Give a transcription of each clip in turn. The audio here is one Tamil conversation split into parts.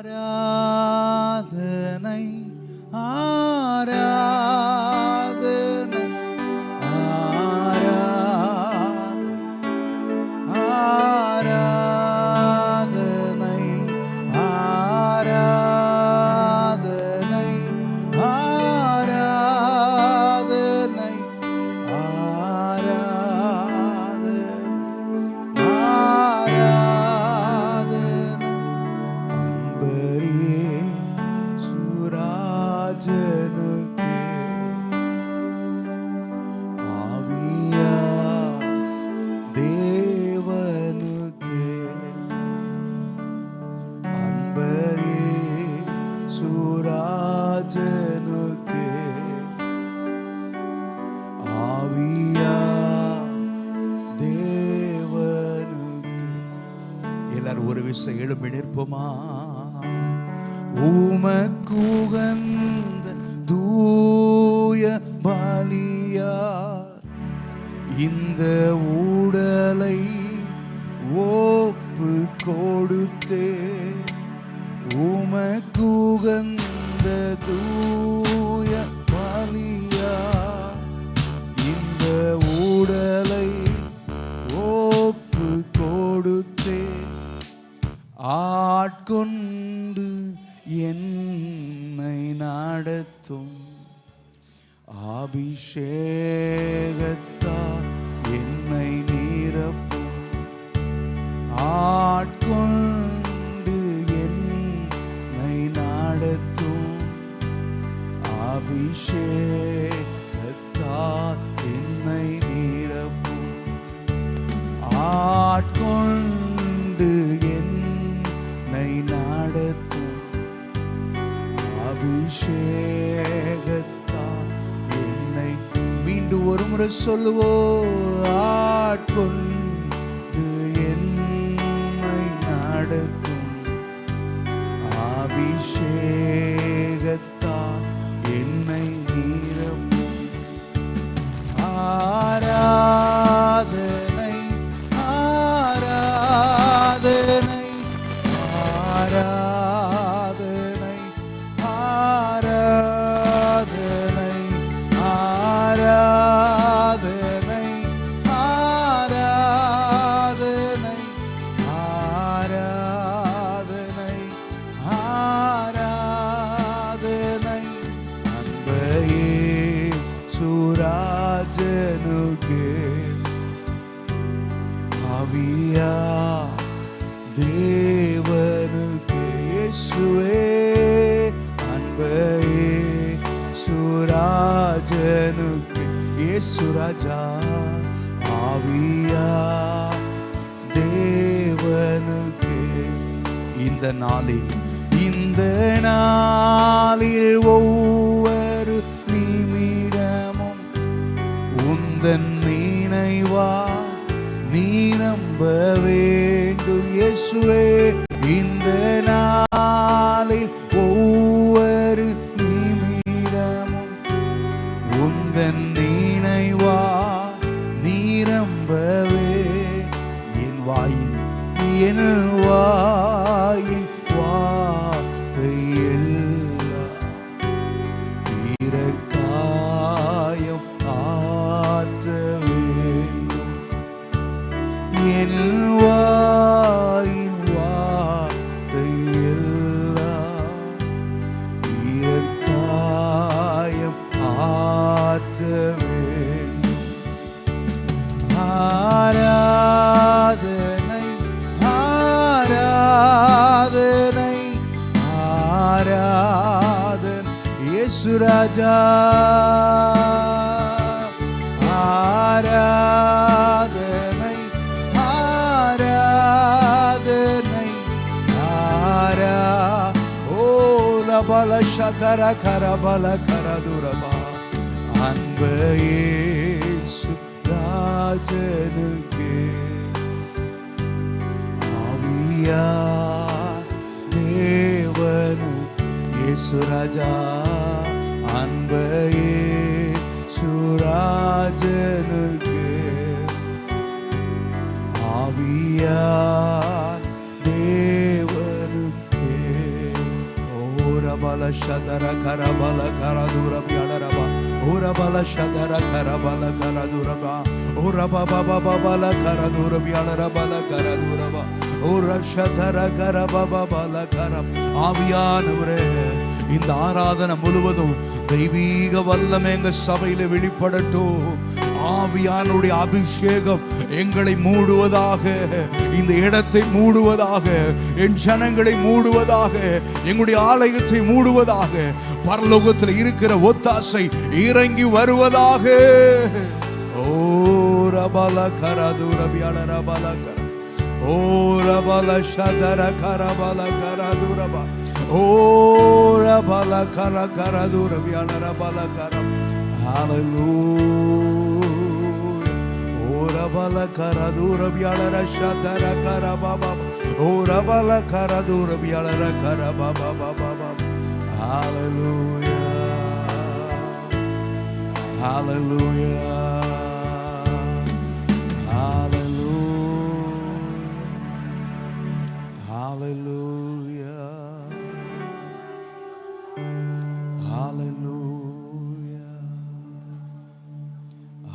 ஆராதனை ஆராதனை ஆராதனை ஆராதனை ஆராதனை ஒரு விசை எழும்பி நிற்போமா? உமக்குகந்த தூய பலியா இந்த உடலை ஒப்பு கொடுத்தே, உமக்குகந்த தூய பலியா இந்த உடலை ஒப்பு கொடுத்தே, ஆட்கொண்டு என்னை நடத்தும் அபிஷேகத்தா என்னை நிரப்பும், ஆட்கொண்டு என்னை நடத்தும் அபிஷேகத்தா என்னை நிரப்பும், ஆட்கொண்டு நடத்தும் அபிஷேகத்தா என்னை. மீண்டும் ஒரு முறை சொல்லுவோம், ஆட்கொண்டு என்னை நடத்தும் அபிஷேகத்தா என்னை நிரப்பும், ஆராதனை ஆராதனை ஆராதனை ஆராதனை ஆராதனை ஆராதனை ஆராதனை ஆராதனை அன்பையே சுராஜனுக்கே ஆவியா தேவனுக்கு இயேசுவே அன்பையே சுராஜனுக்கு இயேசு ராஜா ஆவியா தேவனுக்கு. இந்த நாளில் ஒவ்வொரு நிமிடமும் உந்தன் நினைவா நீ நம்ப வேண்டும் இயேசுவே. இந்த நாளில் ஒவ்வொரு நிமிடமும் உந்தன் நினைவா நீ நம்பவே. என் வாயின் வார்த்தையெல்லாம் பிறர்க்காயம் ஆற்ற வேண்டும். என் வாயின் வார்த்தையெல்லாம் பிறர்க்காயம் ஆற்ற வேண்டும். ஆராதனை ஆராதனை ஆராதனை இயேசு ராஜா ஆராதனை ஆராதனை ஓ லபல ஷதர கரபல கரதுரபா அன்பையே ராஜனுக்கே ஆவியா தேவனுக்கு இயேசு ராஜா அன்பையே சுராஜனுக்கு ஆவியா தேவனுக்கே bala shadara kara bala kara dura bialaraba ora bala shadara kara bala kara duraba ora baba baba bala kara dura bialara bala kara duraba ora shadara kara baba bala kara ஆவியானவரே இந்த ஆராதனை முழுவதும் தெய்வீக வல்லமை எங்க சபையில வெளிப்படட்டும். ஆவியானுடைய அபிஷேகம் எங்களை மூடுவதாக, இந்த இடத்தை மூடுவதாக, என் ஜனங்களை மூடுவதாக, எங்களுடைய ஆலயத்தை மூடுவதாக, பரலோகத்தில் இருக்கிற ஒத்தாசை இறங்கி வருவதாக. ஓ ரபல கரதுர பியால பல கர ஓ ரபல ஷதர கரபல கரதுரபா ஓ ரபல கர கரதுர பியால பல கரம். Hallelujah. Ora bala karadura bialara shadara karababa. Ora bala karadura bialara karababa baba. Hallelujah. Hallelujah. Hallelujah. Hallelujah. Hallelujah.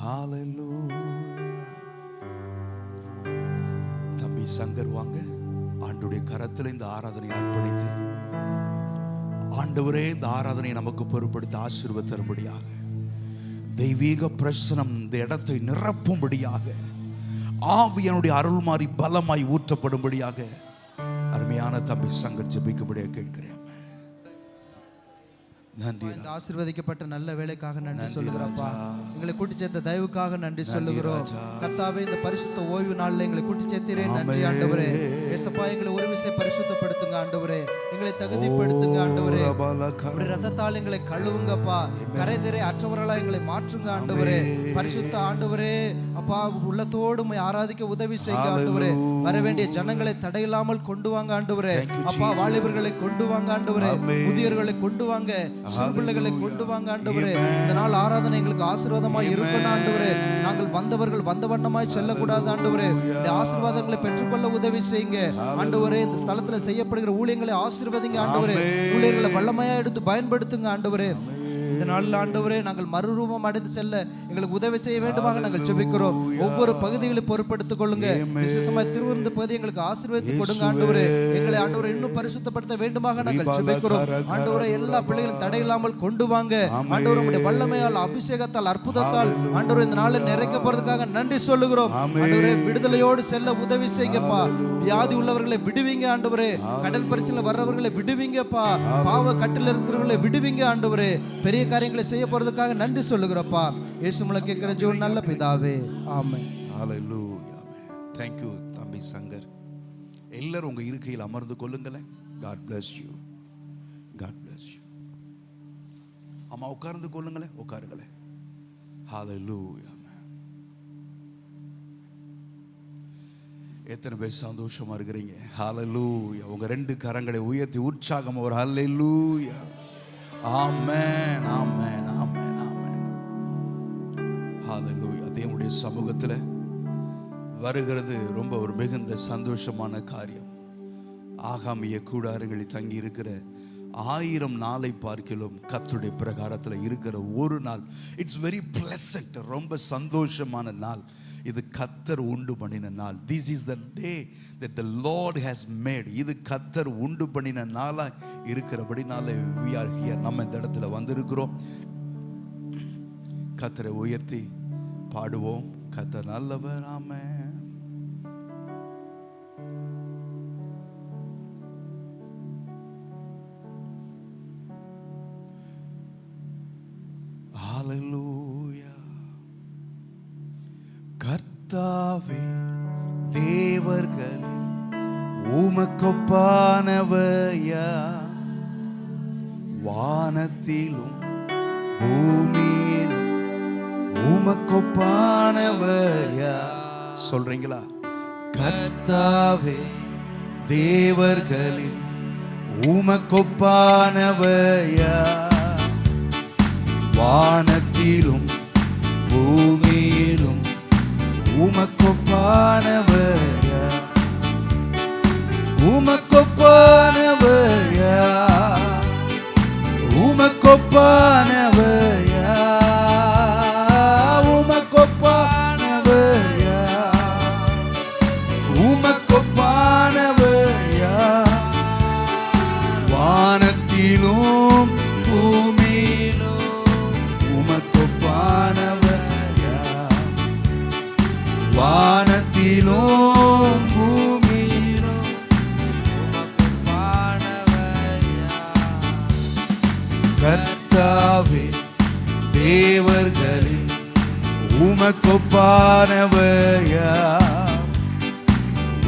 Hallelujah. தம்பி சங்கர் வாங்க, ஆண்டவருடைய கரத்தில் இந்த ஆராதனை அர்ப்பணித்து ஆண்டவரே இந்த ஆராதனை நமக்கு பொறுப்படுத்த ஆசீர்வாதம் தரும்படியாக, தெய்வீக பிரசனம் இந்த இடத்தை நிரப்பும்படியாக, ஆவியானுடைய அருள்மாறி பலமாய் ஊற்றப்படும்படியாக அருமையான தம்பி சங்கர் ஜெபிக்கும்படியாக கேட்கிறேன். நன்றி. ஆசீர்வதிக்கப்பட்ட நல்ல வேலைக்காக நன்றி சொல்லுகிறோம்ப்பா. எங்களை கூட்டி சேர்த்த தயவுக்காக நன்றி சொல்லுகிறோம். கர்த்தாவே, இந்த பரிசுத்த ஓய்வு நாளில் எங்களை கூட்டி சேர்த்தீரே நன்றி ஆண்டவரே. ஏசப்பா, எங்களை ஒரு விஷயம் பரிசுத்தப்படுத்துங்க ஆண்டவரே, எங்களை தகுதிப்படுத்துங்க ஆண்டவரே. ரத்தத்தால் எங்களை கழுவுங்கப்பா, கரைதிரை அற்றவர்களா எங்களை மாற்றுங்க ஆண்டவரே. பரிசுத்த ஆண்டவரே அப்பா, உள்ளத்தோடு ஆராதிக்க உதவி செய்யுங்க ஆண்டவரே. வர வேண்டிய ஜனங்களை தடையில்லாமல் கொண்டு வாங்க ஆண்டவரே. அப்பா, வாலிபர்களை கொண்டு வாங்க ஆண்டவரே, முதியவர்களை கொண்டு வாங்க, பிள்ளைகளை கொண்டு வாங்க ஆண்டவரே. இந்த நாள் ஆராதனை எங்களுக்கு ஆசீர்வாதமாய் இருக்கணும் ஆண்டவரே. நாங்கள் வந்தவர்கள் வந்த வண்ணமாய் செல்லக்கூடாது ஆண்டவரே. இந்த ஆசீர்வாதங்களை பெற்றுக்கொள்ள உதவி செய்யுங்க ஆண்டவரே. இந்த ஸ்தலத்துல செய்யப்படுகிற ஊழியங்களை ஆசீர்வதிங்க ஆண்டவரே. ஊழியர்களை வல்லமையா எடுத்து பயன்படுத்துங்க ஆண்டவரே. இந்த நாளில் ஆண்டவரே, நாங்கள் மறுரூபம் அடைந்து செல்ல எங்களுக்கு உதவி செய்ய வேண்டுமாக நாங்கள் ஜெபிக்கிறோம். ஒவ்வொரு பகுதிகளை பொறுப்படுத்திக் கொள்ளுங்க. விசேஷமாய் திருவிருந்த பகுதி எங்களுக்கு ஆசீர்வதித்து கொடுங்க ஆண்டவரே. எங்களை ஆண்டவரை இன்னும் பரிசுத்தப்படுத்த வேண்டுமாக நாங்கள் ஜெபிக்கிறோம் ஆண்டவரை. எல்லா பிள்ளைகளும் தடையில்லாமல் கொண்டு வாங்க ஆண்டவரை. உம்முடைய வல்லமையால், அபிஷேகத்தால், அற்புதத்தால் ஆண்டவரை இந்த நாளில் நிறைக்க போறதுக்காக நன்றி சொல்லுகிறோம் ஆண்டவரே. விடுதலையோடு செல்ல உதவி செய்யுங்கப்பா. வியாதி உள்ளவர்களை விடுவீங்க ஆண்டவரே. கடல் பரிசையில் வர்றவர்களை விடுவீங்கப்பா. பாவ கட்டில் இருக்கிறவர்களை விடுவீங்க ஆண்டவரே. பெரிய காரியங்களை செய்ய போறதுக்காக நன்றி சொல்லுகிறப்பா. இயேசு மூலம் கேட்கிற ஜெபம் நல்ல பிதாவே, ஆமென். ஹalleluya. Thank you தம்பி சங்கர். எல்லாரும் உங்க இருக்கையில் அமர்ந்து கொள்ளுங்களேன். God bless you. God bless you. அம்மா உட்கார்ந்து கொள்ளுங்களேன், உட்காருங்களேன். ஹalleluya. எத்தனை பேர் சந்தோஷமா இருக்கிறீங்க? ஹalleluya. உங்க ரெண்டு கரங்களை உயர்த்தி உற்சாகமா ஒரு ஹalleluya. ஆமென், ஆமென், ஆமென், ஆமென். ஹalleluya. தேவனுடைய சமூகத்தில் வருகிறது ரொம்ப ஒரு மிகுந்த சந்தோஷமான காரியம். ஆகாமிய கூடாரங்களில் தங்கி இருக்கிற 1000 நாளை பார்க்கிலும் கர்த்தருடைய பிரகாரத்தில் இருக்கிற ஒரு நாள், இட்ஸ் வெரி பிளசன்ட், ரொம்ப சந்தோஷமான நாள். இது கர்த்தர் உண்டு பண்ணின நாள். This is the day that the Lord has made. இது கர்த்தர் உண்டு பண்ணின நாளா இருக்கிறபடினால we are here. நம்ம இந்த இடத்துல வந்திருக்கிறோம். கர்த்தரை உயர்த்தி பாடுவோம். கர்த்தர் நல்லவர். ஆமென். ஹalleluya. கர்த்தாவே, தேவர்கள் உமக்கொப்பானவையா, வானத்திலும் பூமியிலும் உமக்கொப்பானவையா. சொல்றீங்களா? கர்த்தாவே, தேவர்களில் உமக்கொப்பானவையா, வானத்திலும் பூமியிலும் உமக்கொப்பானவையா, உமக்கொப்பானவையா. உமக்கொப்பானவர் யார்? உமக்கொப்பானவர் யார்? உமக்கொப்பானவர் யார்? வானத்திலும் பூமியிலும் உமக்கொப்பானவர் யார்? வானத்திலும் பூமியிலும் உமக்கொப்பானவர் யார்? கர்த்தாவே தேவர்களில் உமக்கொப்பானவர் யார்?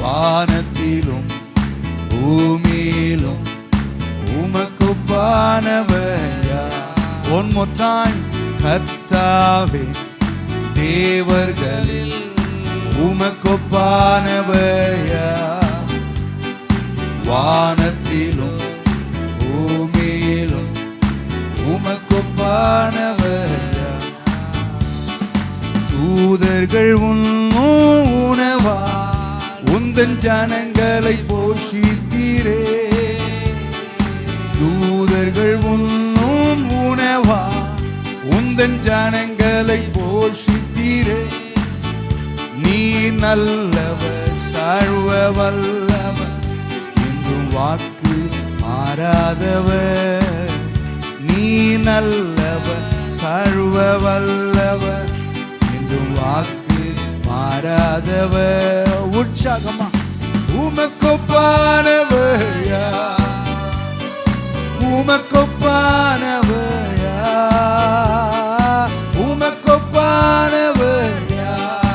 வானத்திலும் பூமியிலும் உமக்கொப்பானவர் யார்? One more time. கர்த்தாவே தேவர்களில் உமக்கொப்பானவர் யார்? வானத்திலும் பூமியிலும் உமக்கொப்பானவர் யார்? தூதர்கள் உணவா உந்தன் ஜனங்களை போஷித்தீரே. தூதர்கள் உண்ணும் உணவா உந்தன் ஜனங்களை போஷித்தீரே. நீ நல்லவர் சர்வ வல்லவர் என்றும் வாக்கு மாறாதவர். நீ நல்லவர் சர்வ வல்லவர் என்றும் வாக்கு மாறாதவர். உற்சாகமா உமக்கொப்பானவர் யார்? உமக்கொப்பானவர் யார்? உமக்கொப்பானவர் யார்?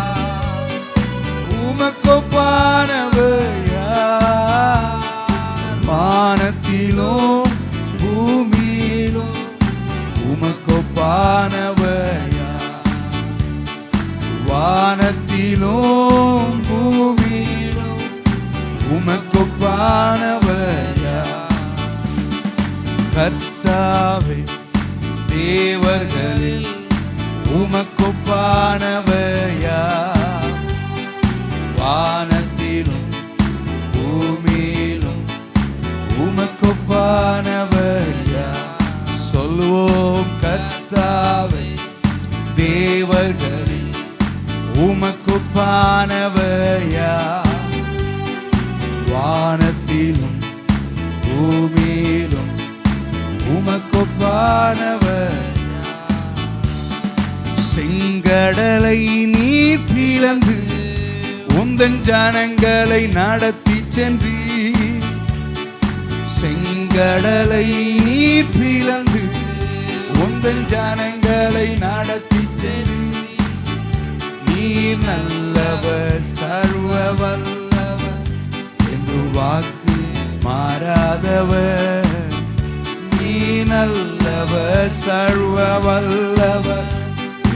உமக்கொப்பானவர் யார்? வானத்திலும் பூமியிலும் உமக்கொப்பானவர் யார்? வானத்திலும் பூமியிலும் உமக்கொப்பானவர் யார்? கர்த்தாவே தேவர்களில் உமக்கொப்பானவர் யார்? வானத்திலும் பூமியிலும் உமக்கொப்பானவர் யார்? சொல்லுவோம் கர்த்தாவே தேவர்களில் உமக்கொப்பானவர் யார்? வானத்திலும் பூமியிலும் உமக்கொப்பானவர். செங்கடலை நீர் பிளந்து உந்தன் ஜனங்களை நடத்தி சென்றீர். செங்கடலை நீர் பிளந்து உந்தன் ஜனங்களை நடத்தி சென்றீர். நீர் நல்லவர் சர்வ வல்லவர் என்று வாக்கு மாறாதவர். நீ நல்லவர் சர்வ வல்லவர்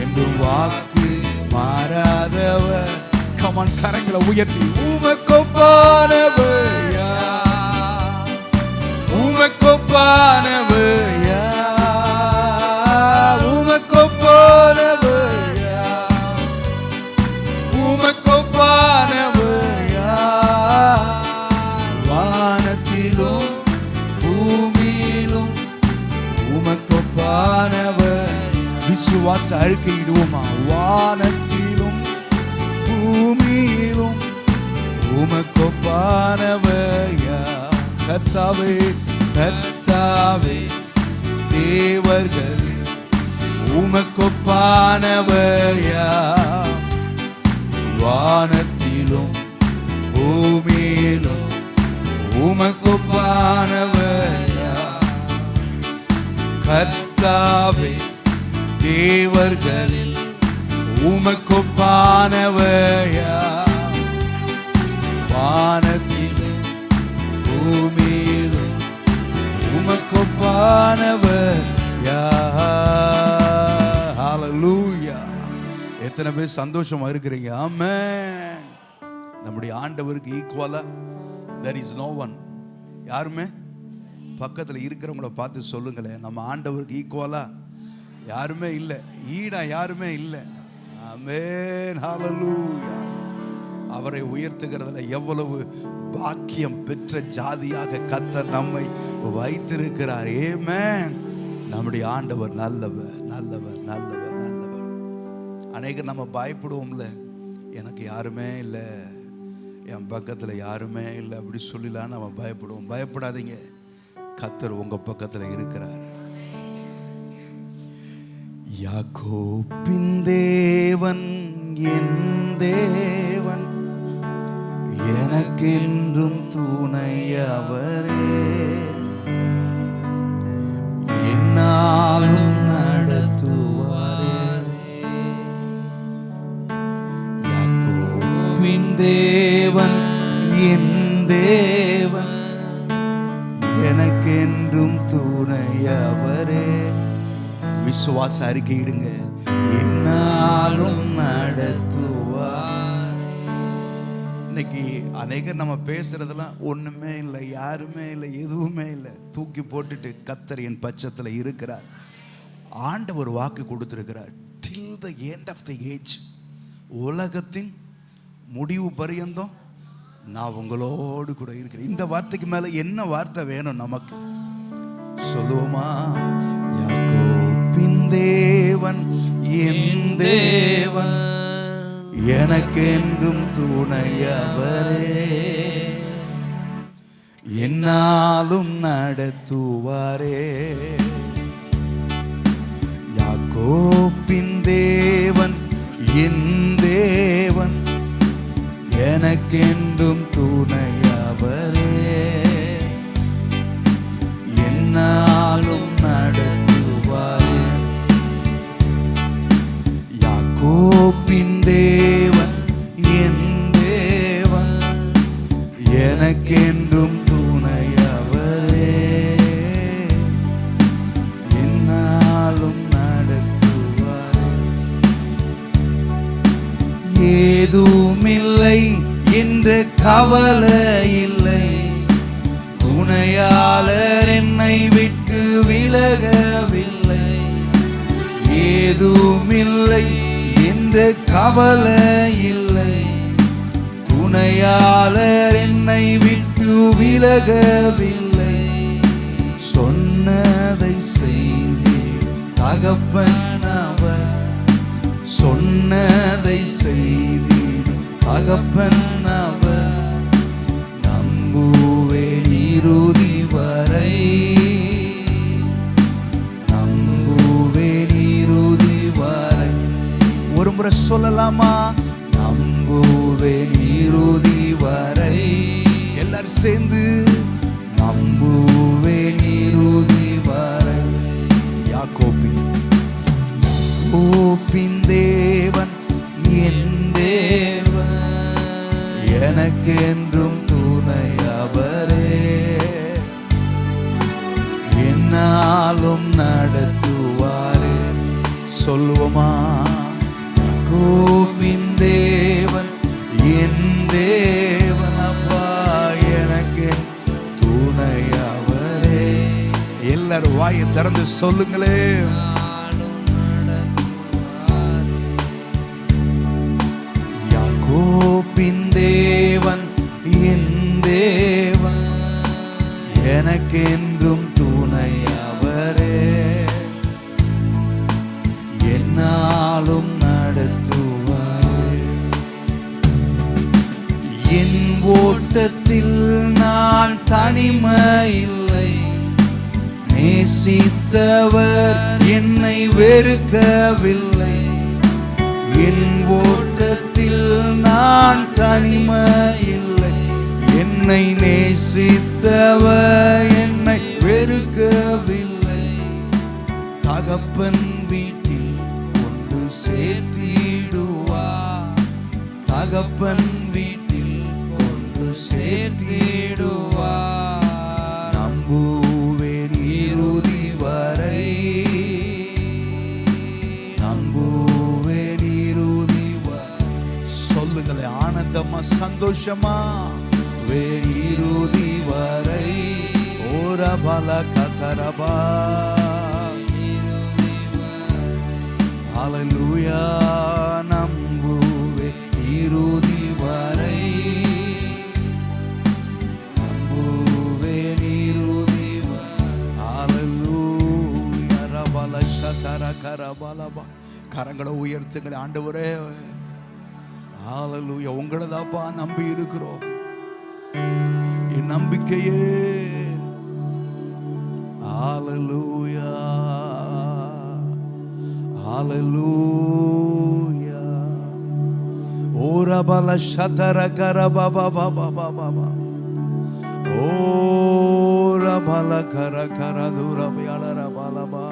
என்று வாக்கு மாறாதவர். கமான் கரங்களை உயர்த்தி உமக்கொப்பானவர் யார்? உமக்கொப்பானவர் யார்? உமக்கொப்பானவர் யார்? உமக்கொப்பானவர் யார்? வானத்திலும் பூமியிலும் உமக்கொப்பானவர். விசுவாச அறிக்கையிடுவோமா? வானத்திலும் பூமியிலும் உமக்கொப்பானவர் யார்? கர்த்தாவே கர்த்தாவே தேவர்கள் உமக்கொப்பானவர் யார்? வானத்திலும் பூமியிலும் உமக்கொப்பானவர் யார்? கர்த்தாவே தேவர்களில் உமக்கொப்பானவர் யார்? வானத்திலும் பூமியிலும் உமக்கொப்பானவர் யார்? ஹல்லேலூயா. எத்தனை பேர் சந்தோஷமா இருக்கிறீங்க? ஆமென். நம்முடைய ஆண்டவருக்கு ஈக்குவலா there is no one. யாருமே பக்கத்தில் இருக்கிறவங்கள பார்த்து சொல்லுங்களேன், நம்ம ஆண்டவருக்கு ஈக்குவலா யாருமே இல்லை, ஈடா யாருமே இல்லை. ஆமென். ஹல்லேலூயா. அவரை உயர்த்துகிறதுல எவ்வளவு பாக்கியம் பெற்ற ஜாதியாக கர்த்தர் நம்மை வைத்திருக்கிறார். ஆமென். நம்முடைய ஆண்டவர் நல்லவர், நல்லவர், நல்லவர், நல்லவர். அநேகர் நம்ம பயப்படுவோம்ல, எனக்கு யாருமே இல்லை, என் பக்கத்தில் யாருமே இல்லை அப்படி சொல்லலாம் நம்ம பயப்படுவோம். பயப்படாதீங்க, கர்த்தர் உங்க பக்கத்தில் இருக்கிறார். யாக்கோபின் தேவன் என் தேவன், எனக்கென்றும் துணை அவரே, என்னாலும் நடத்துவாரே. யாக்கோபின் தேவன் என் தேவன், எனக்கென்றும் துணை அவரே. விசுவாச அறிக்கையிடுங்க, என்னாலும் நடத்துவார். இன்னைக்கு அநேகர் நம்ம பேசுறதெல்லாம் ஒண்ணுமே இல்லை, யாருமே இல்லை, எதுவுமே இல்லை, தூக்கி போட்டுட்டு கர்த்தர் என் பட்சத்தில் இருக்கிறார். ஆண்டவர் வாக்கு கொடுத்திருக்கிறார், till the end of the age, உலகத்தின் முடிவு பரியந்தம் நான் உங்களோடு கூட இருக்கிறேன். இந்த வார்த்தைக்கு மேல என்ன வார்த்தை வேணும் நமக்கு? சொல்லுவோமா? யாக்கோபின் தேவன் என் தேவன், எனக்கென்றும் துணை அவரே, என்னாலும் நடத்துவாரே. யாக்கோபின் தேவன் என் தேவன், எனக்கென்றும் துணை அவரே, என்னாலும் நடத்துவாரே. யாக்கோபின் தேவன் என் தேவன், எனக்கென்றும் துணை அவரே, என்னாலும் நடத்துவாரே. ஏதுமில்லை என்ற கவலை இல்லை, துணையாளர் என்னை விட்டு விலகவில்லை. ஏதுமில்லை என்ற கவலை இல்லை, துணையாளர் என்னை விட்டு விலகவில்லை. சொன்னதை செய்தீர் தகப்பன் அவர், சொன்னதை செய்தீர் தகப்பன் அவர், நம்புவேன் இறுதி வரை, நம்புவேன் இறுதி வரை. ஒரு முறை சொல்லலாமா? நம்புவேன் இறுதி வரை. எல்லாரும் சேர்ந்து நம்புவேன் இறுதி வரை. யாக்கோபின் தேவன் என் தேவன், எனக்கென்றும் துணை அவரே, என்னாலும் நடத்துவாரே. சொல்லுவோமா? யாக்கோபின் தேவன் என் தேவன், அப்பா எனக்கு துணை அவரே. எல்லாரும் வாயை திறந்து சொல்லுங்களே. யாக்கோபின் தேவன் என் தேவன், எனக்கென்றும் துணை அவரே, என்னாலும் நடத்துவாரே. என் ஓட்டத்தில் நான் தனிமையில்லை, நேசித்தவர் என்னை வெறுக்கவில்லை. என் ஓட்டத்தில் நான் தனிமையில்லை, என்னை நேசித்தவர் என்னை வெறுக்கவில்லை. தகப்பன் வீட்டில் கொண்டு சேர்த்திடுவார், தகப்பன் வீட்டில் கொண்டு சேர்த்திடுவார். நம்புவேன் இறுதி வரை, நம்புவேன் இறுதி வரை. சொல்லுங்களே ஆனந்தமா சந்தோஷமா? வேறு இறுதி வரை. ஓரபல கதரபா, ஹல்லேலூயா. நம்புவேன் இறுதி வரை, நம்புவேன் இறுதி வரை. ஹல்லேலூயா. கரங்களை உயர்த்துங்களே ஆண்டவரே. ஹalleluya. உங்களை தான்ப்பா நம்பி இருக்கிறோம். என் நம்பிக்கையே ஹalleluya ஹalleluya. ஓரா பல சதர கர பாபா பாபா பாபா. ஓரா பல கர கர தூர பியாலர பாலபா.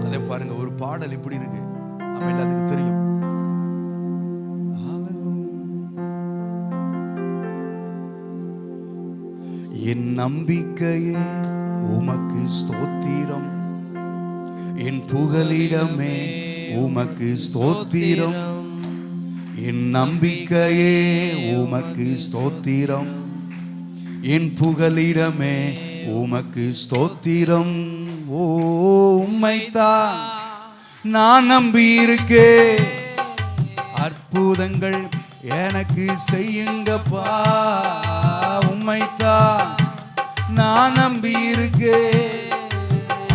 அதே பாருங்க, ஒரு பாடல் இப்படி இருக்கு, நம்ம எல்லாத்துக்கும் தெரியும். என் நம்பிக்கையே உமக்கு ஸ்தோத்திரம், என் புகலிடமே உமக்கு ஸ்தோத்திரம். என் நம்பிக்கையே உமக்கு ஸ்தோத்திரம், என் புகலிடமே உமக்கு ஸ்தோத்திரம். ஓ உம்மைத்தான் நான் நம்பி இருக்கே, அற்புதங்கள் எனக்கு செய்யுங்கப்பா. உம்மைத்தான் நான் நம்பி இருக்கே,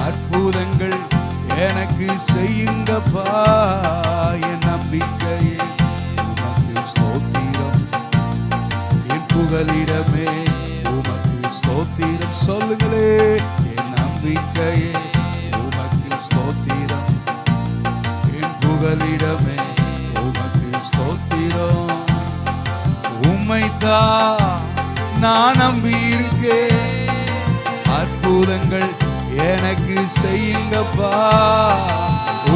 அற்புதங்கள் எனக்கு செய்யுங்கப்பா. என் நம்பிக்கையே உமக்கு ஸ்தோத்திரம், என் புகலிடமே உமக்கு ஸ்தோத்திரம். சொல்லுங்களே, என் நம்பிக்கையே உமக்கு ஸ்தோத்திரம், என் புகலிடமே உமக்கு ஸ்தோத்திரம். உம்மைத்தான் நான் நம்பி இருக்கேன், அற்புதங்கள் எனக்கு செய்யுங்கப்பா.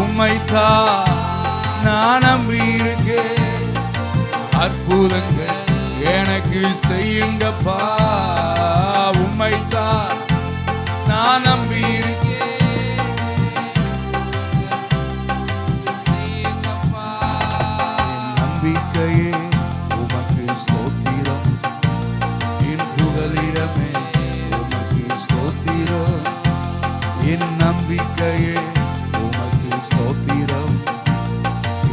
உம்மைத்தான் நான் நம்பி இருக்கேன், அற்புதங்கள் எனக்கு செய்யுங்கப்பா. உம்மைத்தான் நான் நம்பி இருக்கேன், செய்யுங்கப்பா. என் நம்பிக்கையே உமக்கு ஸ்தோத்திரம், என் புகலிடமே உமக்கு ஸ்தோத்திரம். என் நம்பிக்கையே உமக்கு ஸ்தோத்திரம்,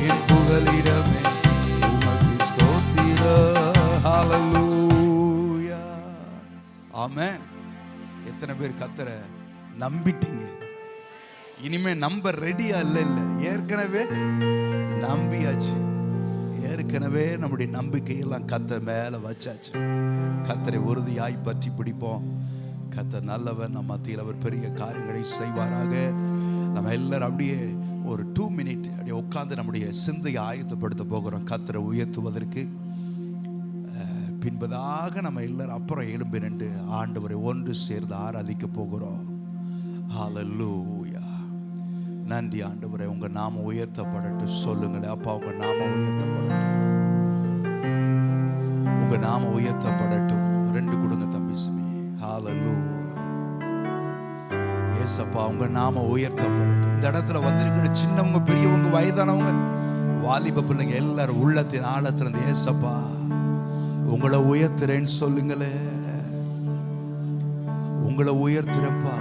என் புகலிடமே உமக்கு ஸ்தோத்திரம். ஹalleluya. ஆமென். எத்தனை பேர் கர்த்தரை நம்பிட்டீங்க? இனிமே நம்ப ரெடியா? இல்ல ஏற்கனவே நம்பியாச்சு. ஏற்கனவே நம்முடைய நம்பிக்கையெல்லாம் கர்த்தர் மேல வச்சாச்சு. கர்த்தரை உறுதியாய் பற்றி பிடிப்போம். கர்த்தர் நல்லவர், நம்ம மத்தியில் அவர் பெரிய காரியங்களை செய்வாராக. நம்ம எல்லாரும் அப்படியே ஒரு 2 மினிட் அப்படியே உட்கார்ந்து நம்முடைய சிந்தையை ஆயத்தப்படுத்த போகிறோம் கர்த்தரை உயர்த்துவதற்கு. பின்பதாக நம்ம எல்லாரும் அப்புறம் எழும்பி நின்று ஆண்டவரை ஒன்று சேர்ந்து ஆராதிக்க போகிறோம். ஹalleluya. நன்றி ஆண்டவரே, உங்க நாமம் உயர்த்தப்படட்டும். சொல்லுங்களேன், அப்பா உங்க நாமம் உயர்த்தப்படட்டும், உங்க நாமம் உயர்த்தப்படட்டும். 2 கொடுங்க தம்பி சுமி. ஹalleluya. ஏசப்பா உங்க நாமம் உயர்த்தப்படட்டும். இந்த இடத்துல வந்திருக்கிற சின்னவங்க, பெரியவங்க, வயதானவங்க, வாலிப பிள்ளைங்க எல்லாரும் உள்ளத்தின் ஆழத்துல இருந்து ஏசப்பா உங்களை உயர்த்துறேன்னு சொல்லுங்களே. உங்களை உயர்த்துறப்பா.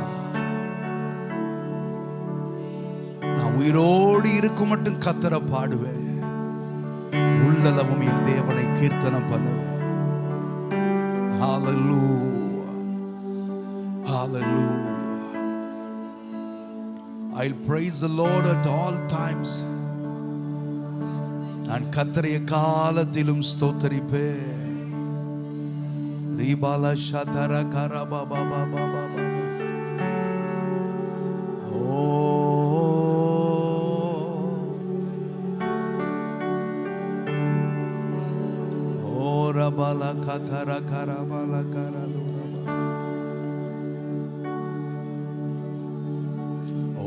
நான் உயிரோடு இருக்கும் மட்டும் கர்த்தரை பாடுவேன், உள்ளளவும் என் தேவனை கீர்த்தனம் பண்ணுவேன். ஹalleluya, hallelujah. I'll praise the Lord at all times. நான் கர்த்தரை காலத்திலும் ஸ்தோத்தரிப்பேன். ரிபாலா ஷதர கரபா பாபா பாபா. ஓ ரபாலா கதர கரபாலா கரதுரபா.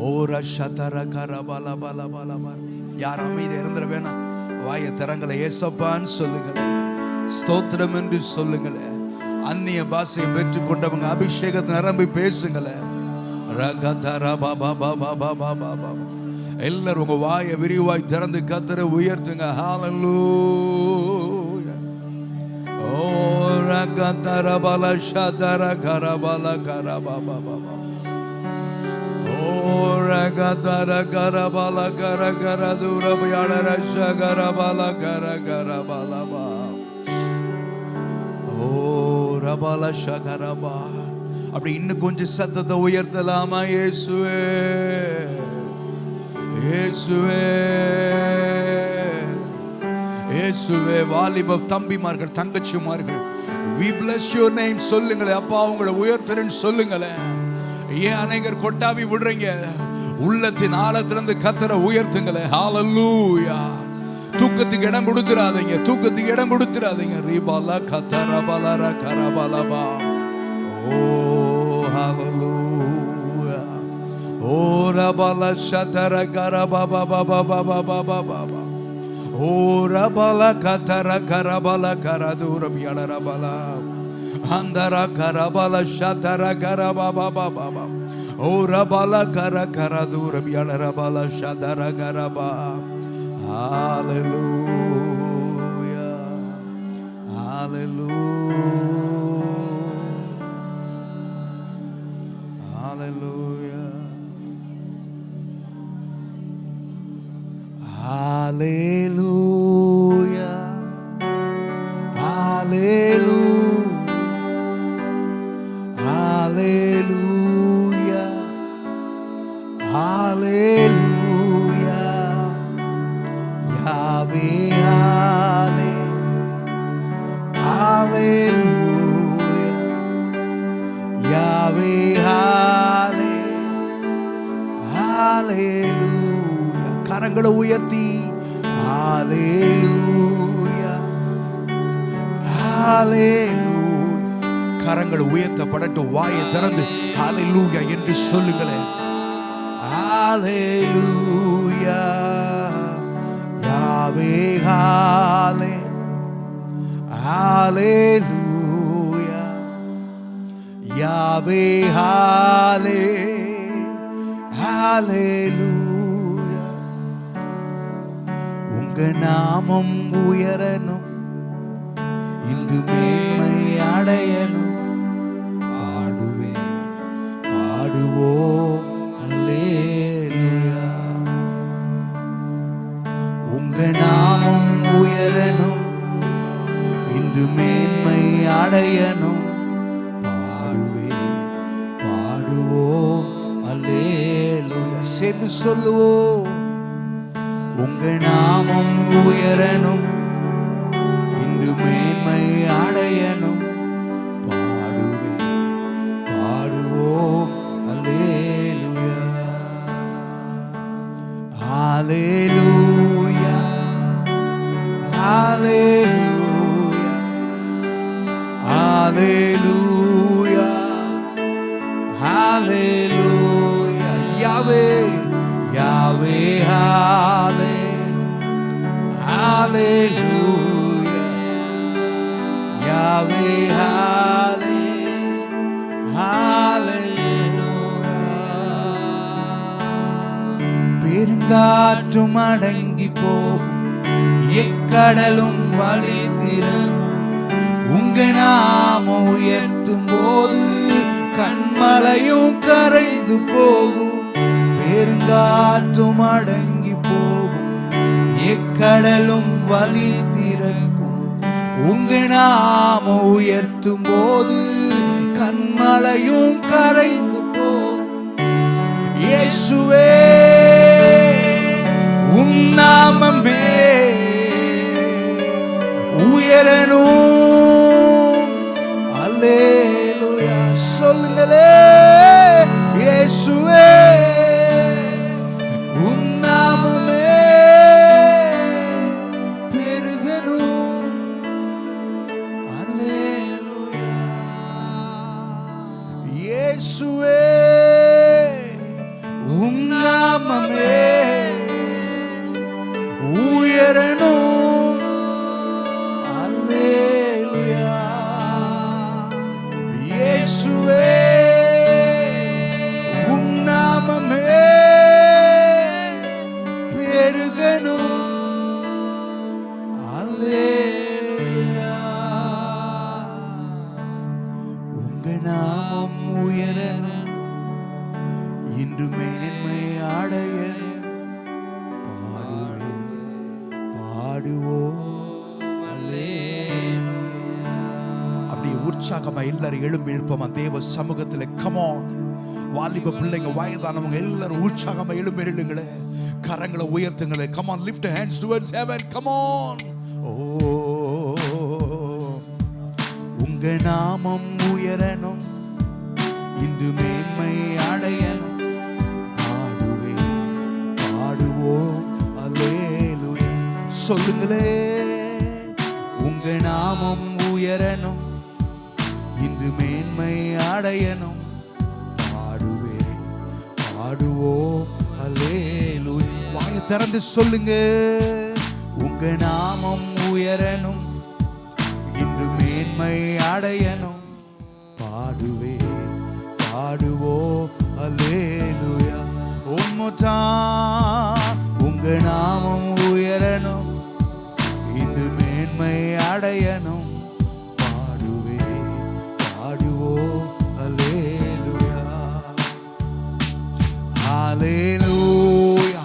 ஓ ரஷதர கரபாலா பாலா பாலா பாலா. யார் அமைதியா இருந்துட வேணாம். வாயை திறங்களை ஏசப்பான்னு சொல்லுங்களேன், ஸ்தோத்திரம் என்று சொல்லுங்களேன். அந்நிய பாஷையை பெற்றுக் கொண்டவங்க அபிஷேகத்தை நிரம்பி பேசுங்களேன். எல்லாரும் உங்க வாயை விரிவாய் திறந்து கர்த்தரை உயர்த்துங்க. ஹalleluya. ஓ ரகதர பல ஷதர கரபல கரபா பாபா. ஓ ரகதர கரபல கர கர தூரபியாள ரஷ கரபல கர கரபலபா. ஓ ரபல ஷகரபா. அப்படி இன்னும் கொஞ்சம் சத்தத்தை உயர்த்தலாமா? இயேசுவே இயேசுவே இயேசுவே. வாலிப தம்பிமார்கள் தங்கச்சிமார்கள், we bless your name சொல்லுங்களேன். அப்பா உங்களை உயர்த்துறேன்னு சொல்லுங்களேன். ஏன் அநேகர் கொட்டாவி விடுறீங்க? உள்ளத்தின் ஆழத்திலிருந்து கர்த்தரை உயர்த்துங்களேன். ஹalleluya. தூக்கத்துக்கு இடம் கொடுத்துறாதீங்க, தூக்கத்துக்கு இடம் கொடுத்துறாதீங்க. ரிபல கதரபலர கரபலபா. ஓ ஹalleluya. ஓ ரபல ஷதர கரபபபபபபபபபப. ஓ ரபல கதர கரபல கரதுரபியல ரபல அந்தர கரபல ஷதர கரபபபபப. ஓ ரபல கர கரதுரபியல ரபல ஷதர கரபா. ஹalleluya hallelujah hallelujah hallelujah hallelujah hallelujah hallelujah Yahweh hallelujah Yahweh hallelujah. கரங்களை உயர்த்தி hallelujah hallelujah. கரங்கள் உயர்த்தப்படட்டும். வாயை திறந்து hallelujah என்று சொல்லுங்களேன். hallelujah Yahweh hallelujah Yahweh hallelujah. உங்க நாமம் உயரணும், இன்று மேன்மை அடையணும். பாடுவேன் பாடுவோம் அல்லேலூயா. உங்க நாமம் உயரணும், இன்று மேன்மை அடையணும். பாடுவேன் பாடுவோம் அல்லேலூயா. சேர்ந்து சொல்லுவோம். உங்க நாமம் உயரணும், இன்று மேன்மை அடையணும். பாடுவேன் பாடுவோம் அல்லேலூயா. ஹalleluya hallelujah hallelujah hallelujah Yahweh Yahweh hallelujah Yahweh hallelujah. பெருங்காற்றும் அடங்கி போகும், எக்கடலும் வழி திறக்கும். உங்க நாம உயர்த்தும் போது கண்மலையும் கரைந்து போகும். பெருங்காற்றும் அடங்கி போகும், எக்கடலும் வழி திறக்கும். உங்க நாம உயர்த்தும் போது கண்மலையும் கரைந்து போகும். இயேசுவே உம் நாமமே உயரணும். அல்லேலூயா சொல்லுங்களே. இயேசுவே உம் நாமமே பெருகணும். அல்லேலூயா இயேசுவே உம் நாமமே பாடுவோம். அப்படியே உற்சாகமா எல்லாரும் எழும்பி இருப்போமா தேவ சமூகத்துல. கமான், வாலிப பிள்ளைங்க, வயதானவங்க எல்லாரும் உற்சாகமா எழும்பி இருங்களே, கரங்களை உயர்த்துங்களே. Come on, lift hands towards heaven. Come on. ஓ, உங்க நாமம் உயரணும், இன்று மேன்மை அடையணும். பாடுவே பாடுவோம் அல்லேலூயா. சொல்லுங்களே, உங்க நாமம் உயரணும், இன்று மேன்மை அடையணும். பாடுவே பாடுவோம் அல்லேலூயா. வாயை திறந்து சொல்லுங்க, உங்க நாமம் உயரணும், இன்று மேன்மை அடையணும். பாடுவே பாடுவோம் அல்லேலூயா. ஒன் மோர் டைம், உங்க நாமம் உயரணும், இன்று மேன்மை அடையணும். பாடுவே பாடுவோம் அல்லேலூயா. ஹல்லேலூயா.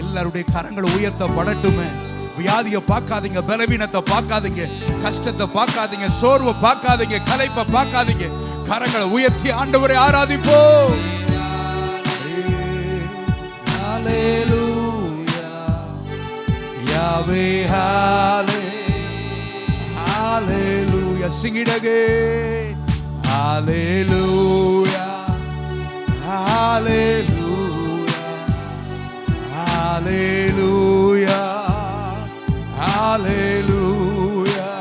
எல்லாருடைய கரங்களை உயர்த்தப்படட்டுமே. வியாதியை பார்க்காதீங்க, பலவீனத்தை பார்க்காதீங்க, கஷ்டத்தை பார்க்காதீங்க, சோர்வை பார்க்காதீங்க, களைப்பை பார்க்காதீங்க. கரங்களை உயர்த்தி ஆண்டவரை ஆராதிப்போம். ஹல்லேலூயா. யாவே ஹல்லேலூயா. Sing it again. Hallelujah. Hallelujah. Hallelujah. Hallelujah.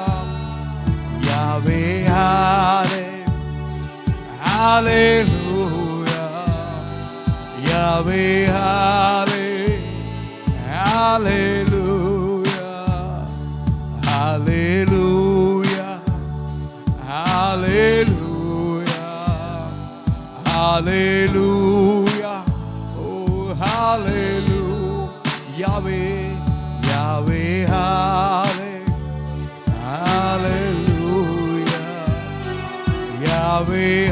Yahweh, hallelujah. Yahweh, hallelujah. Hallelujah. Hallelujah. Hallelujah. Oh, hallelujah. Yahweh, Yahweh, hallelujah. Yahweh,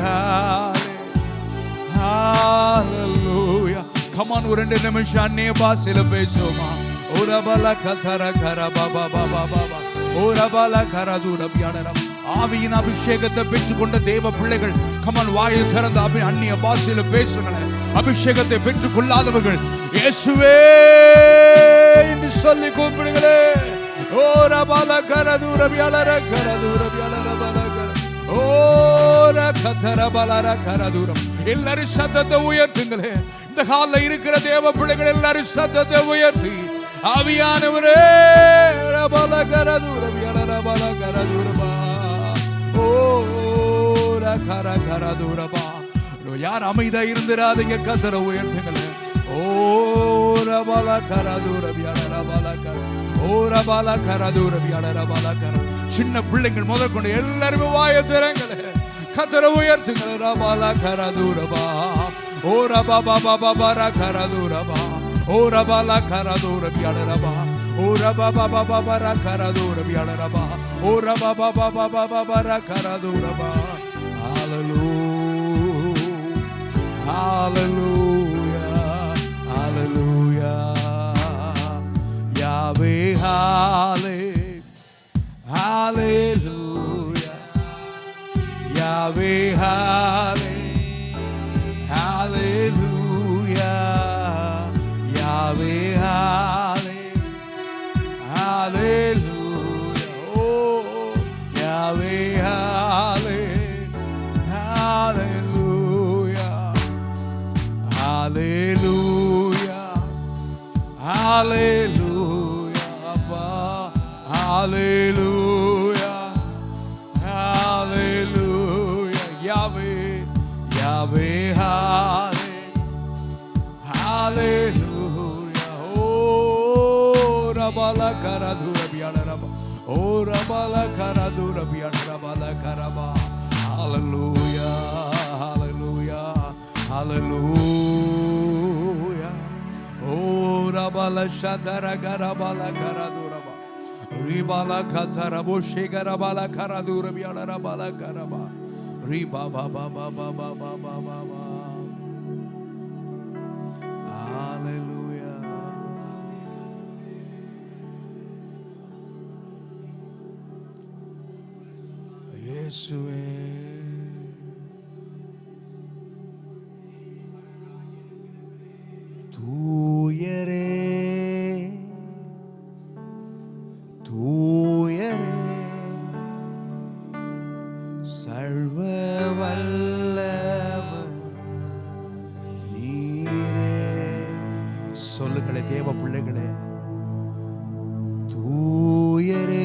hallelujah. Come on, ஒரு 2 நிமிஷம் அந்நிய பாஷையில பேசுவோமா? ஓரபல கதர கர பாபா பாபா பாபா ஓரபல கரதுர பியானரம். ஆவியின் அபிஷேகத்தை பெற்றுக்கொண்ட தேவ பிள்ளைகள், கமான், வாயை திறந்து அந்நிய பாஷையில பேசுங்களேன். அபிஷேகத்தை பெற்றுக் கொள்ளாதவர்கள் இயேசுவே என்று சொல்லி கூப்பிடுங்களே. ஓரபல கரதுர பியானர கரதுர பியானர பலகர ஓர கதர பலர கரதுரம். எல்லாரும் சத்தத்தை உயர்த்துங்களே. இந்த ஹால்ல இருக்கிற தேவ பிள்ளைகள் எல்லாரும் சத்தத்தை உயர்த்தி, ஆவியானவரே ரபல கரதுர பியானர பல கரதுரபா ஓர கர கரதுரபா. யார் அமைதியா இருந்திராதீங்க, கத்தரை உயர்த்துங்களே. ஓர பல கரதுர பியானர பல கர ஓர பல கரதுர பியானர பல கர. சின்ன பிள்ளைங்கள் முதல் கொண்டு எல்லாருமே வாயை திறங்களே, கத்தரை உயர்த்துங்களே. ரபல கரதுரபா ஓர பாபா பாபா பர கரதுரபா ஓர பல கரதுர பியானரபா ஓர பாபா பாபா பர கரதுர பியானரபா ஓர பாபா பாபா பாபா பர கரதுரபா. ஹalleluya, hallelujah, hallelujah. Yahweh, hallelujah. Yahweh, hallelujah. Yahweh, hallelujah. Oh, Yahweh, hallelujah. Hallelujah. Hallelujah. Abba. Hallelujah. Hallelujah. Yahweh, Yahweh, hallelujah. Oh, rabala karadura biyana raba. Oh, rabala karadura biyana rabala karaba. Hallelujah. Hallelujah. Hallelujah. Oh, rabala shatara garabala karadura ba. Ribala katara boshe garabala karadura biyana rabala karaba. Riba ba ba ba ba ba ba ba ba ba. Hallelujah. இயேசுவே. தூயரே தூயரே சர்வ வல்லவர் நீரே. சொல்லுங்களே தேவ பிள்ளைகளே, தூயரே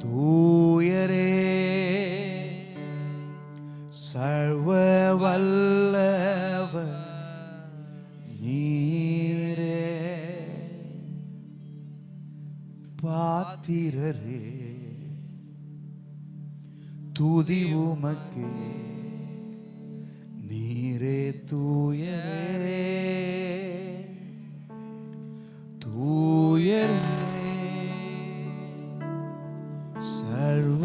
தூயரே சர்வ வல்லவர் நீரே. பாத்திரரே துதி உமக்கே, நீரே தூயரே தூயரே சர்வ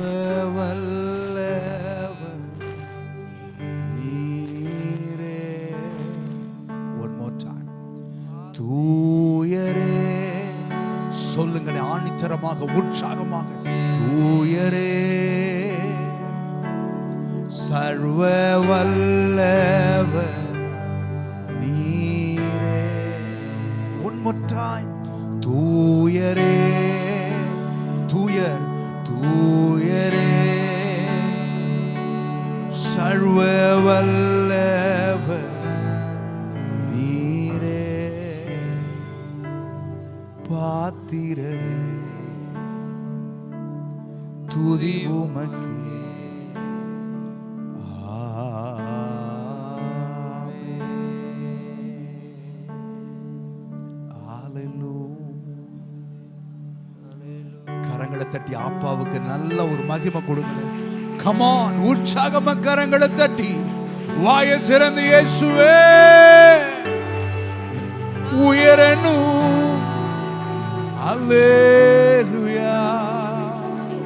வல்லவர் நீரே. One more time. தூயரே. சொல்லுங்களே ஆணித்தரமாக உற்சாகமாக, தூயரே சர்வ வல்லவர் நீரே. One more time. தூயரே தூயர் தூயரே சர்வ வல்லவர் நீரே. பாத்திரரே துதி உமக்கே. கரங்களை தட்டி ஆப்பாவுக்கு நல்ல ஒரு மகிமை கொடுங்க. கமான், உற்சாகமா கரங்களை தட்டி வாயை திறந்து இயேசுவே உயரணும். அல்லேலூயா.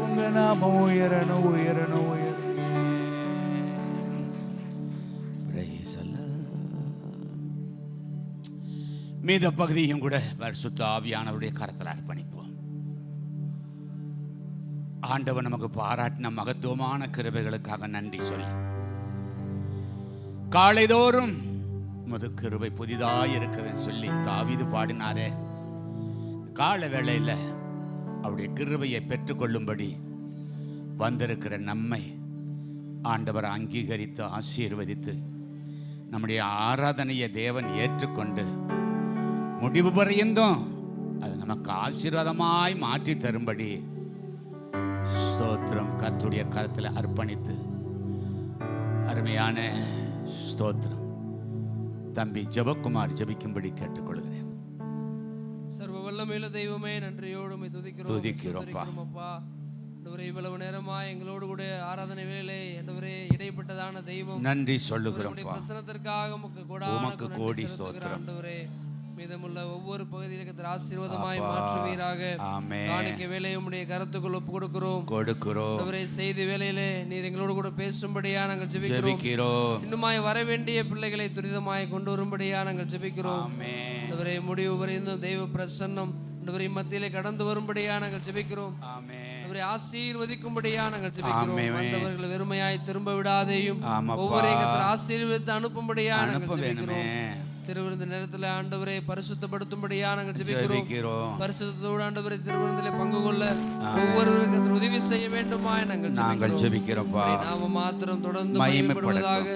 உங்க நாமம் உயரணும் உயரணும் உயரணும். மீத பகுதியும் கூட பரிசுத்த ஆவியானவருடைய கரத்தில் அர்ப்பணிப்போம். ஆண்டவர் நமக்கு பாராட்டின மகத்துவமான கிருபைகளுக்காக நன்றி சொல்லி, காலைதோறும் முது கிருபை புதிதாக இருக்குதுன்னு சொல்லி தாவீது பாடினாரே, கால வேளையில் அவருடைய கிருபையை பெற்றுக்கொள்ளும்படி வந்திருக்கிற நம்மை ஆண்டவர் அங்கீகரித்து ஆசீர்வதித்து நம்முடைய ஆராதனையை தேவன் ஏற்றுக்கொண்டு முடிவு பரியந்தம் அது நமக்கு ஆசீர்வாதமாய் மாற்றி தரும்படி ஸ்தோத்திரம் கர்த்தருடைய கரத்தில் அர்ப்பணித்து அருமையான ஸ்தோத்திரம் தம்பி ஜெபக்குமார் ஜெபிக்கும்படி கேட்டுக்கொள்கிறேன். சர்வ வல்லமையுள்ள தெய்வமே, நன்றியோடு உம்மை துதிக்கிறோம் அப்பா. இவ்வளவு நேரமா எங்களோடு கூட ஆராதனை வேளையிலே ஆண்டவரே இடைப்பட்டதான தெய்வம், நன்றி சொல்லுகிறோம். பிரசன்னத்திற்காக உமக்கு கோடி ஸ்தோத்திரம். ஆண்டவரே, மீதமுள்ள ஒவ்வொரு பகுதியிலும் ஆசீர்வாதமாய் மாற்றுவீராக. காணிக்க வேலையை உம்முடைய கரத்துக்குள் ஒப்பு கொடுக்கிறோம். ஆண்டவரே, செய்தி வேளையிலே நீர் எங்களோடு கூட பேசும்படியா நாங்கள் ஜெபிக்கிறோம். இன்னுமாய் வர வேண்டிய பிள்ளைகளை துரிதமாய் கொண்டு வரும்படியா நாங்கள் ஜெபிக்கிறோம். ஆண்டவரே, முடிவு வரைந்தும் தெய்வ பிரசன்னம் ஆண்டவரே மத்தியிலே கடந்து வரும்படியா நாங்கள் ஜெபிக்கிறோம். அவரை ஆசீர்வதிக்கும்படியா நாங்கள் ஜெபிக்கிறோம். வந்தவர்கள் வெறுமையாய் திரும்ப விடாதேயும் ஒவ்வொரு ஆசீர்வதித்து அனுப்பும்படியா நாங்கள் ஜெபிக்கிறோம். திருவிருந்த நேரத்தில் ஆண்டவரை பரிசுத்தப்படுத்தும்படியா நாங்கள் ஜெபிக்கிறோம். பரிசுத்தத்தோடு ஆண்டவரை திருவிருந்திலே பங்கு கொள்ள ஒவ்வொருவருக்கு உதவி செய்ய வேண்டுமா நாங்கள் ஜெபிக்கிறோம். நாம மாத்திரம் தொடர்ந்து மகிமைப்படுவதாக.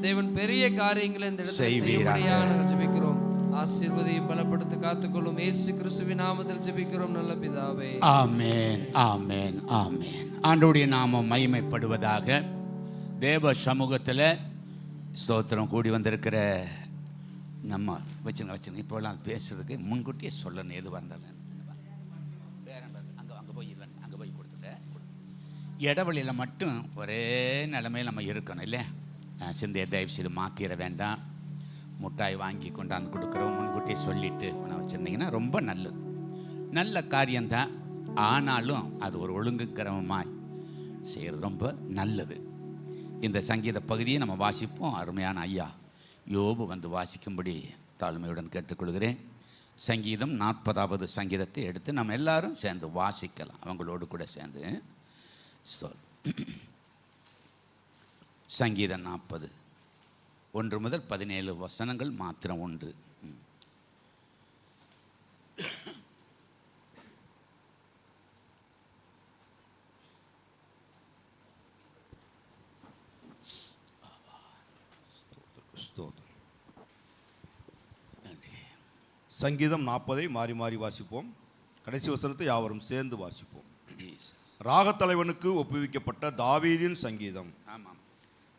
தேவன் பெரிய காரியங்களை இந்த இடத்தில் செய்யும்படியா நாங்கள் ஜெபிக்கிறோம். ஆசீர்வதியும் பலப்படுத்தி காத்துக்கொள்ளும். இயேசு கிறிஸ்துவின் நாமத்தில் ஜெபிக்கிறோம் நல்ல பிதாவே. ஆமென் ஆமென் ஆமென். ஆண்டவருடைய நாமம் மகிமைப்படுவதாக. தேவ சமூகத்தில் ஸ்தோத்திரம் கூடி வந்திருக்கிற நம்ம வச்சுங்க இப்போலாம் பேசுறதுக்கு முன்கூட்டியே சொல்லணும். எது வந்தாலும் அங்கே போய் கொடுத்துட்டேன். இடவெளியில் மட்டும் ஒரே நிலைமையில் நம்ம இருக்கணும் இல்லை. சிந்தையை தயவு செய்து மாற்றிட வேண்டாம். முட்டாய் வாங்கி கொண்டாந்து கொடுக்குறோம் முன்கூட்டியே சொல்லிவிட்டு வச்சுருந்தீங்கன்னா ரொம்ப நல்ல காரியம்தான். ஆனாலும் அது ஒரு ஒழுங்கு கிரமமாய் செய்கிறது ரொம்ப நல்லது. இந்த சங்கீத பகுதியை நம்ம வாசிப்போம். அருமையான ஐயா யோபு வந்து வாசிக்கும்படி தாழ்மையுடன் கேட்டுக்கொள்கிறேன். சங்கீதம் 40வது சங்கீதத்தை எடுத்து நம்ம எல்லாரும் சேர்ந்து வாசிக்கலாம். அவங்களோடு கூட சேர்ந்து சங்கீதம் 40 1 முதல் 17 வசனங்கள் மாத்திரம் உண்டு. சங்கீதம் 40 மாறி மாறி வாசிப்போம். கடைசி வசனத்தை யாவரும் சேர்ந்து வாசிப்போம். ராகத்தலைவனுக்கு ஒப்புவிக்கப்பட்ட தாவீதின் சங்கீதம்.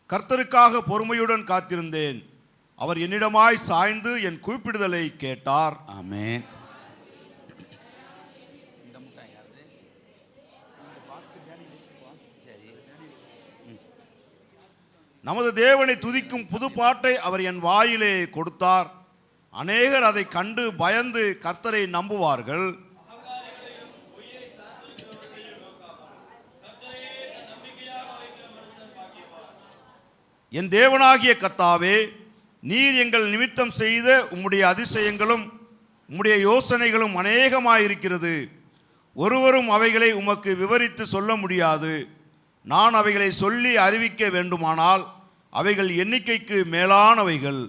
கர்த்தருக்காக பொறுமையுடன் காத்திருந்தேன், அவர் என்னிடமாய் சாய்ந்து என் கூப்பிடுதலை கேட்டார். ஆமென். நமது தேவனை துதிக்கும் புது பாட்டை அவர் என் வாயிலே கொடுத்தார். அநேகர் அதை கண்டு பயந்து கர்த்தரை நம்புவார்கள். என் தேவனாகிய கர்த்தாவே, நீர் எங்கள் நிமித்தம் செய்த உம்முடைய அதிசயங்களும் உம்முடைய யோசனைகளும் அநேகமாயிருக்கிறது. ஒருவரும் அவைகளை உமக்கு விவரித்து சொல்ல முடியாது. நான் அவைகளை சொல்லி அறிவிக்க வேண்டுமானால் அவைகள் எண்ணிக்கைக்கு மேலானவைகள்.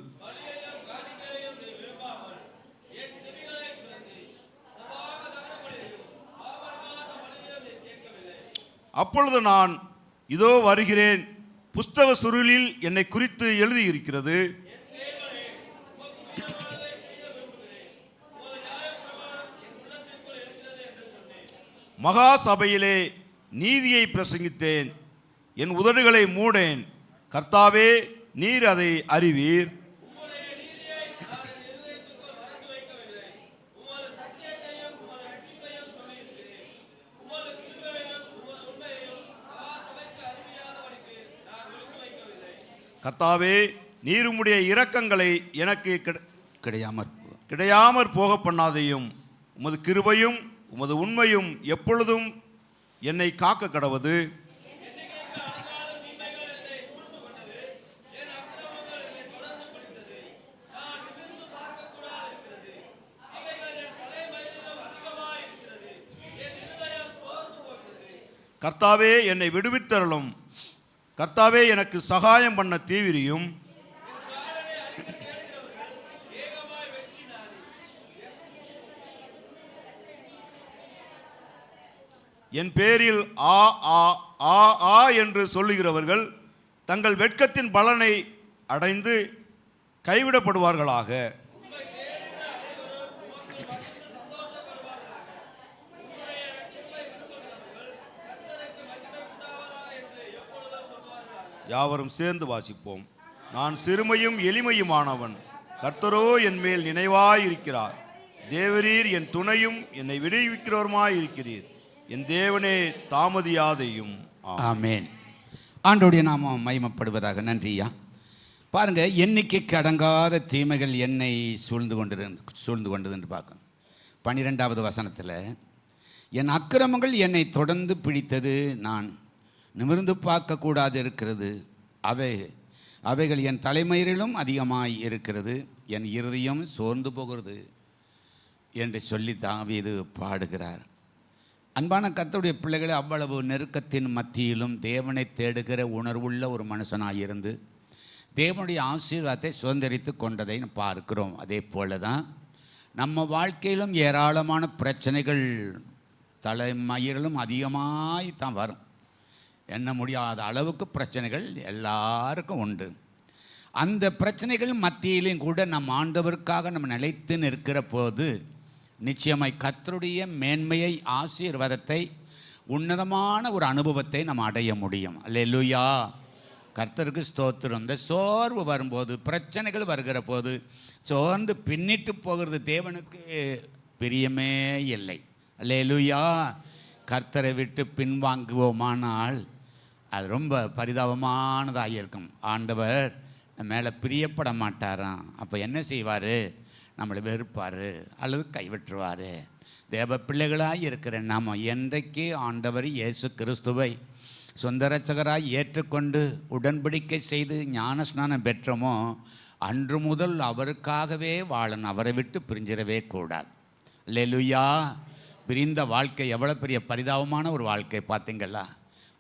அப்பொழுது நான், இதோ வருகிறேன், புஸ்தக சுருளில் என்னை குறித்து எழுதியிருக்கிறது. மகா சபையிலே நீதியை பிரசங்கித்தேன், என் உதடுகளை மூடேன். கர்த்தாவே, நீர் அதை அறிவீர். கர்த்தாவே, நீர் உம்முடைய இரக்கங்களை எனக்கு கிடையாமற் போக பண்ணாதையும். உமது கிருபையும் உமது உண்மையும் எப்பொழுதும் என்னை காக்க கடவது. கர்த்தாவே, என்னை விடுவித்தருளும். கர்த்தாவே, எனக்கு சகாயம் பண்ண தீவிரியும். என் பேரில் ஆ ஆ ஆ ஆ என்று சொல்லுகிறவர்கள் தங்கள் வெட்கத்தின் பலனை அடைந்து கைவிடப்படுவார்களாக. யாவரும் சேர்ந்து வாசிப்போம். நான் சிறுமையும் எளிமையுமானவன், கர்த்தரோ என் மேல் நினைவாயிருக்கிறார். தேவரீர் என் துணையும் என்னை விடுவிக்கிறவருமாயிருக்கிறீர். என் தேவனே, தாமதியாதையும். ஆமென். ஆண்டவருடைய நாமம் மகிமைப்படுவதாக. நன்றியா. பாருங்க, எண்ணிக்கைக்கு அடங்காத தீமைகள் என்னை சூழ்ந்து கொண்டது என்று பார்க்கணும். 12வது வசனத்தில், என் அக்கிரமங்கள் என்னை தொடர்ந்து பிடித்தது, நான் நிமிர்ந்து பார்க்கக்கூடாது இருக்கிறது. அவைகள் என் தலைமயிரிலும் அதிகமாய் இருக்கிறது, என் இருதயம் சோர்ந்து போகிறது என்று சொல்லி தாவீது பாடுகிறார். அன்பான கர்த்தருடைய பிள்ளைகளை, அவ்வளவு நெருக்கத்தின் மத்தியிலும் தேவனை தேடுகிற உணர்வுள்ள ஒரு மனுஷனாயிருந்து தேவனுடைய ஆசீர்வாதத்தை சுதந்திரித்து கொண்டதை பார்க்கிறோம். அதே போல தான் நம்ம வாழ்க்கையிலும் ஏராளமான பிரச்சனைகள் தலைமயிரிலும் அதிகமாய் தான் வரும். எண்ண முடியாத அளவுக்கு பிரச்சனைகள் எல்லாருக்கும் உண்டு. அந்த பிரச்சனைகள் மத்தியிலையும் கூட நம் ஆண்டவருக்காக நம்ம நிலைத்து நிற்கிற போது நிச்சயமாய் கர்த்தருடைய மேன்மையை, ஆசீர்வாதத்தை, உன்னதமான ஒரு அனுபவத்தை நம்ம அடைய முடியும். அல்லேலூயா. கர்த்தருக்கு ஸ்தோத்திரம். இந்த சோர்வு வரும்போது, பிரச்சனைகள் வருகிற போது சோர்ந்து பின்னிட்டு போகிறது தேவனுக்கு பிரியமே இல்லை. அல்லேலூயா. கர்த்தரை விட்டு பின்வாங்குவோமானால் அது ரொம்ப பரிதாபமானதாக இருக்கும். ஆண்டவர் மேலே பிரியப்பட மாட்டாராம். அப்போ என்ன செய்வார்? நம்மளை வெறுப்பார் அல்லது கைவிட்டுருவார். தேவ பிள்ளைகளாக இருக்கிற நாம் என்றைக்கு ஆண்டவர் இயேசு கிறிஸ்துவை சொந்த இரட்சகராய் ஏற்றுக்கொண்டு உடன்படிக்கை செய்து ஞான ஸ்நானம் பெற்றோமோ அன்று முதல் அவருக்காகவே வாழணும். அவரை விட்டு பிரிஞ்சிடவே கூடாது. அல்லேலூயா. பிரிந்த வாழ்க்கை எவ்வளோ பெரிய பரிதாபமான ஒரு வாழ்க்கை பார்த்தீங்களா?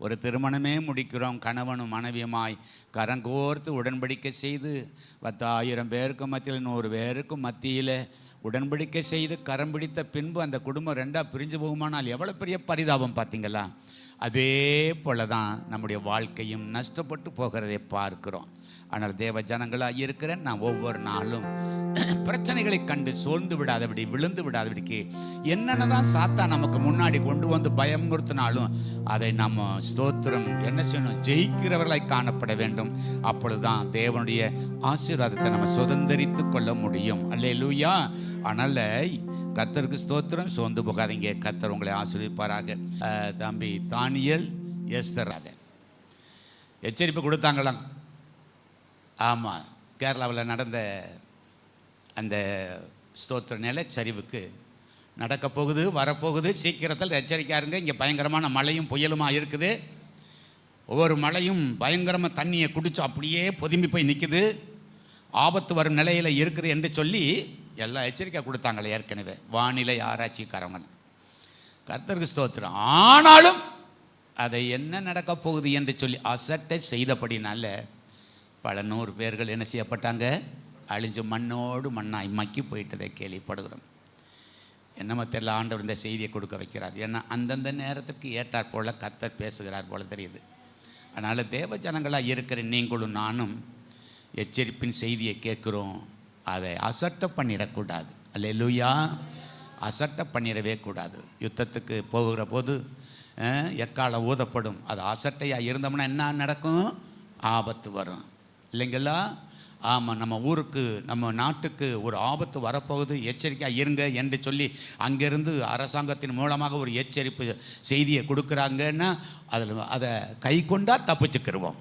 ஒரு திருமணமே முடிக்கிறோம், கணவனும் மனைவியுமாய் கரங்கோர்த்து உடன்படிக்கை செய்து 10,000 பேருக்கு மத்தியில் 100 பேருக்கு மத்தியில் உடன்படிக்கை செய்து கரம் பிடித்த பின்பு அந்த குடும்பம் 2ஆக பிரிஞ்சு போகுமானால் எவ்வளோ பெரிய பரிதாபம் பார்த்தீங்களா? அதே போல தான் நம்முடைய வாழ்க்கையும் நஷ்டப்பட்டு போகிறதை பார்க்கிறோம். ஆனால் தேவ ஜனங்களாக இருக்கிறேன் நான் ஒவ்வொரு நாளும் பிரச்சனைகளை கண்டு சோர்ந்து விடாதபடி, விழுந்து விடாதபடிக்கு என்னென்னதான் சாத்தா நமக்கு முன்னாடி கொண்டு வந்து பயமுறுத்தினாலும் அதை நம்ம ஸ்தோத்திரம் என்ன செய்யணும், ஜெயிக்கிறவர்களாய் காணப்பட வேண்டும். அப்பொழுதுதான் தேவனுடைய ஆசீர்வாதத்தை நம்ம சுதந்திரித்து கொள்ள முடியும். அல்லேலூயா. அதனால கர்த்தருக்கு ஸ்தோத்திரம், சோர்ந்து போகாதீங்க, கர்த்தர் உங்களை ஆசீர்வதிப்பாராக. தம்பி தானியேல் எஸ்தர் எச்சரிப்பு கொடுத்தாங்களாம். ஆமாம், கேரளாவில் நடந்த அந்த ஸ்தோத்திர நிலச்சரிவுக்கு நடக்க போகுது, வரப்போகுது, சீக்கிரத்தில் எச்சரிக்கையாருங்க. இங்கே பயங்கரமான மழையும் புயலுமாக இருக்குது. ஒவ்வொரு மழையும் பயங்கரமாக தண்ணியை குடிச்சு அப்படியே பொதும்பி போய் நிற்குது, ஆபத்து வரும் நிலையில் இருக்குது என்று சொல்லி எல்லாம் எச்சரிக்கை கொடுத்தாங்களே ஏற்கனவே வானிலை ஆராய்ச்சிக்காரங்க. கர்த்தருக்கு ஸ்தோத்திரம். ஆனாலும் அதை என்ன நடக்க போகுது என்று சொல்லி அசட்டை செய்தபடினால பல 100 பேர்கள் என்ன செய்யப்பட்டாங்க, அழிஞ்சு மண்ணோடு மண்ணாய் மக்கி போயிட்டதை கேள்விப்படுகிறோம். என்னமோ தெரியல, ஆண்டவர் இந்த செய்தியை கொடுக்க வைக்கிறார். ஏன்னா அந்தந்த நேரத்துக்கு ஏற்றாற் போல கர்த்தர் பேசுகிறார் போல தெரியுது. அதனால் தேவ ஜனங்களாக இருக்கிற நீங்களும் நானும் எச்சரிப்பின் செய்தியை கேட்குறோம், அதை அசட்டை பண்ணிடக்கூடாது. அல்லேலூயா. அசட்டை பண்ணிடவே கூடாது. யுத்தத்துக்கு போகிற போது எக்காலம் ஊதப்படும். அது அசட்டையாக இருந்தோம்னா என்ன நடக்கும், ஆபத்து வரும் இல்லைங்களா? ஆமாம், நம்ம ஊருக்கு நம்ம நாட்டுக்கு ஒரு ஆபத்து வரப்போகுது, எச்சரிக்கையாக இருங்க என்று சொல்லி அங்கேருந்து அரசாங்கத்தின் மூலமாக ஒரு எச்சரிப்பு செய்தியை கொடுக்குறாங்கன்னா அதை கை கொண்டா தப்பிச்சுக்கிடுவோம்.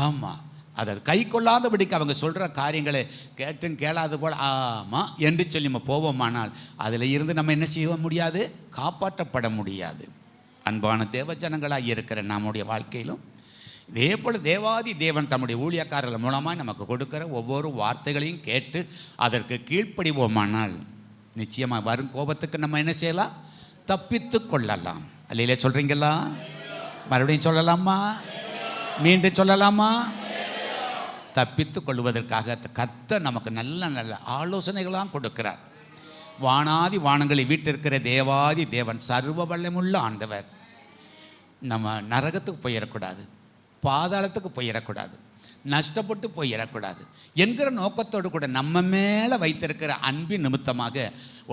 ஆமாம், அதை கை கொள்ளாதபடிக்கு அவங்க சொல்கிற காரியங்களை கேட்டும் கேளாது போல் ஆமாம் என்று சொல்லி நம்ம போவோமானால் அதில் இருந்து நம்ம என்ன செய்ய முடியாது, காப்பாற்றப்பட முடியாது. அன்பான தேவ ஜனங்களாக இருக்கிற நம்முடைய வாழ்க்கையிலும் இதே போல் தேவாதி தேவன் தம்முடைய ஊழியக்காரர்கள் மூலமாக நமக்கு கொடுக்குற ஒவ்வொரு வார்த்தைகளையும் கேட்டு அதற்கு கீழ்ப்படிவோமானால் நிச்சயமாக வரும் கோபத்துக்கு நம்ம என்ன செய்யலாம், தப்பித்து கொள்ளலாம். அல்லையிலே சொல்கிறீங்களா? மறுபடியும் சொல்லலாமா? மீண்டும் சொல்லலாமா? தப்பித்து கொள்வதற்காக கர்த்தர் நமக்கு நல்ல நல்ல ஆலோசனைகளாம் கொடுக்கிறார். வானாதி வானங்களை வீட்டிருக்கிற தேவாதி தேவன் சர்வ வல்லமுள்ள ஆண்டவர். நம்ம நரகத்துக்கு போயிடக்கூடாது, பாதாளத்துக்கு போயிடக்கூடாது, நஷ்டப்பட்டு போயிடக்கூடாது என்கிற நோக்கத்தோடு கூட நம்ம மேலே வைத்திருக்கிற அன்பின் நிமித்தமாக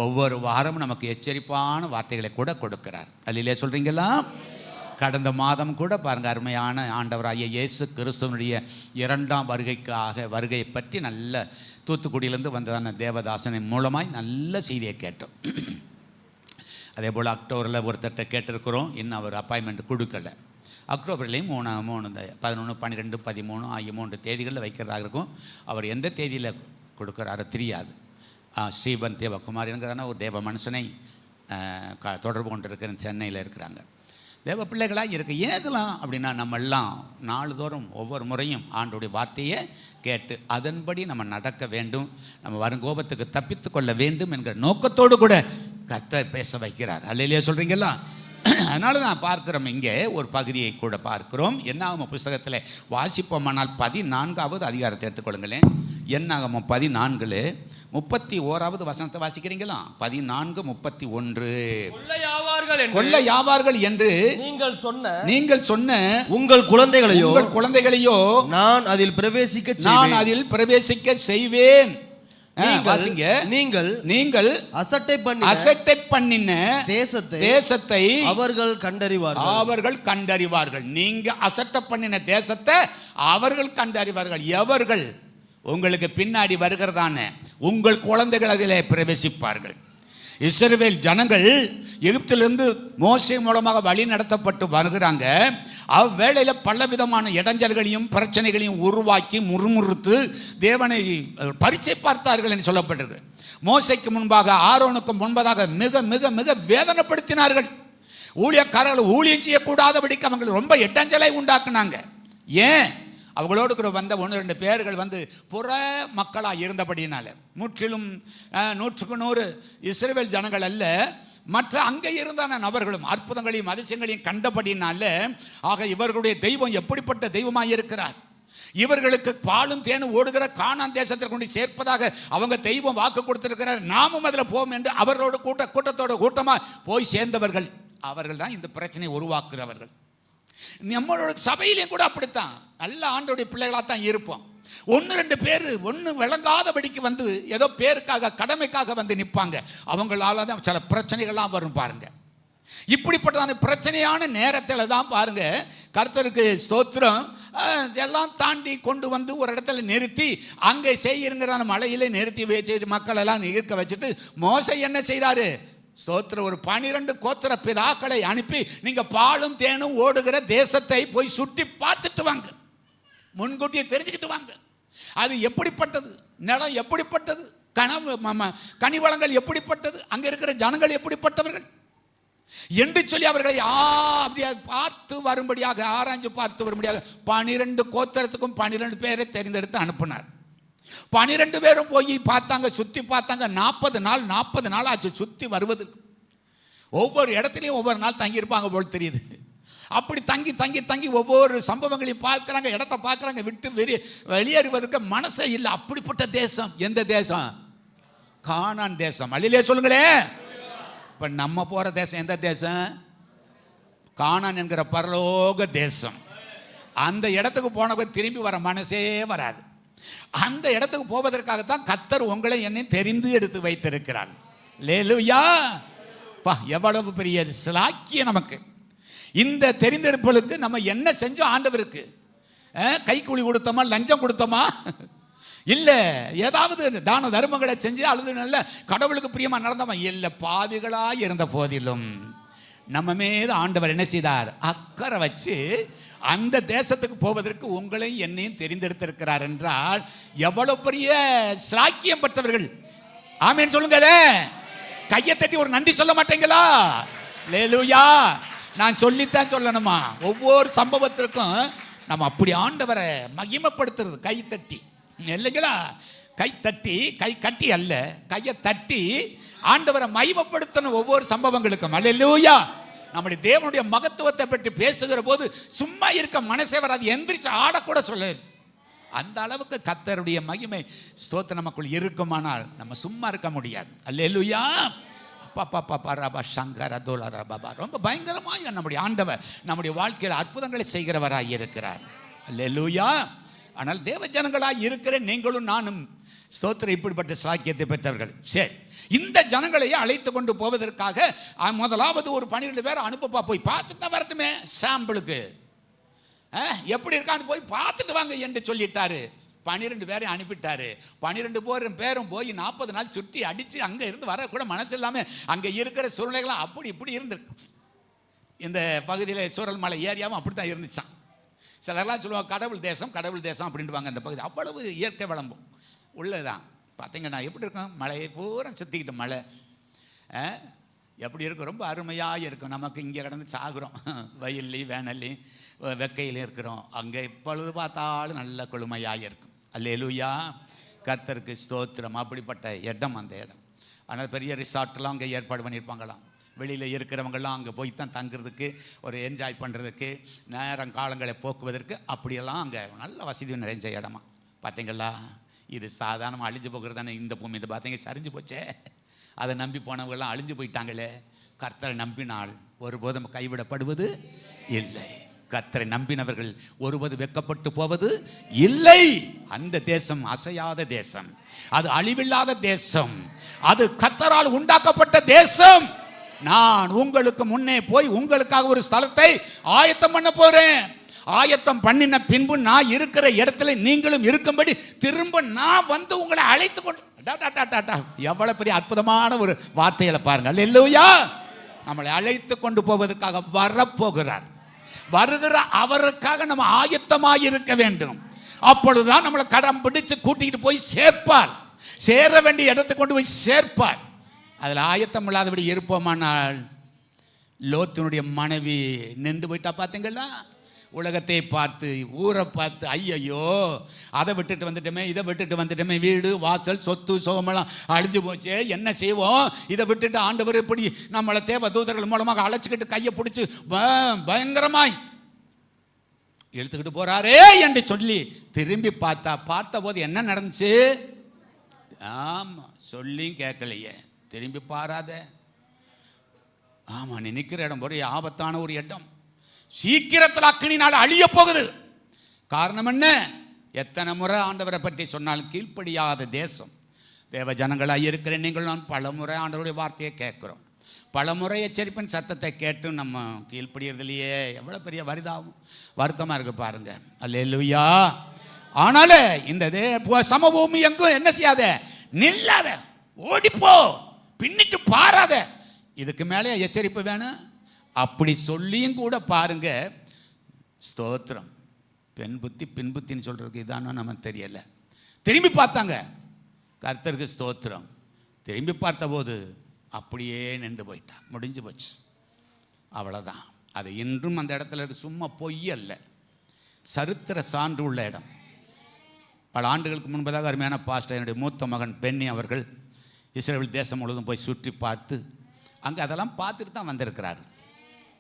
ஒவ்வொரு வாரமும் நமக்கு எச்சரிப்பான வார்த்தைகளை கூட கொடுக்கிறார். அல்லையிலே சொல்கிறீங்களா? கடந்த மாதம் கூட பாருங்கள், அருமையான ஆண்டவராகிய இயேசு கிறிஸ்துவனுடைய 2ஆம் வருகையை பற்றி நல்ல தூத்துக்குடியிலேருந்து வந்ததான தேவதாசனின் மூலமாய் நல்ல செய்தியை கேட்டோம். அதே போல் அக்டோபரில் ஒருத்தட்ட கேட்டிருக்கிறோம், இன்னும் அவர் அப்பாயின்மெண்ட் கொடுக்கலை. அக்டோபர்லேயும் 3, 11, 12, 13 ஆகிய 3 தேதிகளில் வைக்கிறதாக இருக்கும். அவர் எந்த தேதியில் கொடுக்குறாரோ தெரியாது. ஸ்ரீபன் தேவகுமார் என்கிறான ஒரு தேவ மனுஷனை தொடர்பு கொண்டிருக்கிற சென்னையில் இருக்கிறாங்க. தேவ பிள்ளைகளாக இருக்க ஏதெல்லாம் அப்படின்னா நம்ம எல்லாம் நாள்தோறும் ஒவ்வொரு முறையும் ஆண்டோடைய வார்த்தையை கேட்டு அதன்படி நம்ம நடக்க வேண்டும், நம்ம வரும் கோபத்துக்கு தப்பித்து கொள்ள வேண்டும் என்கிற நோக்கத்தோடு கூட கர்த்தர் பேச வைக்கிறார். அல்லையிலே சொல்கிறீங்களா? அதனால தான் பார்க்குறோம், இங்கே ஒரு பகுதியை கூட பார்க்கிறோம். என்னாகமம் புஸ்தகத்தில் வாசிப்போமானால் 14வது அதிகாரத்தை எடுத்துக்கொள்ளுங்களேன். என்னாகமம் 14 31வது வசனத்தை வாசிக்கிறீங்களா? 14:31. கொள்ளையாவார்கள் என்று நீங்கள் சொன்ன உங்கள் குழந்தைகளையோ நான் அதில் பிரவேசிக்க செய்வேன். நீங்கள் அசட்டை பண்ணின தேசத்தை அவர்கள் கண்டறிவார்கள். நீங்க அசட்டை பண்ணின தேசத்தை அவர்கள் கண்டறிவார்கள். எவர்கள்? உங்களுக்கு பின்னாடி வருகிறதான உங்கள் குழந்தைகள் அதிலே பிரவேசிப்பார்கள். இஸ்ரவேல் ஜனங்கள் எகிப்திலிருந்து மோசே மூலமாக வழி நடத்தப்பட்டு வருகிறாங்க. அவ்வேளையில் பலவிதமான இடைஞ்சல்களையும் பிரச்சனைகளையும் உருவாக்கி முறுமுறுத்து தேவனை பரீட்சை பார்த்தார்கள் என்று சொல்லப்பட்டது. மோசைக்கு முன்பாக ஆரோனுக்கு முன்பதாக மிக மிக மிக வேதனைப்படுத்தினார்கள். ஊழியக்காரர்கள் ஊழியம் செய்யக்கூடாதபடிக்கு அவங்க ரொம்ப இடைஞ்சலை உண்டாக்குனாங்க. ஏன்? அவங்களோடு கூட வந்த 1-2 பேர்கள் புற மக்களாக இருந்தபடினால முற்றிலும் 100% இஸ்ரவேல் ஜனங்கள் அல்ல, மற்ற அங்கே இருந்தான நபர்களும் அற்புதங்களையும் அதிசயங்களையும் கண்டபடினால, ஆக இவர்களுடைய தெய்வம் எப்படிப்பட்ட தெய்வமாக இருக்கிறார். இவர்களுக்கு பாலும் தேனும் ஓடுகிற கானான் தேசத்தில் கொண்டு சேர்ப்பதாக அவங்க தெய்வம் வாக்கு கொடுத்திருக்கிறார். நாமும் அதில் போவோம் என்று அவர்களோட கூட்டத்தோட கூட்டமாக போய் சேர்ந்தவர்கள். அவர்கள் தான் இந்த பிரச்சனையை உருவாக்குறவர்கள். நம்மளோட சபையிலையும் கூட அப்படித்தான், நல்ல ஆண்டோடைய பிள்ளைகளாக தான் இருப்போம். ஒன்று ரெண்டு பேர் ஒன்று விளங்காதபடிக்கு வந்து ஏதோ பேருக்காக கடமைக்காக வந்து நிற்பாங்க. அவங்களால தான் சில பிரச்சனைகள்லாம் வரும் பாருங்க. இப்படிப்பட்டதான பிரச்சனையான நேரத்தில் தான் பாருங்க, கர்த்தருக்கு ஸ்தோத்திரம், எல்லாம் தாண்டி கொண்டு வந்து ஒரு இடத்துல நிறுத்தி அங்கே செய்யுங்கிற மலையிலே நிறுத்தி வச்சு மக்கள் எல்லாம் இருக்க வச்சுட்டு மோசே என்ன செய்கிறாரு, ஸ்தோத்திரம், ஒரு 12 கோத்திர பிதாக்களை அனுப்பி நீங்க பாலும் தேனும் ஓடுகிற தேசத்தை போய் சுற்றி பார்த்துட்டு வாங்க, முன்கூட்டியே தெரிஞ்சுக்கிட்டு வாங்க. அது எப்படிப்பட்டது, நிலம் எப்படிப்பட்டது, கனிவளங்கள் எப்படிப்பட்டது, அங்க இருக்கிற ஜனங்கள் எப்படிப்பட்டவர்கள் என்று சொல்லி அவர்களை அப்படியே பார்த்து வரும்படியாக, ஆராய்ஞ்சு பார்த்து வரும்படியாக 12 கோத்திரத்துக்கும் 12 பேரை தெரிந்தெடுத்து அனுப்பினார். 12 பேரும் போய் பார்த்தாங்க, சுற்றி பார்த்தாங்க. 40 நாள் ஆச்சு சுற்றி வருவது. ஒவ்வொரு இடத்துலையும் ஒவ்வொரு நாள் தங்கியிருப்பாங்க போல் தெரியுது. அப்படி தங்கி தங்கி தங்கி ஒவ்வொரு சம்பவங்களையும் பார்க்குறாங்க, இடத்த பார்க்குறாங்க. விட்டு வெளியேறுவதற்கு மனசே இல்லை. அப்படிப்பட்ட தேசம். எந்த தேசம்? கானான் தேசம். அல்லேலூயா சொல்லுங்களே. இப்போ நம்ம போகிற தேசம் எந்த தேசம்? கானான் என்கிற பரலோக தேசம். அந்த இடத்துக்கு போனவங்க திரும்பி வர மனசே வராது. அந்த இடத்துக்கு போவதற்காகத்தான் கர்த்தர் உங்களை என்னை தெரிந்து எடுத்து வைத்திருக்கிறார். அல்லேலூயா. பா, எவ்வளவு பெரிய சிலாக்கியம் நமக்கு. இந்த தெரிந்தெடுப்புகளுக்கு நம்ம என்ன செஞ்சோம்? ஆண்டவருக்கு கைக்கூலி கொடுத்தோமா, லஞ்சம் கொடுத்தோமா? இல்லை, ஏதாவது தான தர்மங்களை செஞ்சு அல்லது நல்ல கடவுளுக்கு பிரியமா நடந்தோமா? இல்லை, பாவிகளாக இருந்த போதிலும் நம்ம மீது ஆண்டவர் என்ன செய்தார்? அக்கறை வச்சு அந்த தேசத்துக்கு போவதற்கு உங்களையும் என்னையும் தெரிந்தெடுத்திருக்கிறார் என்றால் எவ்வளவு பெரிய சாக்கியம் பெற்றவர்கள். ஆமேன் சொல்லுங்களே. கையை தட்டி ஒரு நன்றி சொல்ல மாட்டீங்களா? அல்லேலூயா. நான் சொல்லித்தான் சொல்லணுமா? ஒவ்வொரு சம்பவத்திற்கும் நம்ம அப்படி ஆண்டவரை மகிமைப்படுத்துறது கை தட்டி, இல்லைங்களா? கை தட்டி, கை கட்டி அல்ல, கையை தட்டி ஆண்டவரை மகிமைப்படுத்தணும் ஒவ்வொரு சம்பவங்களுக்கும். அல்லேலூயா. நம்முடைய தேவனுடைய மகத்துவத்தை பற்றி பேசுகிற போது சும்மா இருக்க மனசே வராது, எந்திரிச்சு ஆடக்கூட சொல்ல. அந்த அளவுக்கு கர்த்தருடைய மகிமை ஸ்தோத்திரம் நமக்குள் இருக்குமானால் நம்ம சும்மா இருக்க முடியாது. அல்லேலூயா. ரொம்ப பயங்கரமாக நம்முடைய ஆண்டவர் நம்முடைய வாழ்க்கையில் அற்புதங்களை செய்கிறவராய் இருக்கிறார். அல்லேலூயா. ஆனால் தேவ ஜனங்களாய் இருக்கிற நீங்களும் நானும் ஸ்தோத்திரம் இப்படிப்பட்ட சாக்கியத்தை பெற்றவர்கள். சரி, இந்த ஜனங்களையே அழைத்து கொண்டு போவதற்காக முதலாவது ஒரு 12 பேர் அனுப்பப்பா, போய் பார்த்துட்டு தான் வரட்டுமே, சாம்பிளுக்கு எப்படி இருக்கான்னு போய் பார்த்துட்டு வாங்க என்று சொல்லிட்டாரு. 12 பேரை அனுப்பிட்டாரு. 12 பேரும் போய் 40 நாள் சுற்றி அடித்து அங்கே இருந்து வரக்கூட மனசு இல்லாமல் அங்கே இருக்கிற சூழ்நிலைகளாம் அப்படி இப்படி இருந்திருக்கு. இந்த பகுதியில் சூரல் மலை ஏரியாவும் அப்படி தான் இருந்துச்சான். சிலர்லாம் சொல்லுவாங்க கடவுள் தேசம் கடவுள் தேசம் அப்படின்ட்டுவாங்க. அந்த பகுதி அவ்வளவு இயற்கை விளம்பும் உள்ளதான். பார்த்தீங்கன்னா எப்படி இருக்கும், மலையை பூரா சுற்றிக்கிட்டு மலை எப்படி இருக்கும், ரொம்ப அருமையாக இருக்கும். நமக்கு இங்கே கிடந்து சாகுறோம், வயல்லையும் வேனல்லையும் வெக்கையிலையும் இருக்கிறோம். அங்கே எப்பொழுது பார்த்தாலும் நல்ல குளுமையாக இருக்கும். அல்லேலூயா. கர்த்தருக்கு ஸ்தோத்திரம். அப்படிப்பட்ட இடம் அந்த இடம். ஆனால் பெரிய ரிசார்ட்லாம் அங்கே ஏற்பாடு பண்ணியிருப்பாங்களாம். வெளியில் இருக்கிறவங்கெல்லாம் அங்கே போய் தான் தங்குறதுக்கு, ஒரு என்ஜாய் பண்ணுறதுக்கு, நேரம் காலங்களை போக்குவதற்கு, அப்படியெல்லாம் அங்கே நல்ல வசதி நிறைஞ்ச இடமா. பார்த்தீங்களா? இது சாதாரணமாக அழிஞ்சு போகிறது தானே இந்த பூமி. இது பார்த்தீங்க சரிஞ்சு போச்சே. அதை நம்பி போனவங்கெல்லாம் அழிஞ்சு போயிட்டாங்களே. கர்த்தரை நம்பினால் ஒருபோதும் கைவிடப்படுவது இல்லை. கர்த்தரை நம்பினவர்கள் ஒருபோது வெட்கப்பட்டு போவது இல்லை. அந்த தேசம் அசையாத தேசம், அது அழிவில்லாத தேசம், அது கர்த்தரால் உண்டாக்கப்பட்ட தேசம். நான் உங்களுக்கு முன்னே போய் உங்களுக்காக ஒரு ஸ்தலத்தை ஆயத்தம் பண்ண போறேன். ஆயத்தம் பண்ணின பின்பு நான் இருக்கிற இடத்துல நீங்களும் இருக்கும்படி திரும்ப நான் வந்து உங்களை அழைத்து கொண்டு. எவ்வளவு பெரிய அற்புதமான ஒரு வார்த்தைகளை பாருங்க. அல்லேலூயா. நம்மளை அழைத்து கொண்டு போவதற்காக வரப்போகிறார். வருகிற அவருக்காக நம்ம ஆயத்தமாக இருக்க வேண்டும். அப்பொழுதுதான் நம்மளை கடம் பிடிச்சு கூட்டிகிட்டு போய் சேர்ப்பார். சேர வேண்டிய இடத்துக்கு கொண்டு போய் சேர்ப்பார். அதில் ஆயத்தம் இல்லாதபடி இருப்போமானால் லோத்தினுடைய மனைவி நின்று போயிட்டா. பார்த்தீங்களா? உலகத்தை பார்த்து ஊரை பார்த்து ஐயையோ அதை விட்டுட்டு வந்துட்டோமே, இதை விட்டுட்டு வந்துட்டோமே, வீடு வாசல் சொத்து சோகமெல்லாம் அழிஞ்சு போச்சே, என்ன செய்வோம், இதை விட்டுட்டு ஆண்டவர் இப்படி நம்மளை தேவ தூதர்கள் மூலமாக அழைச்சிக்கிட்டு கையை பிடிச்சி பயங்கரமாய் இழுத்துக்கிட்டு போறாரே என்று சொல்லி திரும்பி பார்த்த போது என்ன நடந்துச்சு? ஆமா, சொல்லியும் கேட்கலையே, திரும்பி பாராத. ஆமா, நீ நிற்கிற இடம் ஒரே ஆபத்தான ஒரு இடம், சீக்கிரத்தில் அக்கினினால் அழிய போகுது. காரணம் என்ன? எத்தனை முறை ஆண்டவரை பற்றி சொன்னாலும் கீழ்ப்படியாத தேசம். தேவ ஜனங்களாக இருக்கிற நீங்கள் நான் பல முறை ஆண்டவருடைய வார்த்தையை கேட்குறோம், பல முறை எச்சரிப்பின் சத்தத்தை கேட்டு நம்ம கீழ்ப்படியறதுலையே எவ்வளோ பெரிய வருத்தமாக இருக்கு பாருங்க. அல்லேலூயா. ஆனால இந்த சமபூமி எங்கும் என்ன செய்யாத, நில்லாத, ஓடிப்போ, பின்னிட்டு பாராத. இதுக்கு மேலே எச்சரிப்பு வேணும். அப்படி சொல்லியும் கூட பாருங்க, ஸ்தோத்திரம், பெண் புத்தி பின் புத்தின்னு சொல்றதுக்கு இதானோ நமக்கு தெரியல. திரும்பி பார்த்தாங்க, கர்த்தருக்கு ஸ்தோத்திரம். திரும்பி பார்த்தபோது அப்படியே நின்று போயிட்டா, முடிஞ்சு போச்சு, அவ்வளோதான். அது இன்றும் அந்த இடத்துல இருக்கு, சும்மா பொய் அல்ல, சரித்திர சான்று உள்ள இடம். பல ஆண்டுகளுக்கு முன்பதாக அருமையான பாஸ்டர் என்னுடைய மூத்த மகன் பென்னி அவர்கள் இஸ்ரேல் தேசம் முழுவதும் போய் சுற்றி பார்த்து அங்கே அதெல்லாம் பார்த்துட்டு தான் வந்திருக்கிறார்.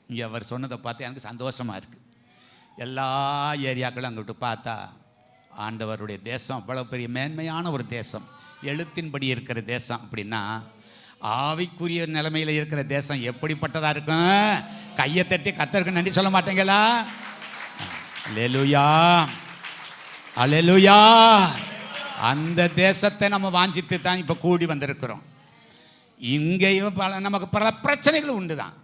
இங்கே அவர் சொன்னதை பார்த்து எனக்கு சந்தோஷமாக இருக்குது. எல்லா ஏரியாக்களும் அங்கே விட்டு பார்த்தா ஆண்டவருடைய தேசம் அவ்வளோ பெரிய மேன்மையான ஒரு தேசம், எழுத்தின்படி இருக்கிற தேசம். அப்படின்னா ஆவிக்குரிய நிலைமையில் இருக்கிற தேசம் எப்படிப்பட்டதாக இருக்கும்? கையை தட்டி கர்த்தருக்கு நன்றி சொல்ல மாட்டீங்களா? அல்லேலூயா, அல்லேலூயா. அந்த தேசத்தை நம்ம வாஞ்சித்து தான் இப்போ கூடி வந்திருக்கிறோம். இங்கேயும் நமக்கு பல பிரச்சனைகள் உண்டு தான்,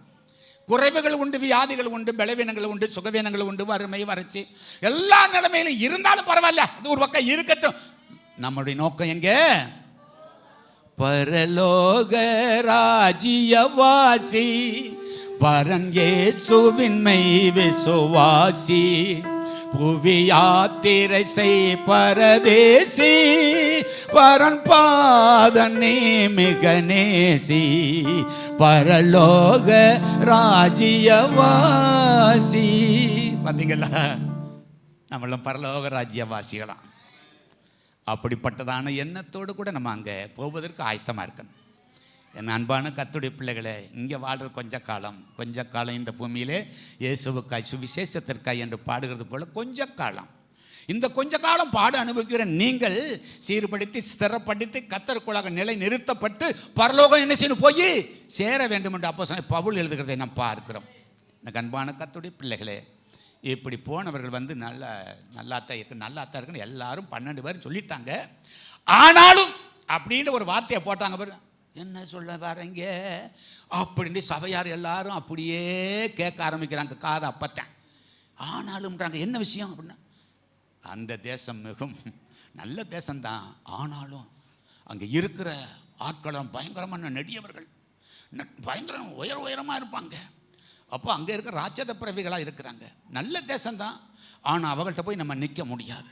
குறைவுகள் உண்டு, வியாதிகள் உண்டு, பலவீனங்கள் உண்டு, சுகவீனங்கள் உண்டு, வறுமை வறட்சி எல்லா நிலைமையிலும் இருந்தாலும் பரவாயில்ல, அது ஒரு பக்கம் இருக்கட்டும். நம்முடைய நோக்கம் எங்க? பரலோக ராஜ்யவாசி, பரன் இயேசுவின் மெய் விசுவாசி, புவி யாத்திரை செய் பரதேசி, பரன் பாதனே மிக நேசி, பரலோக ராஜ்யவாசி. பார்த்தீங்களா, நம்மளும் பரலோக ராஜ்யவாசிகளாம். அப்படிப்பட்டதான எண்ணத்தோடு கூட நம்ம அங்கே போவதற்கு ஆயத்தமாக இருக்கணும். என் அன்பான கர்த்தருடைய பிள்ளைகளே, இங்கே வாழ்கிறது கொஞ்ச காலம் இந்த பூமியிலே இயேசுவுக்காய் சுவிசேஷத்திற்காய் என்று பாடுகிறது போல கொஞ்ச காலம். இந்த கொஞ்ச காலம் பாடு அனுபவிக்கிற நீங்கள் சீர்படுத்தி ஸ்திரப்படுத்தி கர்த்தருக்குள்ளாக நிலை நிறுத்தப்பட்டு பரலோகம் என்ன செய்யணும், போய் சேர வேண்டும் என்று அப்போஸ்தலன் பவுல் எழுதுகிறதை நாம் பார்க்கிறோம். எனக்கு அன்பான கர்த்தருடைய பிள்ளைகளே, இப்படி போனவர்கள் வந்து நல்லாத்தான் இருக்குன்னு எல்லாரும் 12 பேர் சொல்லிட்டாங்க. ஆனாலும் அப்படின்னு ஒரு வார்த்தையை போட்டாங்க பாரு, என்ன சொல்ல வரீங்க அப்படின்னு சபையார் எல்லாரும் அப்படியே கேட்க ஆரம்பிக்கிறாங்க, காதை அப்பத்தான். ஆனாலும்ன்றாங்க, என்ன விஷயம் அப்படின்னா, அந்த தேசம் மிகவும் நல்ல தேசம்தான், ஆனாலும் அங்கே இருக்கிற ஆட்களும் பயங்கரமான நெடியவர்கள், பயங்கரம் உயரமாக இருப்பாங்க. அப்போ அங்கே இருக்கிற ராட்சத பிறவிகளாக இருக்கிறாங்க. நல்ல தேசம்தான், ஆனால் அவங்கள்ட்ட போய் நம்ம நிற்க முடியாது,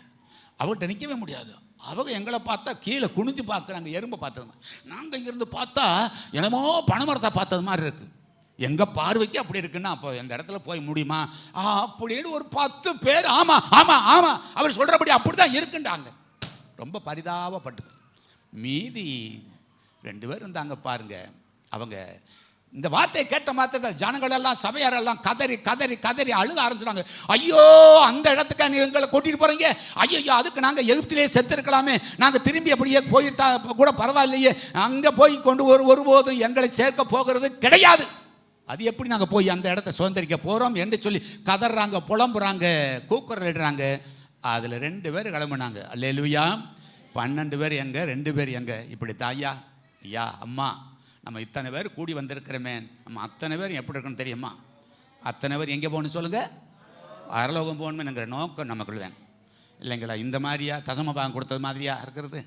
அவங்கள்ட்ட நிற்கவே முடியாது. அவங்க எங்களை பார்த்தா கீழே குனிஞ்சு பார்க்குறாங்க, எறும்பை பார்த்தது. நாங்கள் இங்கேருந்து பார்த்தா என்னமோ பனைமரத்தை பார்த்தது மாதிரி இருக்குது. எங்கள் பார்வைக்கு அப்படி இருக்குன்னா அப்போ இந்த இடத்துல போய் முடியுமா அப்படின்னு ஒரு 10 பேர் ஆமாம் ஆமாம் ஆமாம் அவர் சொல்கிறபடி அப்படி தான் இருக்குண்டாங்க. ரொம்ப பரிதாபப்பட்டு மீதி 2 பேர் இருந்தாங்க பாருங்க. அவங்க இந்த வார்த்தையை கேட்ட மாத்திரத்தில் ஜனங்கள் எல்லாம் சபையாரெல்லாம் கதறி கதறி கதறி அழுக ஆரம்பிச்சுட்டாங்க. ஐயோ, அந்த இடத்துக்கு நீங்கள் எங்களை கூட்டிகிட்டு போகிறீங்க, ஐயோ அதுக்கு நாங்கள் எகிப்திலே செத்துருக்கலாமே, நாங்கள் திரும்பி அப்படியே போயிட்டா கூட பரவாயில்லையே, அங்கே போய் கொண்டு ஒருபோதும் எங்களை சேர்க்க போகிறது கிடையாது. அது எப்படி நாங்கள் போய் அந்த இடத்த சுதந்திரிக்க போகிறோம் என்று சொல்லி கதறாங்க, புலம்புறாங்க, கூக்குரலிடுறாங்க. அதில் 2 பேர் கிளம்புனாங்க. அல்லேலூயா. 12 பேர் எங்கே, 2 பேர் எங்கே? இப்படி தாயா ஐயா அம்மா, நம்ம இத்தனை பேர் கூடி வந்திருக்கிறோமே, நம்ம அத்தனை பேர் எப்படி இருக்கணும் தெரியுமா? அத்தனை பேர் எங்கே போகணும்னு சொல்லுங்கள்? பரலோகம் போகணுங்கிற நோக்கம் நமக்குள்ள வேணும் இல்லைங்களா? இந்த மாதிரியா தசமபாகம் கொடுத்தது மாதிரியா இருக்கிறது?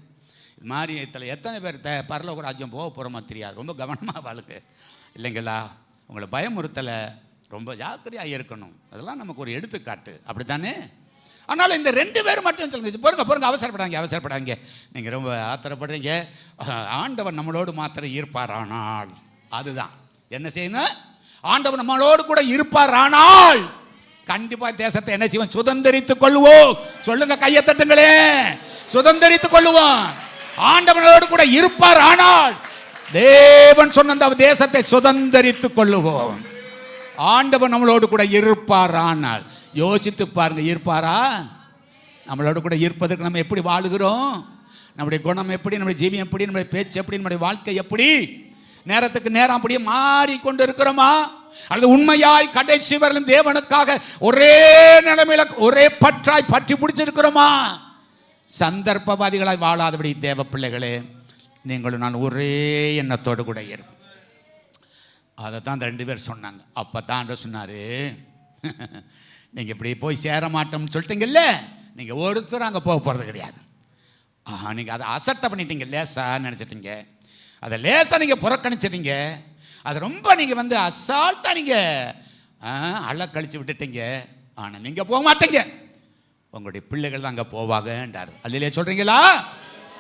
இது மாதிரி இதில் எத்தனை பேர் பரலோக ராஜ்யம் போக போகிறோமா தெரியாது. ரொம்ப கவனமாக வாழுங்க இல்லைங்களா? உங்களை பயமுறுத்தலை, ரொம்ப ஜாக்கிரதையாக இருக்கணும். அதெல்லாம் நமக்கு ஒரு எடுத்துக்காட்டு, அப்படி தானே? ஆனால் இந்த 2 பேர் மட்டும் சொல்லுங்க, பொறுங்க அவசரப்படாங்க. நீங்கள் ரொம்ப ஆத்திரப்படுறீங்க. ஆண்டவர் நம்மளோடு மாத்திரம் இருப்பாரானால், அதுதான் என்ன செய்யணும், ஆண்டவர் நம்மளோடு கூட இருப்பாரானால் கண்டிப்பா தேசத்தை என்ன செய்வோம்? சுதந்தரித்துக் கொள்வோம். சொல்லுங்க, கையை தட்டுங்களே. சுதந்தரித்துக் கொள்வோம். ஆண்டவனோடு கூட இருப்பார். ஆனால் தேவன் சொன்ன அந்த தேசத்தை சுதந்தரித்துக் கொள்ளுவோம். ஆண்டவன் நம்மளோடு கூட இருப்பார். ஆனால் யோசித்து பாருங்க, இருப்பாரா? நம்மளோடு கூட இருப்பதற்கு நம்ம எப்படி வாழுகிறோம்? நம்முடைய குணம் எப்படி, நம்முடைய ஜீவியம் எப்படி, நம்முடைய பேச்சு எப்படி, நம்முடைய வாழ்க்கை எப்படி? நேரத்துக்கு நேரம் அப்படியே மாறிக்கொண்டு இருக்கிறோமா? அல்லது உண்மையாய் கடைசி வரலும் தேவனுக்காக ஒரே நிலைமையில ஒரே பற்றாய் பற்றி பிடிச்சிருக்கிறோமா? சந்தர்ப்பவாதிகளாய் வாழாதபடி தேவ பிள்ளைகளே, நீங்களும் நான் ஒரே எண்ணத்தோடு கூட இருக்கும். அதை தான் அந்த 2 பேர் சொன்னாங்க. அப்போ தான் சொன்னார், நீங்கள் இப்படி போய் சேர மாட்டோம்னு சொல்லிட்டீங்கல்ல, நீங்கள் ஒருத்தர் அங்கே போக போகிறது கிடையாது. நீங்கள் அதை அசட்டை பண்ணிட்டீங்க, லேசாக நினச்சிட்டீங்க, அதை லேசாக நீங்கள் புறக்கணிச்சிட்டீங்க, அதை ரொம்ப நீங்கள் அசால்ட்டாக நீங்கள் அழக்கழிச்சு விட்டுட்டீங்க. ஆனால் நீங்கள் போக மாட்டீங்க, உங்களுடைய பிள்ளைகள் தான் அங்கே போவாங்கன்றார். அல்லையே சொல்கிறீங்களா?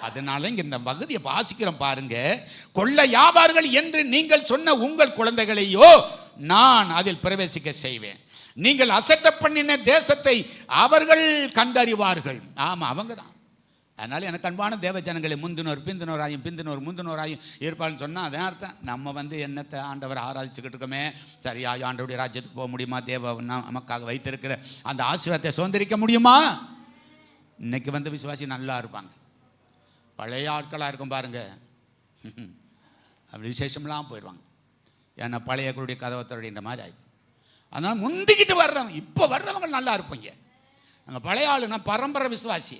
அதனால இங்கே இந்த பகுதியை வாசிக்கிறோம் பாருங்க. கொள்ளையாவார்கள் என்று நீங்கள் சொன்ன உங்கள் குழந்தைகளையோ நான் அதில் பிரவேசிக்க செய்வேன். நீங்கள் அசட்டை பண்ணின தேசத்தை அவர்கள் கண்டறிவார்கள். ஆமாம், அவங்க தான். அதனால எனக்கு அன்பான தேவ ஜனங்களை, முந்தினோர் பிந்தினோராயும் பிந்தினோர் முந்தினோராயும் இருப்பான்னு சொன்னால் அதே அர்த்தம். நம்ம என்னத்தை ஆண்டவர் ஆராய்ச்சிக்கிட்டு இருக்கோமே, சரியா ஆண்டவருடைய ராஜ்யத்துக்கு போக முடியுமா? தேவ நமக்காக வைத்திருக்கிற அந்த ஆசீர்வாதத்தை சுதந்திரிக்க முடியுமா? இன்னைக்கு விசுவாசி நல்லா இருப்பாங்க. பழைய ஆட்களாக இருக்கும் பாருங்க, அப்படி விசேஷம்லாம் போயிடுவாங்க. ஏன்னா பழைய குருடைய கதவை தொடடின்ற மாதிரி ஆயிடும். அதனால் முந்திக்கிட்டு வர்றவங்க, இப்போ வர்றவங்க நல்லா இருப்பீங்க. நாங்கள் பழைய ஆளுனா பரம்பரை விசுவாசி,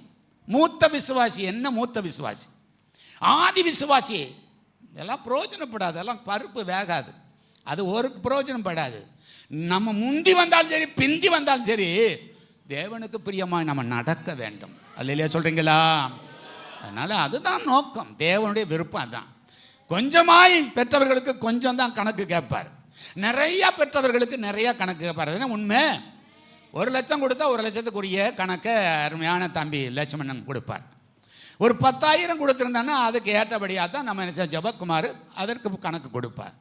மூத்த விசுவாசி. என்ன மூத்த விசுவாசி? ஆதி விசுவாசி. இதெல்லாம் பிரயோஜனப்படாது, அதெல்லாம் பருப்பு வேகாது, அது ஒரு பிரயோஜனப்படாது. நம்ம முந்தி வந்தாலும் சரி பிந்தி வந்தாலும் சரி தேவனுக்கு பிரியமாக நம்ம நடக்க வேண்டும். அல்லையா சொல்கிறீங்களா? அதனால் அதுதான் நோக்கம், தேவனுடைய விருப்பம் அதுதான். கொஞ்சமாய் பெற்றவர்களுக்கு கொஞ்சம் தான் கணக்கு கேட்பார், நிறையா பெற்றவர்களுக்கு நிறையா கணக்கு கேட்பார். அதுதான் உண்மை. 1 லட்சம் கொடுத்தா 1 லட்சத்துக்குரிய கணக்கை அருமையான தம்பி லட்சுமணன் கொடுப்பார். ஒரு 10,000 கொடுத்துருந்தான்னா அதுக்கு ஏற்றபடியாக தான் நம்ம நினச்ச ஜபக்குமார் அதற்கு கணக்கு கொடுப்பார்.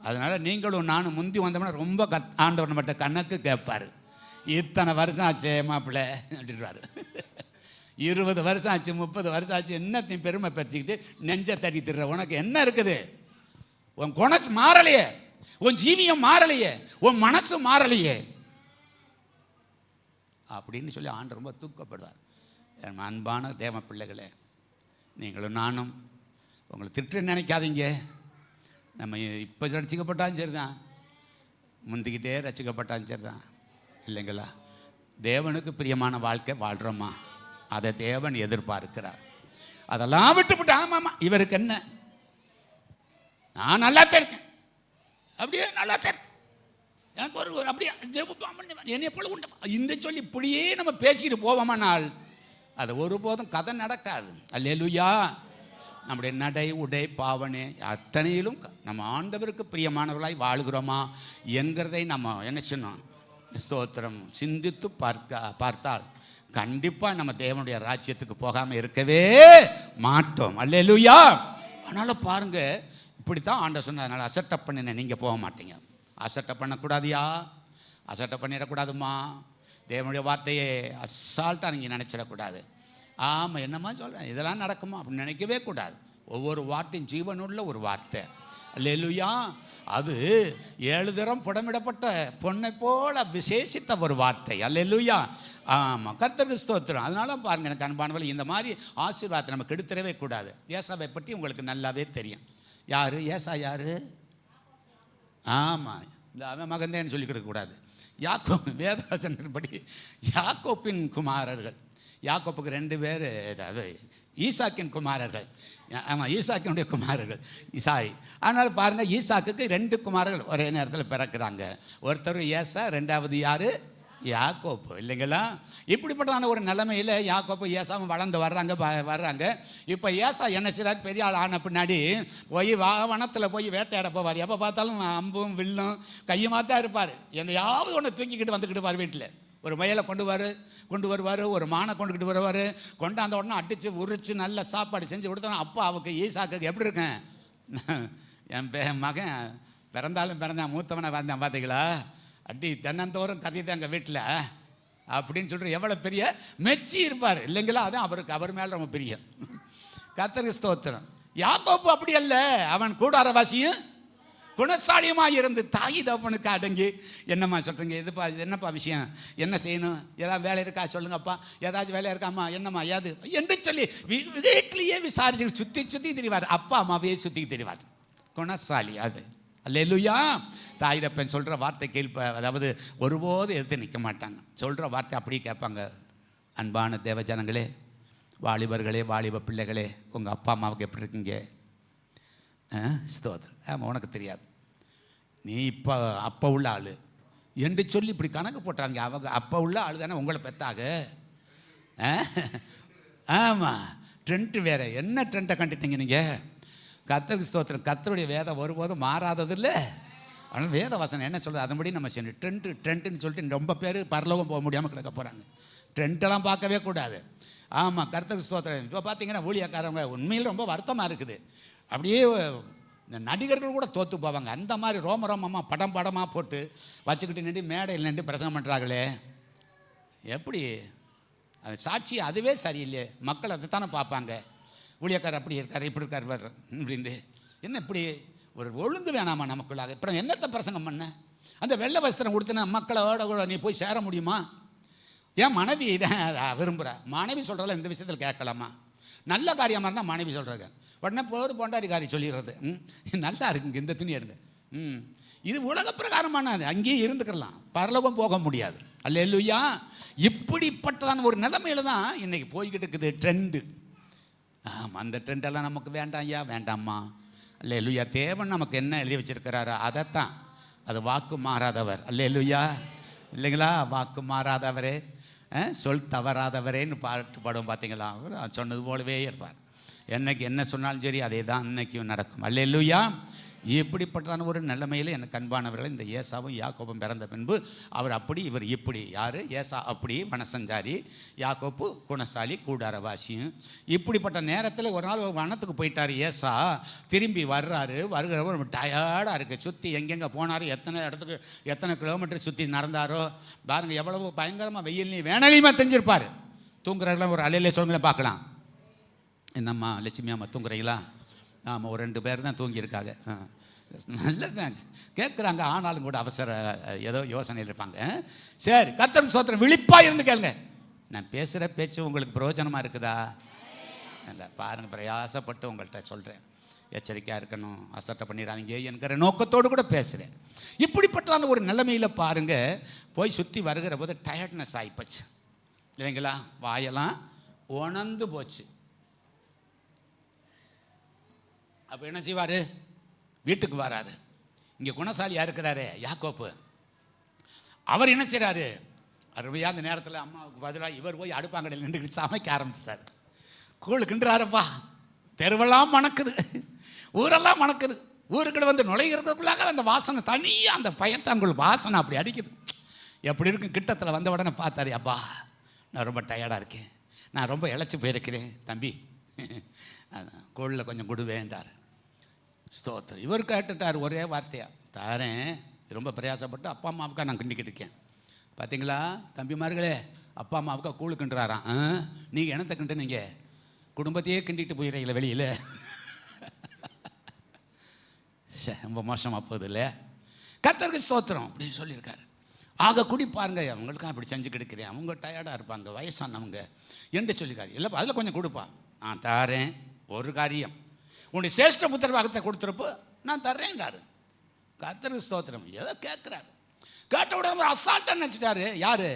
அதனால் நீங்களும் நானும் முந்தி வந்தோம்னா ரொம்ப ஆண்டவர் நம்மகிட்ட கணக்கு கேட்பார். இத்தனை வருஷம் ஆச்சு மாப்பிள்ளை அப்படின்றாரு. 20 வருஷம் ஆச்சு, 30 வருஷம் ஆச்சு, என்னத்தையும் பெருமை பறிச்சுக்கிட்டு நெஞ்ச தட்டி திடுற உனக்கு என்ன இருக்குது? உன் குணம் மாறலையே, உன் ஜீவியம் மாறலையே, உன் மனசு மாறலையே அப்படின்னு சொல்லி ஆண்டு ரொம்ப தூக்கப்படுவார். என் அன்பான தேவ பிள்ளைகளே, நீங்களும் நானும் உங்களை திட்டு நினைக்காதீங்க. நம்ம இப்போ ரசிக்கப்பட்டாலும் சரி தான், முந்திக்கிட்டே ரசிக்கப்பட்டாலும் சரி தான், இல்லைங்களா? தேவனுக்கு பிரியமான வாழ்க்கை வாழ்கிறோமா? அதை தேவன் எதிர்பார்க்கிறார். அதெல்லாம் விட்டுவிட்டு ஆமாம்மா இவருக்கு என்ன, நான் நல்லா தான் இருக்கேன், அப்படியே நல்லா தான் இருக்கேன், எனக்கு ஒரு அப்படியே என்னை போல உண்டு இந்த சொல்லி இப்படியே நம்ம பேசிக்கிட்டு போவோமானால் அது ஒருபோதும் கதை நடக்காது. அல்லேலூயா. நம்முடைய நடை உடை பாவனை அத்தனையிலும் நம்ம ஆண்டவருக்கு பிரியமானவர்களாய் வாழ்கிறோமா என்கிறதை நம்ம என்ன செய்யணும்? ஸ்தோத்திரம் சிந்தித்து பார்த்தால் கண்டிப்பாக நம்ம தேவனுடைய ராஜ்யத்துக்கு போகாமல் இருக்கவே மாட்டோம். அல்லேலூயா. அதனால் பாருங்க, இப்படி தான் ஆண்டவர் சொன்ன. அதனால் அசட்டை பண்ணின நீங்கள் போக மாட்டீங்க. அசட்டை பண்ணக்கூடாதியா, அசட்டை பண்ணிடக்கூடாதுமா. தேவனுடைய வார்த்தையை அசால்ட்டாக நீங்கள் நினச்சிடக்கூடாது. ஆமாம் என்னம்மா சொல்கிறேன், இதெல்லாம் நடக்குமா அப்படின்னு நினைக்கவே கூடாது. ஒவ்வொரு வார்த்தையும் ஜீவனுள்ள ஒரு வார்த்தை. அல்லேலூயா. அது 7 தரம் புடமிடப்பட்ட பொண்ணை போல விசேஷித்த ஒரு வார்த்தை. அல்லேலூயா. ஆமாம், கர்த்தருக்கு ஸ்தோத்திரம். அதனால பாருங்கள், எனக்கு அன்பானவர்கள், இந்த மாதிரி ஆசீர்வாதத்தை நம்ம கெடுத்துடவே கூடாது. ஏசாவை பற்றி உங்களுக்கு நல்லாவே தெரியும். யார் ஏசா? யார்? ஆமாம், இந்த அவன் மகந்தேன்னு சொல்லி கொடுக்கக்கூடாது. யாக்கோப், வேதவசனத்தின்படி யாக்கோப்பின் குமாரர்கள். யாக்கோப்புக்கு 2 பேர், அதாவது ஈசாக்கின் குமாரர்கள். ஆமாம், ஈசாக்கினுடைய குமாரர்கள். சாரி, அதனால் பாருங்கள், ஈசாக்குக்கு 2 குமாரர்கள் ஒரே நேரத்தில் பிறக்கிறாங்க. ஒருத்தர் ஏசா, 2வது யார்? யாக்கோப்பு. இல்லைங்களா? இப்படிப்பட்டதான ஒரு நிலைமையில் யாக்கோப்பு ஏசாவும் வளர்ந்து வர்றாங்க. இப்போ ஏசா என்ன செய்கிறார்? பெரிய ஆள் ஆன பின்னாடி போய் வனத்தில் போய் வேட்டையாட போவார். எப்போ பார்த்தாலும் அம்பும் வில்லும் கையுமா தான் இருப்பார். எதையாவது ஒன்று தூக்கிக்கிட்டு வந்துக்கிட்டு வார். வீட்டில் ஒரு முயலை கொண்டு வருவார், ஒரு மானை கொண்டுக்கிட்டு வருவார். கொண்டாந்த உடனே அடித்து உரித்து நல்ல சாப்பாடு செஞ்சு கொடுத்தோன்னா அப்பா அவருக்கு ஈசாக்கு எப்படி இருக்கேன், என் மகன் பிறந்தாலும் பிறந்தான், மூத்தவனை வந்தேன் பார்த்தீங்களா, அடி தினந்தோறும் கத்திட்டாங்க வீட்டில் அப்படின்னு சொல்லிட்டு எவ்வளோ பெரிய மெச்சி இருப்பார் இல்லைங்களா? அதான் அவருக்கு அவர் மேலே ரொம்ப பெரிய. கர்த்தருக்கு ஸ்தோத்திரம். யாக்கோபு அப்படி அல்ல, அவன் கூடாரவாசியும் குணசாலியமாக இருந்து தாய் தகப்பனுக்கு அடங்கி, என்னம்மா சொல்கிறீங்க, இதுப்பா என்னப்பா விஷயம், என்ன செய்யணும், ஏதாவது வேலை இருக்கா சொல்லுங்கப்பா, ஏதாச்சும் வேலை இருக்காம்மா, என்னம்மா ஏது என்று சொல்லி வீட்டிலேயே விசாரிச்சு சுற்றி சுற்றி தெரிவார். அப்பா அம்மாவையே சுற்றி தெரிவார். குணசாலி அது. அல்லேலூயா. தாய் தப்பன் சொல்கிற வார்த்தை அதாவது ஒருபோது எதிர்த்து நிற்க மாட்டாங்க. சொல்கிற வார்த்தை அப்படியே கேட்பாங்க. அன்பான தேவஜனங்களே, வாலிபர்களே, வாலிப பிள்ளைகளே, உங்கள் அப்பா அம்மாவுக்கு எப்படி இருக்கீங்க? ஸ்தோத்திரம். ஆமாம், உனக்கு தெரியாது, நீ இப்போ அப்போ உள்ள ஆள் என்று சொல்லி இப்படி கணக்கு போட்டாங்க. அவங்க அப்போ உள்ள ஆள் தானே உங்களை பெற்றாங்க. ஆமாம், ட்ரெண்ட்டு வேறு. என்ன ட்ரெண்ட்டை கண்டுட்டீங்க நீங்கள்? கர்த்தருக்கு ஸ்தோத்திரம். கர்த்தருடைய வேதம் ஒருபோதும் மாறாதது இல்லை. ஆனால் வேத வசனம் என்ன சொல்கிறது அதன்படி நம்ம செய்யணும். ட்ரெண்ட்டுன்னு சொல்லிட்டு ரொம்ப பேர் பரலோகம் போக முடியாமல் கிடக்க போகிறாங்க. ட்ரெண்ட்டெல்லாம் பார்க்கவே கூடாது. ஆமாம், கர்த்தருக்கு ஸ்தோத்திரம். இப்போ பார்த்தீங்கன்னா ஊழியக்காரங்க உண்மையில் ரொம்ப வருத்தமாக இருக்குது. அப்படியே இந்த நடிகர்கள் கூட தோற்று போவாங்க. அந்த மாதிரி ரோமமாக படமாக போட்டு வச்சுக்கிட்டு நின்று மேடையில் நின்று பிரசங்கம் பண்ணுறாங்களே, எப்படி அது சாட்சி? அதுவே சரியில்லை. மக்கள் அதை தானே பார்ப்பாங்க. ஊழியக்காரர் அப்படி இருக்கார், இப்படி இருக்கார் அப்படின்ட்டு. என்ன இப்படி ஒரு ஒழுங்கு வேணாமா நமக்குள்ளாக? இப்போ என்னத்தை பிரசங்கம் பண்ண? அந்த வெள்ளை வஸ்திரம் கொடுத்துனா மக்களோட கூட நீ போய் சேர முடியுமா? ஏன் மனைவி இதான் விரும்புகிற? மனைவி சொல்கிறல இந்த விஷயத்தில் கேட்கலாமா? நல்ல காரியமாக இருந்தால் மனைவி சொல்கிறது. உடனே பொண்டாடி காரி சொல்லிடுறது, நல்லா இருக்குங்க இந்த துணி எடுங்க. இது உலக பிரகாரமானது. அங்கேயே இருந்துக்கலாம், பரலோகம் போக முடியாது. அல்லேலூயா. இப்படிப்பட்டதான ஒரு நிலைமையில தான் இன்னைக்கு போய்கிட்டு இருக்குது ட்ரெண்டு. ஆமாம், அந்த ட்ரெண்டெல்லாம் நமக்கு வேண்டாம் ஐயா, வேண்டாம்மா. அல்லேலூயா. தேவன் நமக்கு என்ன எழுதி வச்சிருக்கிறாரோ அதைத்தான். அது வாக்கு மாறாதவர். அல்லேலூயா. இல்லைங்களா? வாக்கு மாறாதவரே, சொல் தவறாதவரேன்னு பாட்டு பாடும். பார்த்தீங்களா? அவர் சொன்னது போலவே இருப்பார். என்னைக்கு என்ன சொன்னாலும் சரி அதே தான் அன்னைக்கும் நடக்கும். அல்லேலூயா. இப்படிப்பட்டதான ஒரு நிலைமையில் எனக்கு அன்பானவர்கள், இந்த ஏசாவும் யாக்கோபும் பிறந்த பின்பு அவர் அப்படி இவர் இப்படி. யார்? ஏசா அப்படி வனசஞ்சாரி, யாக்கோப்பு குணசாலி கூடாரவாசியும். இப்படிப்பட்ட நேரத்தில் ஒரு நாள் வனத்துக்கு போயிட்டார் ஏசா. திரும்பி வருகிறவர் டயர்டாக இருக்குது. சுற்றி எங்கெங்கே போனார், எத்தனை இடத்துக்கு எத்தனை கிலோமீட்டர் சுற்றி நடந்தாரோ பாருங்கள். எவ்வளவு பயங்கரமாக வெயில்லையும் வேணலையுமா தெரிஞ்சிருப்பார். தூங்குறவங்களாம் ஒரு அலையிலே சொல்லுங்களேன் பார்க்கலாம். என்னம்மா லட்சுமி அம்மா தூங்குறீங்களா? ஆமாம், ஒரு 2 பேர் தான் தூங்கியிருக்காங்க. நல்லதுதான் கேட்குறாங்க. ஆனாலும் கூட அவசர ஏதோ யோசனையில் இருப்பாங்க. சரி, கர்த்தர் ஸ்தோத்திரம். விழிப்பாக இருந்து கேளுங்க. நான் பேசுகிற பேச்சு உங்களுக்கு பிரயோஜனமாக இருக்குதா? இல்லை, பாருங்கள், பிரயாசப்பட்டு உங்கள்கிட்ட சொல்கிறேன். எச்சரிக்கையாக இருக்கணும், அசட்டை பண்ணிடாதீங்க என்கிற நோக்கத்தோடு கூட பேசுகிறேன். இப்படிப்பட்டதான ஒரு நிலைமையில் பாருங்கள், போய் சுற்றி வருகிற போது டயர்ட்னஸ் ஆகிப்போச்சு இல்லைங்களா? வாயெல்லாம் உணர்ந்து போச்சு. அப்போ என்ன செய்வார்? வீட்டுக்கு வராரு. இங்கே குணசாலியாக இருக்கிறாரு யாக்கோப்பு. அவர் என்ன செய்கிறாரு? அருமையாக அந்த நேரத்தில் அம்மாவுக்கு பதிலாக இவர் போய் அடுப்பாங்கடையில் நின்றுக்கிட்டு சமைக்க ஆரம்பிச்சிட்டாரு. கூழுக்குன்றாரப்பா. தெருவெல்லாம் மணக்குது, ஊரெல்லாம் மணக்குது. ஊருக்குள்ள வந்து நுழைகிறதுக்குள்ளாக அந்த வாசனை தனியாக, அந்த பயத்தாங்குள் வாசனை அப்படி அடிக்குது. எப்படி இருக்கும்? கிட்டத்தில் வந்த உடனே பார்த்தாரு. அப்பா, நான் ரொம்ப டயர்டாக இருக்கேன், நான் ரொம்ப இழைச்சி போயிருக்கிறேன் தம்பி, கோழில் கொஞ்சம் கொடுவேன்றார். ஸ்தோத்திரம். இவர் கேட்டுட்டார் ஒரே வார்த்தையாக, தாரேன். ரொம்ப பிரயாசப்பட்டு அப்பா அம்மாவுக்கா நான் கிண்டிக்கிட்டு இருக்கேன். பார்த்தீங்களா தம்பிமார்களே, அப்பா அம்மாவுக்கா கூழுக்குன்றாராம். நீங்கள் என்னத்தை கிண்டு? நீங்கள் குடும்பத்தையே கிண்டிட்டு போயிடுறீங்களே வெளியில். ரொம்ப மோசமாக போகுது இல்லை? கர்த்தருக்கு ஸ்தோத்திரம் அப்படின்னு சொல்லியிருக்காரு. ஆக குடி பாருங்க, அவங்களுக்கும் அப்படி செஞ்சு கிடக்கிறேன், அவங்க டயர்டாக இருப்பாங்க, வயசானவங்க என்று சொல்லியிருக்காரு. இல்லைப்பா, அதில் கொஞ்சம் கொடுப்பா. நான் தாரேன். ஒரு காரியம், உன்னுடைய சேஷ்ட புத்திரவாகத்தை கொடுத்துருப்போ நான் தர்றேங்கிறாரு. கர்த்தருக்கு ஸ்தோத்திரம். ஏதோ கேட்குறாரு. கேட்ட உடனே அசால்ட்டாக நினச்சிட்டாரு. யாரு?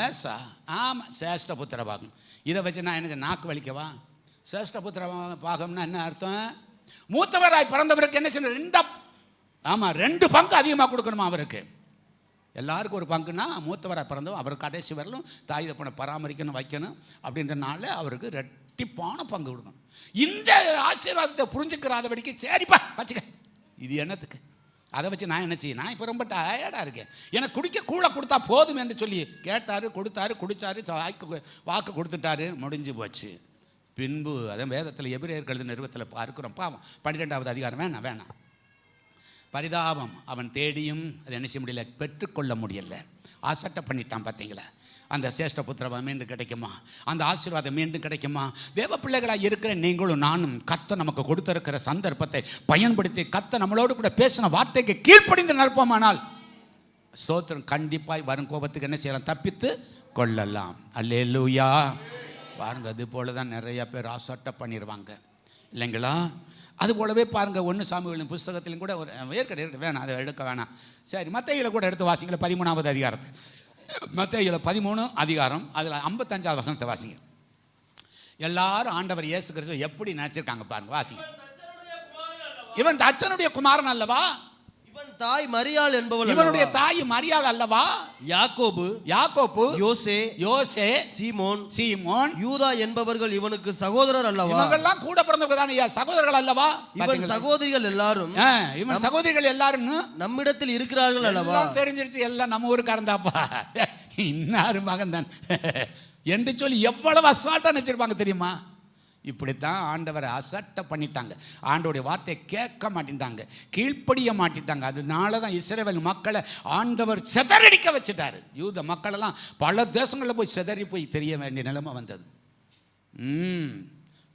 ஏசா. ஆமாம், சேஷ்ட புத்திரவாகம். இதை வச்சு நான் எனக்கு நாக்கு வலிக்கவா? சேஷ்ட புத்திர பாகம்னா என்ன அர்த்தம்? மூத்தவராய் பிறந்தவருக்கு என்ன செய்யணும்? 2 பங்கு அதிகமாக கொடுக்கணுமா அவருக்கு. எல்லாருக்கும் ஒரு பங்குன்னா மூத்தவராக பிறந்தவன் அவர் கடைசி வரலும் தாய் தப்பனை பராமரிக்கணும், வைக்கணும். அப்படின்றனால அவருக்கு ரெட்டிப்பான பங்கு கொடுக்கணும். இந்த ஆசீர்வாதத்தை புரிஞ்சுக்கிறாதபடிக்கு சரிப்பா வச்சுக்க, இது என்னத்துக்கு, அதை வச்சு நான் என்ன செய்ய? நான் இப்போ ரொம்ப டயர்டாக இருக்கேன், எனக்கு குடிக்க கூழ கொடுத்தா போதும் என்று சொல்லி கேட்டார், கொடுத்தாரு, குடித்தாரு, வாக்கு கொடுத்துட்டாரு, முடிஞ்சு போச்சு. பின்பு அதான் வேதத்தில் எபிரேயர் எழுதின நிறுவத்தில் பார்க்குறோம். பாவம் 12வது அதிகாரம். வேணாம் பரிதாபம். அவன் தேடியும் அதை என்ன செய்ய முடியல, பெற்றுக்கொள்ள முடியல. அசட்டை பண்ணிட்டான். பார்த்தீங்களா? அந்த சேஷ்ட புத்திரம் மீண்டும் கிடைக்குமா? அந்த ஆசீர்வாதம் மீண்டும் கிடைக்குமா? தேவ பிள்ளைகளாக இருக்கிற நீங்களும் நானும் கர்த்தர் நமக்கு கொடுத்திருக்கிற சந்தர்ப்பத்தை பயன்படுத்தி கர்த்தர் நம்மளோடு கூட பேசின வார்த்தைக்கு கீழ்ப்படிந்து நடப்போமானால் ஸ்தோத்திரம், கண்டிப்பாய் வரும் கோபத்துக்கு என்ன செய்யலாம், தப்பித்து கொள்ளலாம். அல்லேலூயா. பாருங்க, அது போல தான் நிறைய பேர் அசட்டை பண்ணிடுவாங்க இல்லைங்களா? அது போலவே பாருங்க, 1 சாமுவேலின் புஸ்தகத்திலும் கூட ஒரு ஏற்கனவே வேணாம், அதை எடுக்க வேணாம். சரி, மத்தேயுல கூட எடுத்து வாசிங்கள 13வது அதிகாரத்தை. மத்தேயுல 13 அதிகாரம், அதில் 55வது வசனத்தை வாசிங்க. எல்லாரும் ஆண்டவர் இயேசு கிறிஸ்துவை எப்படி நினைச்சிருக்காங்க பாருங்க, வாசிங்க. இவன் தச்சனுடைய குமாரன் அல்லவா? இவன் தாய் மரியாள் என்பவள். இவனுடைய தாய் மரியாள் அல்லவா? யாக்கோபு, யோசே, சீமோன், யூதா என்பவர்கள் இவனுக்கு சகோதரர் அல்லவா? இவங்கெல்லாம் கூட பிறந்தவங்க தானே, சகோதரர்கள் அல்லவா? இவன் சகோதரிகள் எல்லாரும், இவன் சகோதரிகள் எல்லாரும் நம்மிடத்தில் இருக்கிறார்கள் அல்லவா? தெரிஞ்சிருச்சு, எல்லாம் நம்ம ஊருக்காரந்தாப்பா, இன்னாரு மகன் தான் என்று சொல்லி எவ்வளவு அசால்ட்டா நினைச்சிருப்பாங்க தெரியுமா? இப்படித்தான் ஆண்டவரை அசட்டை பண்ணிட்டாங்க. ஆண்டோடைய வார்த்தையை கேட்க மாட்டேன்ட்டாங்க, கீழ்ப்படிய மாட்டிட்டாங்க. அதனால தான் இஸ்ரவேல் மக்களை ஆண்டவர் சிதறடிக்க வச்சுட்டாரு. யூத மக்களெல்லாம் பல தேசங்களில் போய் சிதறி போய் தெரிய வேண்டிய நிலைமை வந்தது.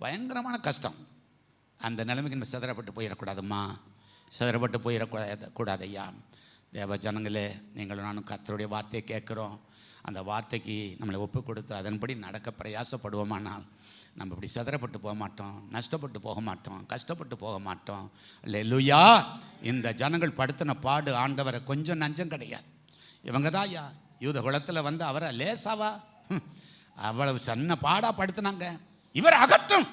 பயங்கரமான கஷ்டம். அந்த நிலைமைக்கு நம்ம சிதறப்பட்டு போயிடக்கூடாதும்மா, சிதறப்பட்டு போயிடக்கூடாது ஐயா. தேவ ஜனங்களே, நீங்களும் நானும் கர்த்தருடைய வார்த்தையை கேட்குறோம். அந்த வார்த்தைக்கு நம்மளை ஒப்பு கொடுத்து அதன்படி நடக்க பிரயாசப்படுவோமானால் நம்ம இப்படி சிதறப்பட்டு போக மாட்டோம், நஷ்டப்பட்டு போக மாட்டோம், கஷ்டப்பட்டு போக மாட்டோம். அல்லேலூயா. இந்த ஜனங்கள் படுத்தின பாடு ஆண்டவரை கொஞ்சம் நஞ்சம் கிடையாது. இவங்க தான் ஐயா யூத குலத்தில் வந்து அவரை லேசாவா அவ்வளவு சன்ன பாடாக படுத்தினாங்க. இவர் அகற்றும்,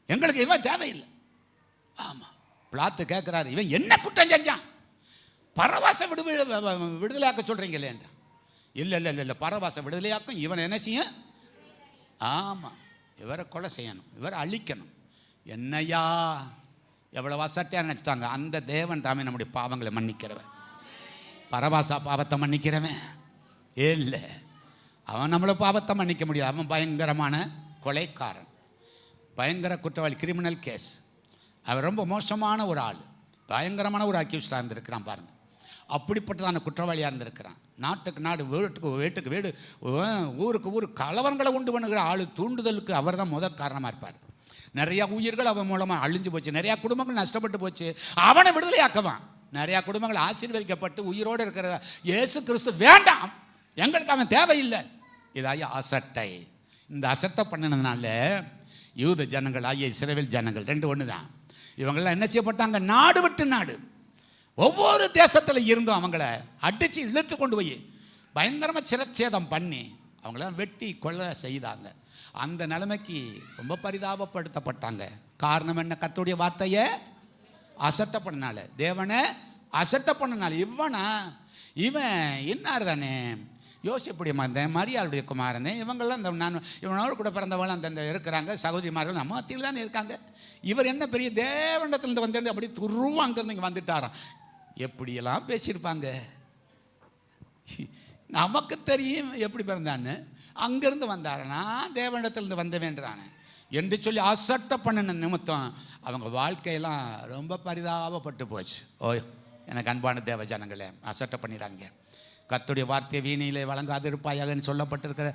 எங்களுக்கு இவன் தேவையில்லை. ஆமாம், பிளாத்து கேட்குறாரு, இவன் என்ன குற்றம் செஞ்சான்? பரவாச விடுதலையாக்க சொல்கிறீங்களே? இல்லை இல்லை இல்லை இல்லை, பரவாச விடுதலையாக்கும். இவனை என்ன செய்யும்? ஆமாம், இவரை கொலை செய்யணும், இவரை அழிக்கணும். என்னையா எவ்வளோ அசட்டையாக நினச்சிட்டாங்க. அந்த தேவன் தாமே நம்முடைய பாவங்களை மன்னிக்கிறவன். பரவாசா பாவத்தை மன்னிக்கிறவன் இல்லை, அவன் நம்மளை பாவத்தை மன்னிக்க முடியாது. அவன் பயங்கரமான கொலைக்காரன், பயங்கர குற்றவாளி, கிரிமினல் கேஸ். அவன் ரொம்ப மோசமான ஒரு ஆள், பயங்கரமான ஒரு அக்யூஸ்டாக இருந்திருக்கிறான் பாருங்கள். அப்படிப்பட்டதான குற்றவாளியாக இருந்திருக்கிறான். நாட்டுக்கு நாடு, வீட்டுக்கு வீடு, ஊருக்கு ஊர் கலவரங்களை உண்டு பண்ணுகிற ஆள். தூண்டுதலுக்கு அவர் தான் முதல் காரணமாக இருப்பார். நிறையா உயிர்கள் அவன் மூலமாக அழிஞ்சு போச்சு, நிறையா குடும்பங்கள் நஷ்டப்பட்டு போச்சு. அவனை விடுதலையாக்குவான். நிறையா குடும்பங்கள் ஆசீர்வதிக்கப்பட்டு உயிரோடு இருக்கிற இயேசு கிறிஸ்து வேண்டாம், எங்களுக்கு அவன் தேவையில்லை. இதாய அசட்டை. இந்த அசட்டை பண்ணினதுனால யூத ஜனங்கள் ஆகிய இஸ்ரவேல் ஜனங்கள் 2 ஒன்று தான். இவங்கெல்லாம் என்ன செய்யப்பட்டாங்க? நாடு விட்டு நாடு, ஒவ்வொரு தேசத்தில் இருந்தும் அவங்கள அடித்து இழுத்து கொண்டு போய் பயங்கரமாக சிரச்சேதம் பண்ணி அவங்களாம் வெட்டி கொலை செய்தாங்க. அந்த நிலைமைக்கு ரொம்ப பரிதாபப்படுத்தப்பட்டாங்க. காரணம் என்ன? கர்த்தருடைய வார்த்தையை அசட்டை பண்ணனால, தேவனை அசட்டை பண்ணனால. இவன் இன்னார் தானே, யோசிப்புடைய மகன், மரியாளுடைய குமாரனே, இவங்கெல்லாம் இந்த நான் இவனோடு கூட பிறந்தவங்க அந்த இருக்கிறாங்க, சகோதரிமார்கள் நம்ம மத்தியில் தானே இருக்காங்க. இவர் என்ன பெரிய தேவண்டத்திலிருந்து வந்து அப்படி துருவம் அங்கிருந்து இங்கே வந்துட்டாராம். எப்படியெல்லாம் பேசியிருப்பாங்க. நமக்கு தெரியும் எப்படி பிறந்தான்னு. அங்கேருந்து வந்தாரனா தேவண்டத்திலிருந்து வந்தவேன்றானே என்று சொல்லி அசட்டை பண்ணின நிமித்தம் அவங்க வாழ்க்கையெல்லாம் ரொம்ப பரிதாபப்பட்டு போச்சு. எனக்கு அன்பான தேவ ஜனங்களே, அசட்டை பண்ணிடுறாங்க. கர்த்தருடைய வார்த்தையை வீணையிலே வழங்காது இருப்பாயாகன்னு சொல்லப்பட்டிருக்கிற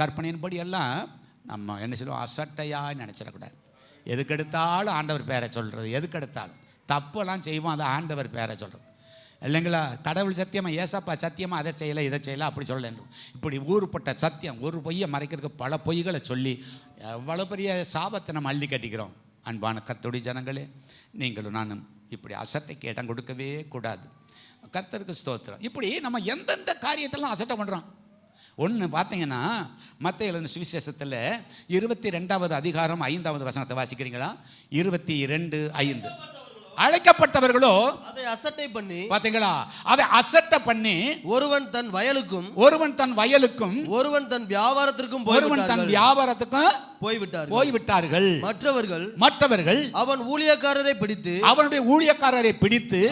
கற்பனையின்படி எல்லாம் நம்ம என்ன சொல்லுவோம்? அசட்டையாக நினச்சிடக்கூடாது. எதுக்கெடுத்தாலும் ஆண்டவர் பேரை சொல்கிறது, எதுக்கெடுத்தாலும் தப்பெல்லாம் செய்வோம், அதை ஆண்டவர் பேரை சொல்கிறது இல்லைங்களா? கடவுள் சத்தியமாக, ஏசப்பா சத்தியமாக அதை செய்யலை இதை செய்யலை அப்படி சொல்லணும். இப்படி ஊருப்பட்ட சத்தியம், ஒரு பொய்யை மறைக்கிறதுக்கு பல பொய்களை சொல்லி எவ்வளோ பெரிய சாபத்தை நம்ம அள்ளி கட்டிக்கிறோம். அன்பான கர்த்தருடைய ஜனங்களே, நீங்களும் நானும் இப்படி அசட்டைக்கு இடம் கொடுக்கவே கூடாது. கர்த்தருக்கு ஸ்தோத்திரம். இப்படி நம்ம எந்தெந்த காரியத்தெல்லாம் அசட்டை பண்ணுறோம். ஒன்று பார்த்தீங்கன்னா, மத்தேயு சுவிசேஷத்தில் 22வது அதிகாரம் 5வது வசனத்தை வாசிக்கிறீங்களா? 22:5. அழைக்கப்பட்டவர்களோ அதை அசட்டை பண்ணி, பாத்தீங்களா? அதை அசட்டை பண்ணி, ஒருவன் தன் வயலுக்கும் ஒருவன் தன் தன் வியாபாரத்திற்கும் போய்விட்டார்கள். மற்றவர்கள் அவன் ஊழியக்காரரை பிடித்து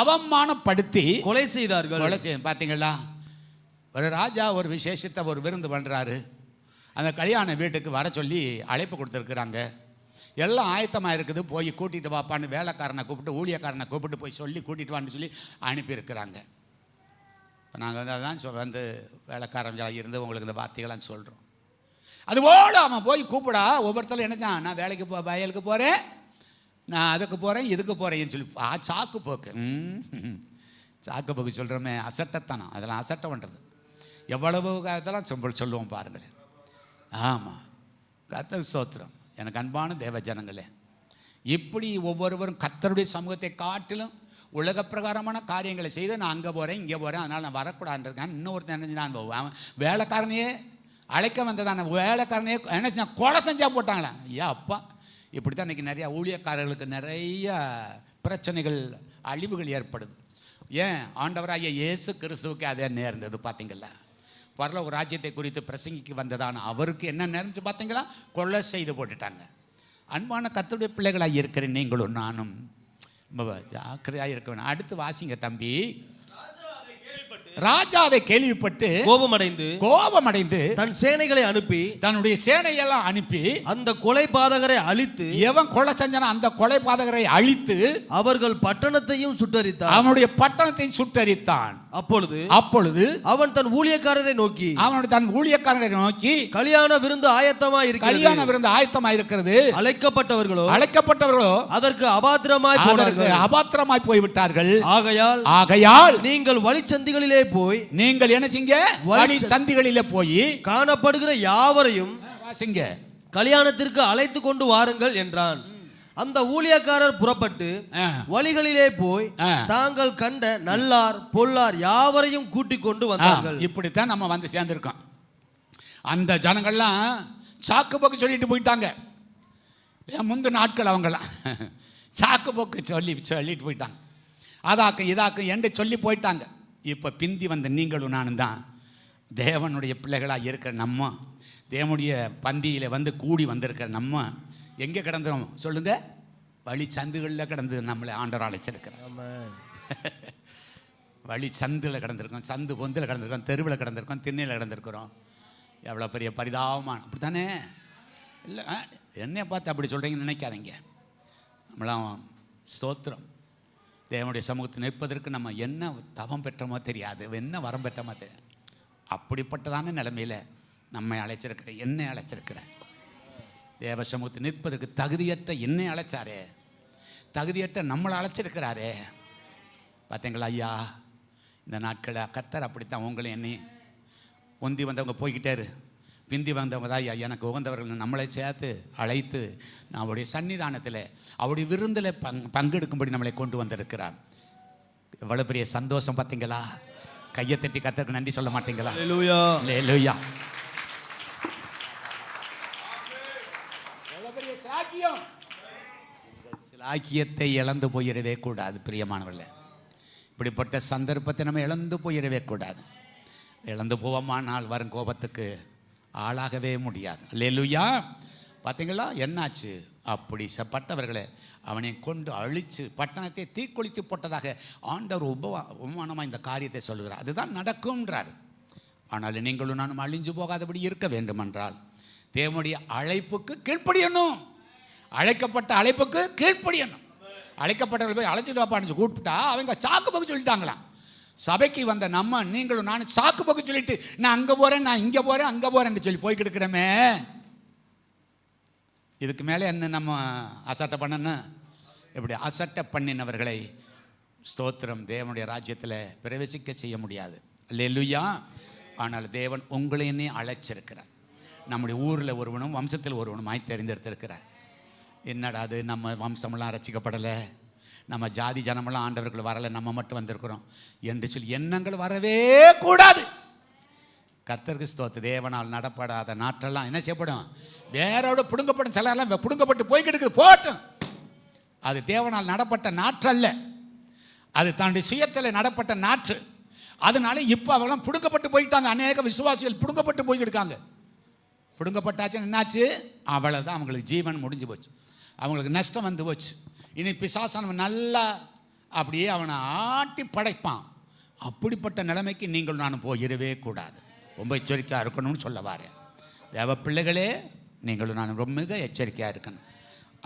அவமானப்படுத்தி கொலை செய்தார்கள். பாத்தீங்களா? ஒரு ராஜா ஒரு விசேஷத்தை ஒரு விருந்து பண்றாரு. அந்த கல்யாண வீட்டுக்கு வர சொல்லி அழைப்பு கொடுத்துருக்குறாங்க. எல்லாம் ஆயத்தமாக இருக்குது, போய் கூட்டிகிட்டு வாப்பான்னு வேலைக்காரனை கூப்பிட்டு ஊழியக்காரனை கூப்பிட்டு போய் சொல்லி கூட்டிகிட்டு வான்னு சொல்லி அனுப்பியிருக்கிறாங்க. இப்போ நாங்கள் வந்து அதான் வந்து வேலைக்காரங்களாக இருந்து உங்களுக்கு இந்த வார்த்தைகளாம் சொல்கிறோம். அதுபோல் அவன் போய் கூப்பிடா, ஒவ்வொருத்தரும் என்னச்சான், நான் வேலைக்கு வயலுக்கு போகிறேன், நான் அதுக்கு போகிறேன், இதுக்கு போகிறேன்னு சொல்லி சாக்கு போக்கு. சாக்கு போக்கு சொல்கிறோமே, அசட்டத்தனம். அதெல்லாம் அசட்டை பண்ணுறது. எவ்வளவு காலத்தெல்லாம் சொல்லுவோம் பாருங்களேன். ஆமாம், கர்த்தர் ஸ்தோத்திரம். எனக்கு அன்பான தேவ ஜனங்களே, இப்படி ஒவ்வொருவரும் கர்த்தருடைய சமூகத்தை காட்டிலும் உலக பிரகாரமான காரியங்களை செய்து நான் அங்கே போகிறேன் இங்கே போகிறேன் அதனால் நான் வரக்கூடாதுன்னு இன்னொருத்தன் நினைச்சு நான் அவன் வேலைக்காரனையே அழைக்க வந்ததான வேலைக்காரனையே நினைச்சு நான் கொலை செஞ்சா போட்டாங்களே. ஐயா அப்பா, இப்படி தான் இன்றைக்கி நிறையா ஊழியக்காரர்களுக்கு நிறைய பிரச்சனைகள் அழிவுகள் ஏற்படுது. ஏன்? ஆண்டவராகிய இயேசு கிறிஸ்துவுக்கு அதே நேர்ந்தது. பார்த்தீங்களா, பரலோக ராஜ்யத்தை குறித்து பிரசங்கிக்கு வந்ததான அவருக்கு என்ன நேர்ந்து பார்த்தீங்களா? கொலை செய்து போட்டுட்டாங்க. அன்பான கர்த்தருடைய பிள்ளைகளாக இருக்கிற நீங்களும் நானும் ஜாக்கிரதையாக இருக்க வேணும். அடுத்து வாசிங்க தம்பி. ராஜா அதை கேள்விப்பட்டு கோபமடைந்து தன் சேனைகளை அனுப்பி, தன்னுடைய சேனையெல்லாம் அனுப்பி அந்த கொலைபாதகரை அழித்து, எவன் கொலை செஞ்சானோ அந்த கொலைபாதகரை அழித்து அவர்கள் பட்டணத்தையும் சுட்டரித்தான். அவனுடைய பட்டணத்தை சுட்டரித்தான். அப்பொழுது அவன் தன் ஊழியக்காரரை நோக்கி கல்யாண விருந்து ஆயத்தமாய் இருக்கிறது. அழைக்கப்பட்டவர்களோ அதற்கு அபாத்திரமாய் போய்விட்டார்கள். ஆகையால் நீங்கள் வழிச்சந்திகளிலே போய், நீங்கள் என்ன செய்யுங்க? வழிச்சந்திகளிலே போய் காணப்படுகிற யாவரையும் கல்யாணத்திற்கு அழைத்து கொண்டு வாருங்கள் என்றான். அந்த ஊழியக்காரர் புறப்பட்டு வழிகளிலே போய் தாங்கள் கண்ட நல்லார் பொல்லார் யாவரையும் கூட்டிக் கொண்டு வந்தார்கள். இப்படித்தான் நம்ம வந்து சேர்ந்திருக்கோம். அந்த ஜனங்கள்லாம் சாக்கு போக்கு சொல்லிட்டு போயிட்டாங்க. முந்தின நாட்கள் அவங்கெல்லாம் சாக்கு போக்கு சொல்லிட்டு போயிட்டாங்க. அதாக்கும் இதாக்கும் என்று சொல்லி போயிட்டாங்க. இப்போ பிந்தி வந்த நீங்களும் நானும் தான் தேவனுடைய பிள்ளைகளாக இருக்கிற நம்ம, தேவனுடைய பந்தியில் வந்து கூடி வந்திருக்கிற நம்ம எங்கே கிடந்தோம் சொல்லுங்க? வழி சந்துகளில் கிடந்து நம்மளை ஆண்டவர் அழைச்சிருக்கிறோம். வழி சந்தில் கிடந்திருக்கோம், சந்து பொந்தில் கிடந்திருக்கோம், தெருவில் கிடந்திருக்கோம், திண்ணையில் கிடந்திருக்கிறோம். எவ்வளோ பெரிய பரிதாபமான, அப்படி தானே? இல்லை, என்னை பார்த்து அப்படி சொல்கிறீங்கன்னு நினைக்காதீங்க. நம்மளாம் ஸ்தோத்திரம், தேவனுடைய சமூகத்தில் நிற்பதற்கு நம்ம என்ன தவம் பெற்றோமோ தெரியாது, என்ன வரம் பெற்றோமோ தெரியாது. அப்படிப்பட்டதான நிலைமையில் நம்மை அழைச்சிருக்கிற, என்னை அழைச்சிருக்கிற, தேவ சமூகத்தில் நிற்பதற்கு தகுதியற்ற என்னை அழைச்சாரே, தகுதியற்ற நம்மளை அழைச்சிருக்கிறாரே. பார்த்தீங்களா ஐயா, இந்த நாட்களில் கர்த்தர் அப்படித்தான் உங்களை என்னை ஒந்தி வந்தவங்க போய்கிட்டாரு, பிந்தி வந்தவங்க தான் ஐயா எனக்கு உகந்தவர்கள் நம்மளை சேர்த்து அழைத்து நான் அவருடைய சன்னிதானத்தில் அவருடைய விருந்தில் பங்கெடுக்கும்படி நம்மளை கொண்டு வந்திருக்கிறார். எவ்வளோ பெரிய சந்தோஷம் பார்த்தீங்களா? கையை தட்டி கர்த்தருக்கு நன்றி சொல்ல மாட்டீங்களா? அல்லேலூயா. சாக்கியம். இந்த சாக்கியத்தை இழந்து போயிடவே கூடாது பிரியமானவர்களே. இப்படிப்பட்ட சந்தர்ப்பத்தை நம்ம இழந்து போயிடவே கூடாது. இழந்து போவோமானால் வரும் கோபத்துக்கு ஆளாகவே முடியாது. அல்லேலூயா. பார்த்தீங்களா என்னாச்சு? அப்படி பட்டவர்களை அவனை கொண்டு அழித்து பட்டணத்தை தீக்குளித்து போட்டதாக ஆண்டவர் உபமானமாக இந்த காரியத்தை சொல்லுகிறார். அதுதான் நடக்கும்ன்றார். ஆனால் நீங்களும் நானும் அழிஞ்சு போகாதபடி இருக்க வேண்டுமென்றால் தேவனுடைய அழைப்புக்கு கீழ்ப்படியணும். அழைக்கப்பட்ட அழைப்புக்கு கீழ்ப்படியணும். அழைக்கப்பட்டவர்கள் போய் அழைச்சிட்டு வாப்பான்னு கூப்பிட்டா அவங்க சாக்கு போக்கு சொல்லிட்டாங்களாம். சபைக்கு வந்த நம்ம நீங்களும் நானும் சாக்கு போக்கு சொல்லிட்டு நான் அங்கே போகிறேன், நான் இங்கே போகிறேன், அங்கே போகிறேன்னு சொல்லி போய்கிட்டு இருக்கிறோமே. இதுக்கு மேலே என்ன நம்ம அசட்டை பண்ணணும்? இப்படி அசட்டை பண்ணினவர்களை ஸ்தோத்திரம் தேவனுடைய ராஜ்யத்தில் பிரவேசிக்க செய்ய முடியாது. அல்லேலூயா. ஆனால் தேவன் உங்களையே அழைச்சிருக்கிறார். நம்முடைய ஊரில் ஒருவனும் வம்சத்தில் ஒருவனுமாய் தெரிந்தெடுத்திருக்கிறார். என்னடா அது, நம்ம வம்சமெல்லாம் ரசிக்கப்படலை, நம்ம ஜாதி ஜனமெல்லாம் ஆண்டவர்கள் வரலை, நம்ம மட்டும் வந்திருக்கிறோம் என்று சொல்லி எண்ணங்கள் வரவே கூடாது. கர்த்தருக்கு ஸ்தோத்திரம். தேவனால் நடப்படாத நாற்றெல்லாம் என்ன செய்யப்படும்? வேரோடு பிடுங்கப்படும். சிலரெல்லாம் பிடுங்கப்பட்டு போய்கிட்டு இருக்குது, போட்டும். அது தேவனால் நடப்பட்ட நாற்று அல்ல, அது தன்னுடைய சுயத்தில் நடப்பட்ட நாற்று. அதனால இப்போ அவங்களாம் பிடுங்கப்பட்டு போயிட்டாங்க. அநேக விசுவாசிகள் பிடுங்கப்பட்டு போய்கிருக்காங்க. பிடுங்கப்பட்டாச்சுன்னு என்னாச்சு? அவ்வளோதான், அவங்களுக்கு ஜீவன் முடிஞ்சு போச்சு, அவங்களுக்கு நஷ்டம் வந்து போச்சு. இனி பிசாசானவன் நல்லா அப்படியே அவனை ஆட்டி படைப்பான். அப்படிப்பட்ட நிலைமைக்கு நீங்கள் நான் போயிடவே கூடாது. ரொம்ப எச்சரிக்கையாக இருக்கணும்னு சொல்ல வரேன். தேவ பிள்ளைகளே, நீங்களும் நான் ரொம்ப மிக எச்சரிக்கையாக இருக்கணும்.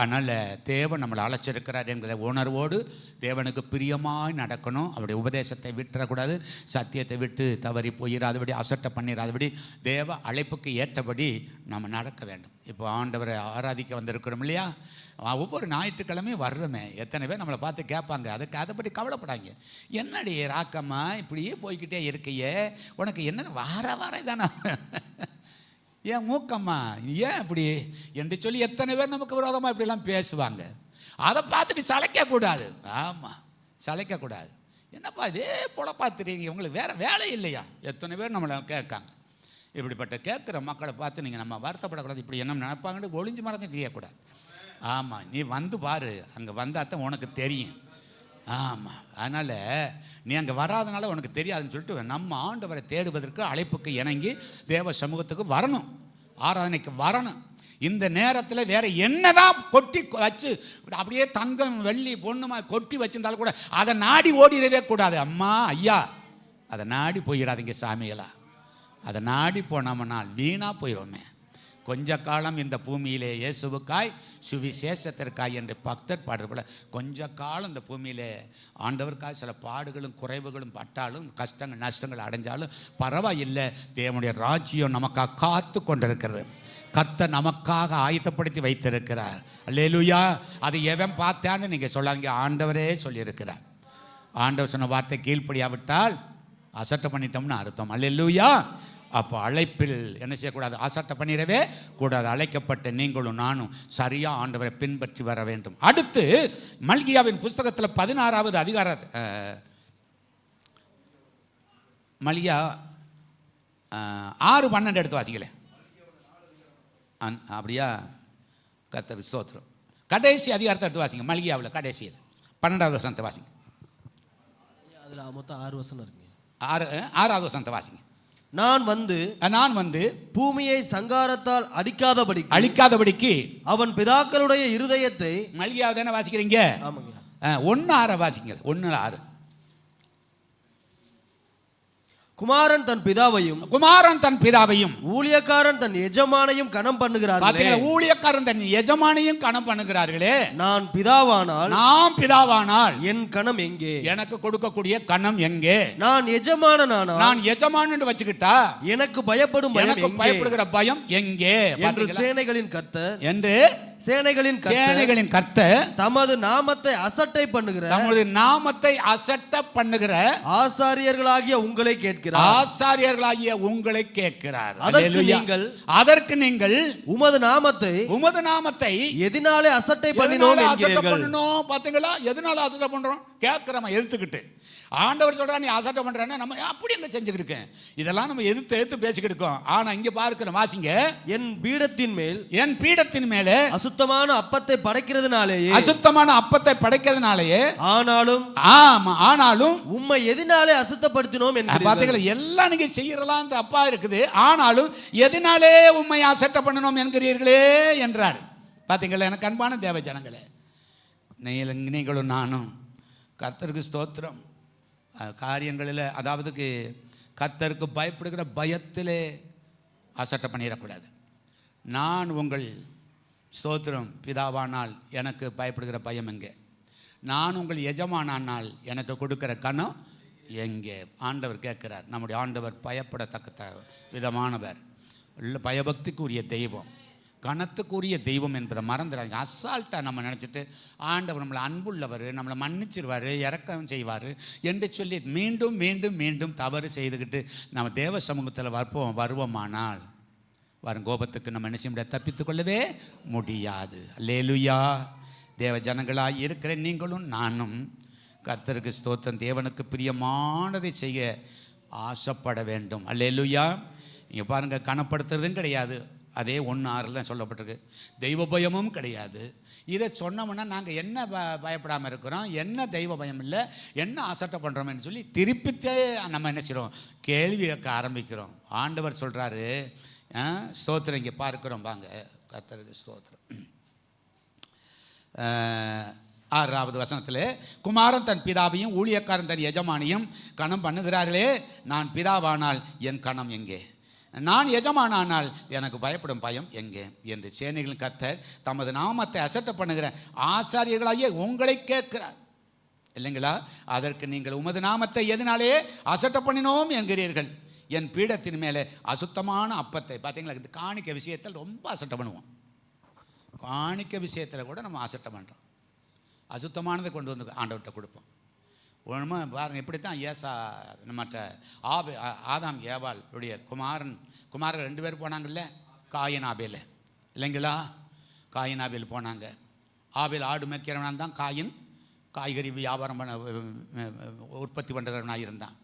அதனால் தேவன் நம்மளை அழைச்சிருக்கிறார் என்கிற உணர்வோடு தேவனுக்கு பிரியமாய் நடக்கணும். அவருடைய உபதேசத்தை விட்டுறக்கூடாது, சத்தியத்தை விட்டு தவறி போயிடாதபடி, அசட்டை பண்ணிடாதபடி, தேவ அழைப்புக்கு ஏற்றபடி நம்ம நடக்க வேண்டும். இப்போ ஆண்டவரை ஆராதிக்க வந்திருக்கிறோம் இல்லையா, ஒவ்வொரு ஞாயிற்றுக்கிழமையும் வர்றோமே, எத்தனை பேர் நம்மளை பார்த்து கேட்பாங்க. அதை பற்றி கவலைப்படாங்க. என்னடி ராக்கம்மா இப்படியே போய்கிட்டே இருக்கையே, உனக்கு என்ன வார தானே, ஏன் மூக்கம்மா ஏன் இப்படி என்று சொல்லி எத்தனை பேர் நமக்கு விரோதமாக இப்படிலாம் பேசுவாங்க. அதை பார்த்துட்டு சளைக்கக்கூடாது. ஆமாம், சளைக்கக்கூடாது. என்னப்பா இதே பொழப்பா தெரியுங்க, உங்களுக்கு வேறு வேலை இல்லையா, எத்தனை பேர் நம்மளை கேட்காங்க. இப்படிப்பட்ட கேட்குற மக்களை பார்த்து நீங்கள் நம்ம வருத்தப்படக்கூடாது. இப்படி என்ன நினைப்பாங்கன்னு ஒளிஞ்சு மறந்து தெரியக்கூடாது. ஆமாம், நீ வந்து பாரு, அங்கே வந்தால் தான் உனக்கு தெரியும். ஆமாம், அதனால் நீ அங்கே வராதனால உனக்கு தெரியாதுன்னு சொல்லிட்டு நம்ம ஆண்டவரை தேடுவதற்கு அழைப்புக்கு இணங்கி தேவ சமூகத்துக்கு வரணும், ஆராதனைக்கு வரணும். இந்த நேரத்தில் வேற என்னதான் கொட்டி வச்சு அப்படியே தங்கம் வெள்ளி பொண்ணுமா கொட்டி வச்சிருந்தாலும் கூட அதை நாடி ஓடிடவே கூடாது. அம்மா ஐயா, அதை நாடி போயிடாதீங்க சாமிகளா. அதை நாடி போனோம்னால் வீணாக போயிடுவோமே. கொஞ்ச காலம் இந்த பூமியிலே இயேசுவுக்காய் சுவிசேஷத்திற்காய் என்று பக்தர் பாடுற போல கொஞ்ச காலம் இந்த பூமியிலே ஆண்டவருக்காய் சில பாடுகளும் குறைவுகளும் பட்டாலும், கஷ்டங்கள் நஷ்டங்கள் அடைஞ்சாலும் பரவாயில்லை. தேவனுடைய ராஜ்யம் நமக்காக காத்து கொண்டிருக்கிறது. கர்த்தர் நமக்காக ஆயத்தப்படுத்தி வைத்திருக்கிறார். அல்லேலூயா. அது எவன் பார்த்தான்னு நீங்கள் சொல்லாங்க, ஆண்டவரே சொல்லியிருக்கிறார். ஆண்டவர் சொன்ன வார்த்தை கீழ்ப்படியாவிட்டால் அசட்டை பண்ணிட்டோம்னு அர்த்தம். அல்லேலூயா. அப்போ அழைப்பில் என்ன செய்யக்கூடாது, அசட்டை பண்ணிடவே கூடாது. அழைக்கப்பட்ட நீங்களும் நானும் சரியாக ஆண்டவரை பின்பற்றி வர வேண்டும். அடுத்து மல்கியாவின் புஸ்தகத்தில் 16வது அதிகார மல்கியா 6:12 எடுத்து வாசிக்கல. அப்படியா, கர்த்தருக்கு ஸ்தோத்திரம். கடைசி அதிகாரத்தை எடுத்து வாசிங்க. மல்கியாவில் கடைசி 12வது வசனத்தை வாசிங்க. அதில் மொத்தம் 6 வசனம் இருக்குங்க. 6வது வசனத்தை வாசிங்க. நான் வந்து பூமியை சங்காரத்தால் அழிக்காதபடிக்கு அவன் பிதாக்களுடைய இருதயத்தை. மல்கியாவை தானே வாசிக்கிறீங்க? ஆமாங்க. 1:6 வாசிங்க. 1:6. குமாரன் தன் பிதாவையும் ஊழியக்காரன் தன் எஜமானையும் கனம் பண்ணுகிறார்களே. ஊழியக்காரன் தன் எஜமானையும் கனம் பண்ணுகிறார்களே. நாம் பிதாவானால் என் கனம் எங்கே? எனக்கு கொடுக்கக்கூடிய கனம் எங்கே? நான் எஜமானன்னு வச்சுக்கிட்டா எனக்கு பயப்படுகிற பயம் எங்கே? என்று சேனைகளின் கர்த்தர் தமது நாமத்தை அசட்டை பண்ணுகிற ஆசாரியர்களாகிய உங்களை கேட்கிறார். அதற்கு நீங்கள் உமது நாமத்தை எதனாலே அசட்டை பண்ணினோம் என்கிறீர்கள். பாத்தீங்களா, எதனால அசட்டை பண்றோம் கேட்கிறோம் எடுத்துக்கிட்டு. ஆண்டவர் சொல்றா நீ அசட்டை பண்றானே, நம்ம அப்படி எங்க செஞ்சுக்கிட்டு இருக்கேன், இதெல்லாம் நம்ம எதிர்த்து பேசிக்கிட்டு இருக்கோம். ஆனா இங்க பார்க்கிற வாசிங்க, என் பீடத்தின் மேலே அசுத்தமான அப்பத்தை படைக்கிறதுனாலேயே ஆனாலும் உம்மை எதனாலே அசுத்தப்படுத்தினோம் என்கிறீர்கள். பாத்தீங்களா, எல்லாம் நீங்க செய்யறலாம் தப்பா இருக்குது, ஆனாலும் எதனாலே உம்மை அசட்டை பண்ணணும் என்கிறீர்களே என்றார். பாத்தீங்களா, எனக்கு அன்பான தேவ ஜனங்களே, நீங்களும் நானும் கர்த்தருக்கு ஸ்தோத்திரம் காரியங்களில், அதாவது கர்த்தருக்கு பயப்படுகிற பயத்திலே அசட்டை பண்ணிடக்கூடாது. நான் உங்கள் ஸ்தோத்திரம் பிதாவானால் எனக்கு பயப்படுகிற பயம் எங்கே? நான் உங்கள் எஜமானால் எனக்கு கொடுக்கிற கனம் எங்கே? ஆண்டவர் கேட்கிறார். நம்முடைய ஆண்டவர் பயப்படத்தக்க விதமானவர், இல்லை பயபக்திக்குரிய தெய்வம், கனத்துக்குரிய தெய்வம் என்பதை மறந்துடாங்க. அசால்ட்டாக நம்ம நினச்சிட்டு ஆண்டவர் நம்மளை அன்புள்ளவர், நம்மளை மன்னிச்சிருவார், இறக்கம் செய்வார் என்று சொல்லி மீண்டும் மீண்டும் மீண்டும் தவறு செய்துக்கிட்டு நம்ம தேவ சமூகத்தில் வருவோமானால் வரும் கோபத்துக்கு நம்ம என்ன செய்ய முடியாது, தப்பித்துக்கொள்ளவே முடியாது. அல்லேலூயா. தேவ ஜனங்களாக இருக்கிற நீங்களும் நானும் கர்த்தருக்கு ஸ்தோத்திரம், தேவனுக்கு பிரியமானதை செய்ய ஆசைப்பட வேண்டும். அல்லேலூயா. இங்கே பாருங்கள், கனப்படுத்துறதும் கிடையாது, அதே 1:6 தான் சொல்லப்பட்டிருக்கு. தெய்வ பயமும் கிடையாது. இதை சொன்னோம்னா நாங்கள் என்ன பயப்படாமல் இருக்கிறோம், என்ன தெய்வ பயம் இல்லை, என்ன அசட்டை பண்ணுறோம்னு சொல்லி திருப்பித்தே நம்ம என்ன செய்கிறோம், கேள்வி கேட்க ஆரம்பிக்கிறோம். ஆண்டவர் சொல்கிறாரு, ஸ்தோத்திரம் இங்கே பார்க்கிறோம் வாங்க, கர்த்தருக்கு ஸ்தோத்திரம். 6வது வசனத்தில், குமாரன் தன் பிதாவையும் ஊழியக்காரன் தன் எஜமானியும் கணம் பண்ணுகிறார்களே, நான் பிதாவானால் என் கணம் எங்கே? நான் எஜமானால் எனக்கு பயப்படும் பயம் எங்கே என்று சேனைகளின் கர்த்தர் தமது நாமத்தை அசட்டை பண்ணுகிற ஆசாரியர்களாகிய உங்களை கேட்கிறார் இல்லைங்களா? அதற்கு நீங்கள் உமது நாமத்தை எதனாலே அசட்டை பண்ணினோம் என்கிறீர்கள். என் பீடத்தின் மேலே அசுத்தமான அப்பத்தை. பார்த்தீங்களா, இந்த காணிக்க விஷயத்தில் ரொம்ப அசட்டை பண்ணுவோம். காணிக்க விஷயத்தில் கூட நம்ம அசட்டை பண்ணுறோம். அசுத்தமானதை கொண்டு வந்து ஆண்டவர்கிட்ட கொடுப்போம். ஒன்றுமா பாருங்கள், இப்படி தான் ஏசா மற்ற ஆதாம் ஏவாள் உடைய குமாரர் 2 பேர் போனாங்கல்ல, காயின் ஆபேல் இல்லைங்களா? காயின் ஆபேல் போனாங்க. ஆபேல் ஆடு மேய்க்கிறவனாக தான், காயின் காய்கறி வியாபாரம் பண்ண உற்பத்தி பண்ணுறவனாக இருந்தான்.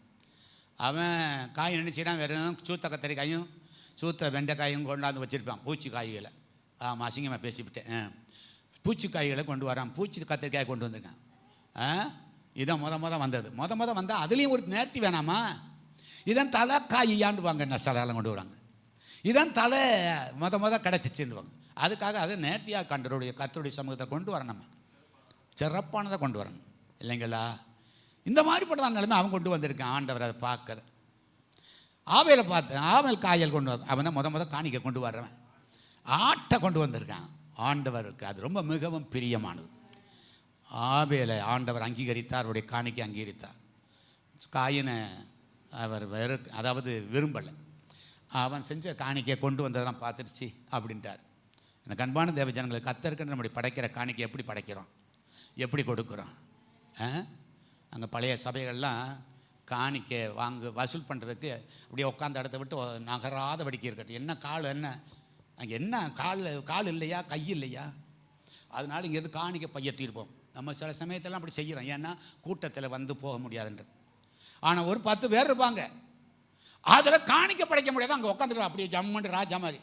அவன் காய் என்ன செய்யறான், வெறும் சூத்த கத்திரிக்காயும் சூத்த வெண்டைக்காயும் கொண்டாந்து வச்சுருப்பான். பூச்சி காய்களை அசிங்கமாக பேசிவிட்டேன். பூச்சி காய்களை கொண்டு வரான். பூச்சி கத்திரிக்காய் கொண்டு வந்திருக்கான். இதான் முத வந்தது. முத வந்தால் அதுலேயும் ஒரு நேர்த்தி வேணாமா? இதான் தலை காயாண்டு வாங்க, சிலரெல்லாம் கொண்டு வராங்க. இதான் தலை முத கிடச்சிச்சுன்னுவாங்க. அதுக்காக அதை நேர்த்தியாக கர்த்தருடைய சமூகத்தை கொண்டு வரணும், சிறப்பானதை கொண்டு வரணும் இல்லைங்களா? இந்த மாதிரிப்பட்டதான் நிலைமை அவன் கொண்டு வந்திருக்கான். ஆண்டவர் அதை பார்க்குற ஆவேலை பார்த்து, ஆவேல் காயல் கொண்டு வர, அவன் தான் முத காணிக்க கொண்டு வர்றவன். ஆட்டை கொண்டு வந்திருக்கான். ஆண்டவருக்கு அது ரொம்ப மிகவும் பிரியமானது. ஆவேலை ஆண்டவர் அங்கீகரித்தார், அவருடைய காணிக்கை அங்கீகரித்தார். காயினை அவர் அதாவது விரும்பலை. அவன் செஞ்ச காணிக்கையை கொண்டு வந்ததெல்லாம் பார்த்துருச்சு அப்படின்ட்டார். எனக்கு அன்பான தேவ ஜனங்களை, கர்த்தருக்கு நம்முடைய படைக்கிற காணிக்கை எப்படி படைக்கிறோம், எப்படி கொடுக்குறோம்? அங்கே பழைய சபைகள்லாம் காணிக்கை வசூல் பண்ணுறதுக்கு அப்படியே உட்காந்து இடத்த விட்டு நகராத வடிக்க இருக்கட்டும். என்ன கால், என்ன அங்கே என்ன கால் இல்லையா, கை இல்லையா? அதனால் இங்கேருந்து காணிக்கை பையத்திருப்போம். நம்ம சில சமயத்தெல்லாம் அப்படி செய்கிறோம். ஏன்னா கூட்டத்தில் வந்து போக முடியாதுன்ற. ஆனால் ஒரு 10 பேர் இருப்பாங்க, அதில் காணிக்கை படைக்க முடியாது. அங்கே உட்காந்துருவோம் அப்படியே ஜம்மண்டு ராஜா மாதிரி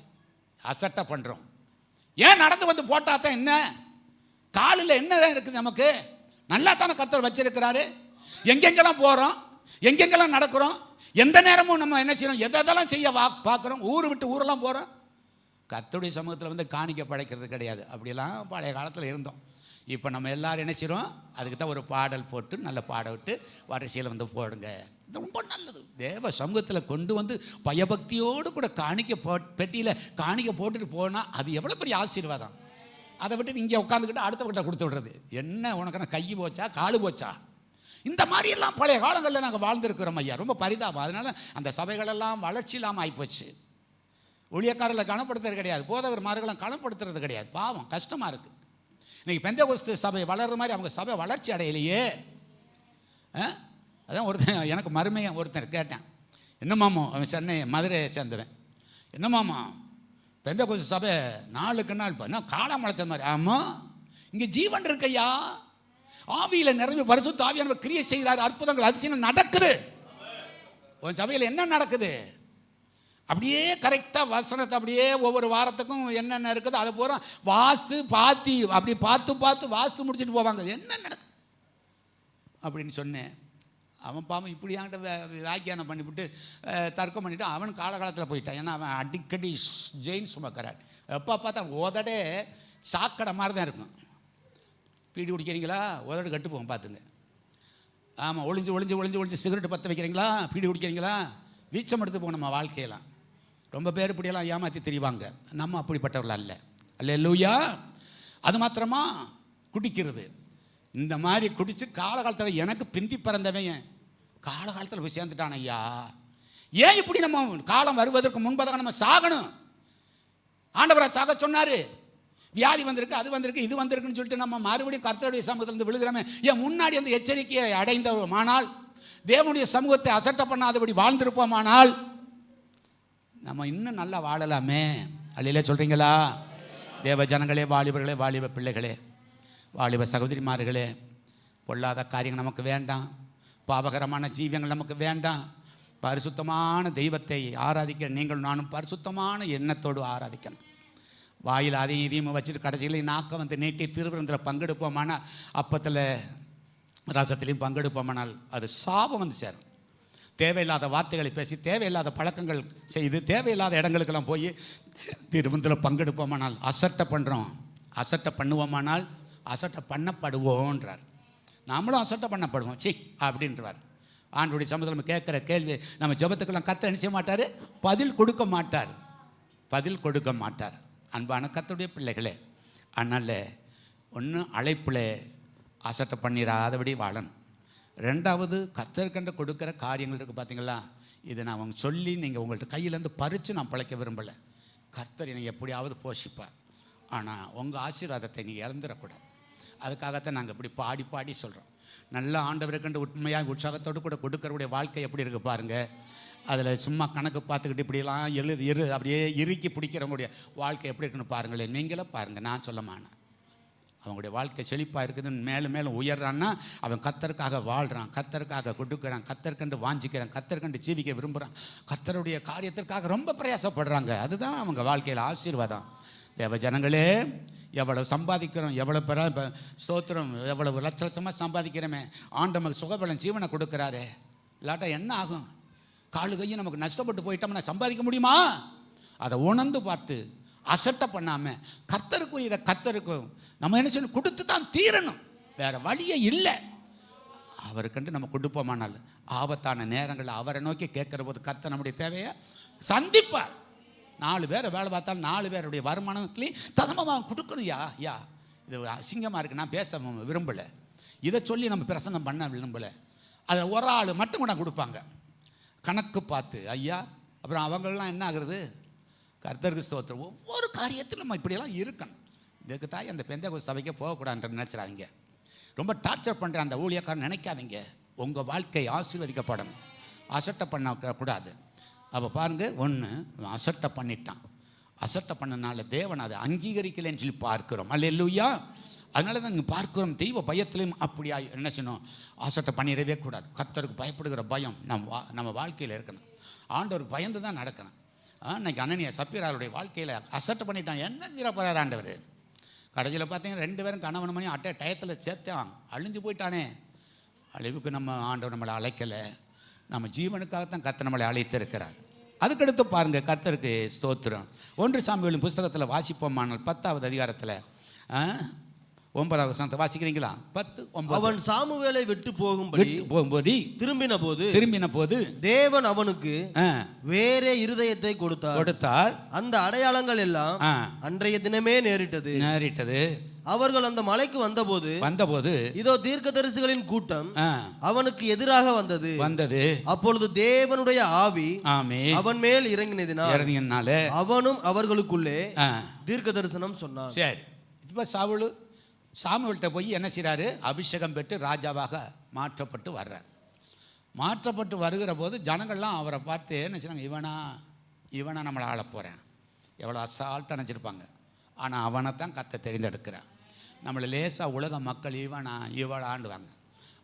அசட்டை பண்ணுறோம். ஏன் நடந்து வந்து போட்டால் தான் என்ன? காலில் என்ன இருக்குது நமக்கு? நல்லா தானே கர்த்தர் வச்சிருக்கிறாரு. எங்கெங்கெல்லாம் போகிறோம், எங்கெங்கெல்லாம் நடக்கிறோம், எந்த நேரமும் நம்ம என்ன செய்யறோம், எதெல்லாம் செய்ய பார்க்குறோம். ஊர் விட்டு ஊரெல்லாம் போகிறோம். கர்த்தருடைய சமூகத்தில் வந்து காணிக்கை படைக்கிறது கிடையாது. அப்படிலாம் பழைய காலத்தில் இருந்தோம். இப்போ நம்ம எல்லாரும் என்ன செய்கிறோம், அதுக்கு தான் ஒரு பாடல் போட்டு நல்ல பாட விட்டு வரிசையில் வந்து போடுங்க. இது ரொம்ப நல்லது. தேவ சமூகத்தில் கொண்டு வந்து பயபக்தியோடு கூட காணிக்கை பெட்டியில் காணிக்கை போட்டுட்டு போனால் அது எவ்வளோ பெரிய ஆசீர்வாதம். அதை விட்டு இங்கே உட்காந்துக்கிட்டு அடுத்தவங்கிட்ட கொடுத்து விடுறது. என்ன உனக்கான கை போச்சா, காலு போச்சா? இந்த மாதிரியெல்லாம் பழைய காலங்களில் நாங்கள் வாழ்ந்துருக்கிறோம் ஐயா. ரொம்ப பரிதாபம். அதனால் அந்த சபைகளெல்லாம் வளர்ச்சி இல்லாமல் ஆகிப்போச்சு. ஊழியக்காரர்களை கனப்படுத்துறது கிடையாது, போதகர்மார்களெல்லாம் கனப்படுத்துறது கிடையாது. பாவம், கஷ்டமாக இருக்குது. இன்றைக்கி பெந்தேகோஸ்து சபை வளர்கிற மாதிரி அவங்க சபை வளர்ச்சி அடையலையே. அதான் ஒருத்தன் எனக்கு மருமையாக ஒருத்தர் கேட்டேன், என்னமாமோ, அவன் சென்னை மதுரையை சேர்ந்தவன், என்னமாமா பெந்தேகோஸ்து சபை நாளுக்கு நாள் பண்ண காலம் முளைச்ச மாதிரி. ஆமாம், இங்கே ஜீவன் இருக்கையா, ஆவியில் நிரம்பி பரிசுத்த ஆவியானவர் கிரியை செய்கிறார், அற்புதங்கள் அதிசயங்கள் நடக்குது. உன் சபையில் என்ன நடக்குது? அப்படியே கரெக்டாக வசனத்தை அப்படியே ஒவ்வொரு வாரத்துக்கும் என்னென்ன இருக்குது அதை பூரா பாத்தி அப்படி பார்த்து வாஸ்து முடிச்சுட்டு போவாங்க. என்ன நடக்குது அப்படின்னு சொன்னேன். அவன் பாவம் இப்படி என்கிட்ட வியாக்கியானம் பண்ணிவிட்டு தர்க்கம் பண்ணிவிட்டு அவன் காலகாலத்தில் போயிட்டான். ஏன்னா அவன் அடிக்கடி ஜெயின் சுமக்கிறான். எப்போ பார்த்தா உதடே சாக்கடை மாதிரி தான் இருக்கும். பீடி குடிக்கிறீங்களா, உதடு கட்டு போவோம் பார்த்துங்க. ஆமாம், ஒளிஞ்சு சிகரெட்டு பற்ற வைக்கிறீங்களா, பீடி குடிக்கிறீங்களா, வீச்சம் எடுத்து போகும் நம்ம வாழ்க்கையெல்லாம். ரொம்ப பேர் இப்படியெல்லாம் ஏமாற்றி தெரிவாங்க. நம்ம அப்படிப்பட்டவர்கள் அல்ல. அல்லேலூயா. அது மாத்திரமா குடிக்கிறது, இந்த மாதிரி குடித்து காலகாலத்தில் எனக்கு பிந்தி பிறந்தவன் காலகாலத்தில் போய் சேர்ந்துட்டான் ஐயா. ஏன் இப்படி நம்ம காலம் வருவதற்கு முன்பதாக நம்ம சாகணும்? ஆண்டவரை சாக சொன்னார். வியாதி வந்திருக்கு, அது வந்திருக்கு, இது வந்திருக்குன்னு சொல்லிட்டு நம்ம மறுபடியும் கர்த்தருடைய சமூகத்திலிருந்து விழுகிறோமே. ஏன் முன்னாடி அந்த எச்சரிக்கையை அடைந்தோமானால், தேவனுடைய சமூகத்தை அசட்டை பண்ணாதபடி வாழ்ந்திருப்போமானால் நம்ம இன்னும் நல்லா வாழலாமே. அல்லையிலே சொல்கிறீங்களா? தேவ ஜனங்களே, வாலிபர்களே, வாலிப பிள்ளைகளே, வாலிப சகோதரிமார்களே, பொல்லாத காரியங்கள் நமக்கு வேண்டாம், பாவகரமான ஜீவியங்கள் நமக்கு வேண்டாம். பரிசுத்தமான தெய்வத்தை ஆராதிக்க நீங்கள் நானும் பரிசுத்தமான எண்ணத்தோடு ஆராதிக்கணும். வாயில் அதையும் இதையும் வச்சுட்டு கடைசியில் நாக்க வந்து நீட்டி திருவிருந்தில் பங்கெடுப்போமானால், அப்பத்தில் ரசத்திலையும் பங்கெடுப்போமானால் அது சாபம் வந்து சேரும். தேவையில்லாத வார்த்தைகளை பேசி, தேவையில்லாத பழக்கங்கள் செய்து, தேவையில்லாத இடங்களுக்கெல்லாம் போய் திருவிருந்தில் பங்கெடுப்போமானால் அசட்டை பண்ணுறோம். அசட்டை பண்ணுவோமானால் அசட்டை பண்ணப்படுவோன்றார். நாமளும் அசட்டை பண்ணப்படுவோம். சி அப்படின்றார். ஆண்டவருடைய சமூகத்தில் நம்ம கேட்குற கேள்வி, நம்ம ஜெபத்துக்கெல்லாம் கர்த்தர் என்ன செய்ய மாட்டார்? பதில் கொடுக்க மாட்டார். பதில் கொடுக்க மாட்டார். அன்பான கர்த்தருடைய பிள்ளைகளே, அதனால் ஒன்று அழைப்பில் அசட்டை பண்ணிடாதபடி வாழணும். ரெண்டாவது, கர்த்தர்கண்ட கொடுக்குற காரியங்கள் இருக்குது பார்த்தீங்களா, இதை நான் அவங்க சொல்லி நீங்கள் உங்கள்கிட்ட கையிலேருந்து பறித்து நான் பிழைக்க விரும்பலை. கர்த்தர் என்னை எப்படியாவது போஷிப்பார். ஆனால் உங்கள் ஆசீர்வாதத்தை நீங்கள் இழந்துடக்கூடாது. அதுக்காகத்தான் நாங்கள் இப்படி பாடி பாடி சொல்கிறோம். நல்ல ஆண்டவருக்கண்டு உண்மையாக உற்சாகத்தோடு கூட கொடுக்கறவுடைய வாழ்க்கை எப்படி இருக்குது பாருங்கள். அதில் சும்மா கணக்கு பார்த்துக்கிட்டு இப்படிலாம் அப்படியே இறுக்கி பிடிக்கிறவங்களுடைய வாழ்க்கை எப்படி இருக்குன்னு பாருங்களேன். நீங்களே பாருங்கள், நான் சொல்ல மாட்டேன். அவங்களுடைய வாழ்க்கை செழிப்பாக இருக்குதுன்னு மேலும் மேலும் உயர்றான்னா அவன் கர்த்தருக்காக வாழ்கிறான், கர்த்தருக்காக கொடுக்குறான், கர்த்தருக்கண்டு வாஞ்சிக்கிறான், கர்த்தருக்கண்டு ஜீவிக்க விரும்புகிறான், கர்த்தருடைய காரியத்திற்காக ரொம்ப பிரயாசப்படுறாங்க. அதுதான் அவங்க வாழ்க்கையில் ஆசீர்வாதம். தேவ ஜனங்களே, எவ்வளவு சம்பாதிக்கிறோம், எவ்வளோ பேரா இப்போ ஸ்தோத்திரம், எவ்வளவு லட்ச லட்சமாக சம்பாதிக்கிறோமே, ஆண்டவனுக்கு சுகபலம் ஜீவனை கொடுக்குறாரு. இல்லாட்டா என்ன ஆகும்? காலு கையும் நமக்கு நஷ்டப்பட்டு போயிட்டோம்னா சம்பாதிக்க முடியுமா? அதை உணர்ந்து பார்த்து அசட்டை பண்ணாமல் கர்த்தருக்குரியதை கர்த்தருக்கும் நம்ம என்ன செய்யணும்? கொடுத்து தான் தீரணும். வேறு வழியே இல்லை. அவருக்கண்டு நம்ம கொடுப்போமானால் ஆபத்தான நேரங்களில் அவரை நோக்கி கேட்குற போது கர்த்தர் நம்முடைய தேவையை சந்திப்பார். 4 பேரை வேலை பார்த்தாலும் 4 பேருடைய வருமானத்துலேயும் தசமமாக கொடுக்கணும். யா இது அசிங்கமாக இருக்குது, நான் பேச விரும்பலை, இதை சொல்லி நம்ம பிரசங்கம் பண்ண விரும்பலை. அதில் ஒரு ஆள் மட்டும் கூட கொடுப்பாங்க கணக்கு பார்த்து. ஐயா, அப்புறம் அவங்களெலாம் என்ன ஆகுறது? கர்த்தருக்கு ஸ்தோத்திரம். ஒவ்வொரு காரியத்திலும் நம்ம இப்படியெல்லாம் இருக்கணும். இதுக்கு தாய் அந்த பெந்தேகோஸ்து சபைக்கே போகக்கூடாதுன்ற நினச்சிடாதீங்க. ரொம்ப டார்ச்சர் பண்ணுற அந்த ஊழியக்காரன் நினைக்காதீங்க. உங்கள் வாழ்க்கை ஆசீர்வதிக்கப்படணும், அசட்டை பண்ணக்கூடாது. அப்போ பாருங்கள், ஒன்று அசட்டை பண்ணிட்டான். அசட்டை பண்ணனால தேவன் அதை அங்கீகரிக்கலைன்னு சொல்லி பார்க்கிறோம். அல்லேலூயா. அதனால தான் இங்கே பார்க்கிறோம், தெய்வ பயத்திலையும் அப்படியா என்ன செய்யணும்? அசட்டை பண்ணிடவே கூடாது. கர்த்தருக்கு பயப்படுகிற பயம் நம்ம வாழ்க்கையில் இருக்கணும். ஆண்டவருக்கு பயந்து தான் நடக்கணும். இன்னைக்கு அனனியா சப்பீராளுடைய வாழ்க்கையில் அசட்டை பண்ணிட்டான். என்ன செய்ய போகிறார் ஆண்டவர்? கடைசியில் பார்த்தீங்கன்னா 2 பேரும் கணவன் மணி டயத்தில் சேர்த்தான், அழிஞ்சு போயிட்டானே. அழிவுக்கு நம்ம ஆண்டவர் நம்மளை அழைக்கலை, நம்ம ஜீவனுக்காகத்தான் கர்த்தர் நம்மளை அழைத்திருக்கிறார். அதுக்கடுத்து பாருங்கள், கர்த்தருக்கு ஸ்தோத்திரம். 1 சாமுவேலின் புஸ்தகத்தில் வாசிப்போமானால் 10வது அதிகாரத்தில் 9வது வசனத்தை வாசிக்கிறீங்களா? 10:9. அவன் சாமுவேலை விட்டு போகும்படி திரும்பின போது தேவன் அவனுக்கு வேறே இருதயத்தை கொடுத்தார். அந்த அடையாளங்கள் எல்லாம் அன்றைய தினமே நேரிட்டது. அவர்கள் அந்த மலைக்கு வந்தபோது இதோ தீர்க்கதரிசிகளின் கூட்டம் அவனுக்கு எதிராக வந்தது. அப்பொழுது தேவனுடைய ஆவி அவன் மேல் இறங்கினதினால அவனும் அவர்களுக்குள்ளே தீர்க்க தரிசனம் சொன்னான். சரி, இப்ப சாமுவேல்கிட்ட போய் என்ன செய்றாரு? அபிஷேகம் பெற்று ராஜாவாக மாற்றப்பட்டு வர்றார். மாற்றப்பட்டு வருகிற போது ஜனங்கள்லாம் அவரை பார்த்து என்ன செய்றாங்க? இவனா நம்மளை ஆள போகிறேன், எவ்வளோ அசால்ட்டாக நினச்சிருப்பாங்க. ஆனால் அவனை தான் கர்த்தர் தெரிந்தெடுக்கிறான். நம்மளை லேசாக உலக மக்கள் இவளை ஆண்டுவாங்க.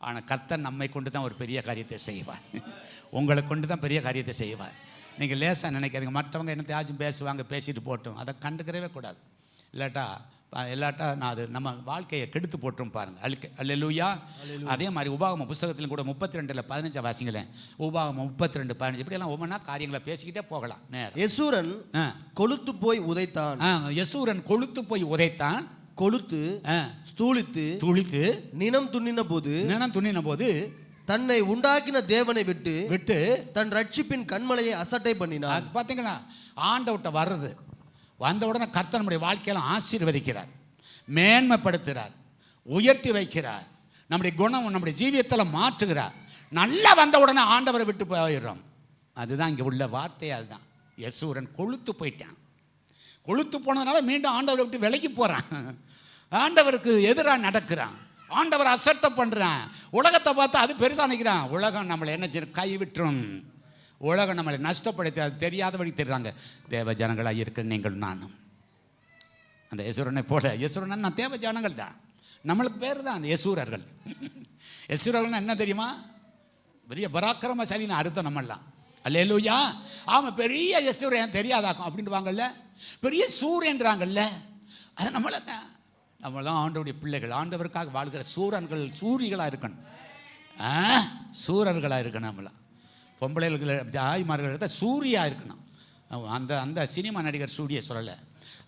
ஆனால் கர்த்தர் நம்மை கொண்டு தான் ஒரு பெரிய காரியத்தை செய்வார். உங்களை கொண்டு தான் பெரிய காரியத்தை செய்வார். நீங்கள் லேசாக நினைக்காதீங்க. மற்றவங்க என்னத்தையாச்சும் பேசுவாங்க, பேசிட்டு போட்டோம், அதை கண்டுக்கிறவே கூடாது. இல்லாட்டா நான் அது நம்ம வாழ்க்கையை கெடுத்து போட்டுரும் பாருங்கள். அல்லேலூயா. அதே மாதிரி உபாகம புஸ்தகத்திலும் கூட 32:15 வாசிங்களேன். உபாகமம் 32:15 இப்படியெல்லாம் ஒவ்வொன்றா காரியங்களை பேசிக்கிட்டே போகலாம். யெசூரன் கொழுத்து போய் உதைத்தான். கொழுத்து ஸ்தூலித்து நினம் துண்ணின போது தன்னை உண்டாக்கின தேவனை விட்டு தன் ரட்சிப்பின் கண்மலையை அசட்டை பண்ணினான். பார்த்தீங்களா? ஆண்டவர்கிட்ட வர்றது வந்த உடனே கர்த்தர் நம்முடைய வாழ்க்கையெல்லாம் ஆசீர்வதிக்கிறார், மேன்மைப்படுத்துகிறார், உயர்த்தி வைக்கிறார், நம்முடைய குணம் நம்முடைய ஜீவியத்தில் மாற்றுகிறார். நல்லா வந்த உடனே ஆண்டவரை விட்டு போயிடுறோம். அதுதான் இங்கே உள்ள வார்த்தை. அதுதான் யெசூரன் கொழுத்து போயிட்டான். கொழுத்து போனதுனால மீண்டும் ஆண்டவரை விட்டு விலகி போகிறான், ஆண்டவருக்கு எதிராக நடக்கிறான், ஆண்டவர் அசட்டை பண்ணுறான். உலகத்தை பார்த்து அது பெருசாக நினைக்கிறான். உலகம் நம்மளை என்ன செய்ய கைவிட்டுரும், உலகம் நம்மளை நஷ்டப்படுத்தி அது தெரியாதபடி தெரிறாங்க. தேவ ஜனங்களாக இருக்கிற நீங்கள் நானும் அந்த யெசூரனை போல. யெசூரன் நான் தேவ ஜனங்கள் தான், நம்மளுக்கு பேர் தான் யெசூரர்கள். யெசூரர்கள்னா என்ன தெரியுமா? பெரிய பராக்கிரமசாலின்னு அர்த்தம் நம்மெல்லாம். அல்லேலூயா. ஆமாம், பெரிய யெசூரன் தெரியாதாக்கும் அப்படின்ட்டு வாங்கல்ல, பெரிய சூரியன்றாங்கல்ல, அது நம்மளை தான். நம்மளாம் ஆண்டவருடைய பிள்ளைகள், ஆண்டவருக்காக வாழ்கிற சூரிகளாக இருக்கணும், சூரர்களாக இருக்கணும். நம்மளாம் பொம்பளைகள் தாய்மார்கள் சூரியாக இருக்கணும். அந்த சினிமா நடிகர் சூரிய சொல்லலை.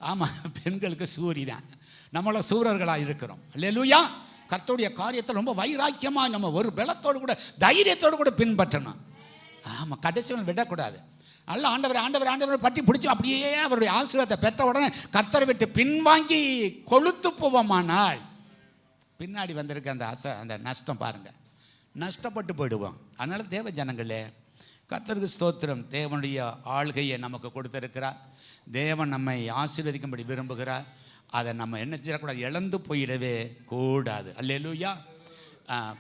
ஆமாம், பெண்களுக்கு சூரி தான். நம்மளாம் சூரர்களாக இருக்கிறோம். அல்லேலூயா. கர்த்தருடைய காரியத்தை ரொம்ப வைராக்கியமாக நம்ம ஒரு பலத்தோடு கூட தைரியத்தோடு கூட பின்பற்றணும். ஆமாம், கடைசிவன் விடக்கூடாது. அல்ல ஆண்டவர் ஆண்டவர் ஆண்டவர் பற்றி பிடிச்சி அப்படியே அவருடைய ஆசீர்வாதத்தை பெற்ற உடனே கர்த்தரை விட்டு பின்வாங்கி கொளுத்து போவோமானால் பின்னாடி வந்திருக்க அந்த நஷ்டம் பாருங்கள், நஷ்டப்பட்டு போயிடுவோம். அதனால் தேவ ஜனங்களே, கர்த்தருக்கு ஸ்தோத்திரம். தேவனுடைய ஆள்கையை நமக்கு கொடுத்திருக்கிறார். தேவன் நம்மை ஆசீர்வதிக்கும்படி விரும்புகிறார். அதை நம்ம என்ன செய்யக்கூடாது, இழந்து போயிடவே கூடாது. அல்லேலூயா.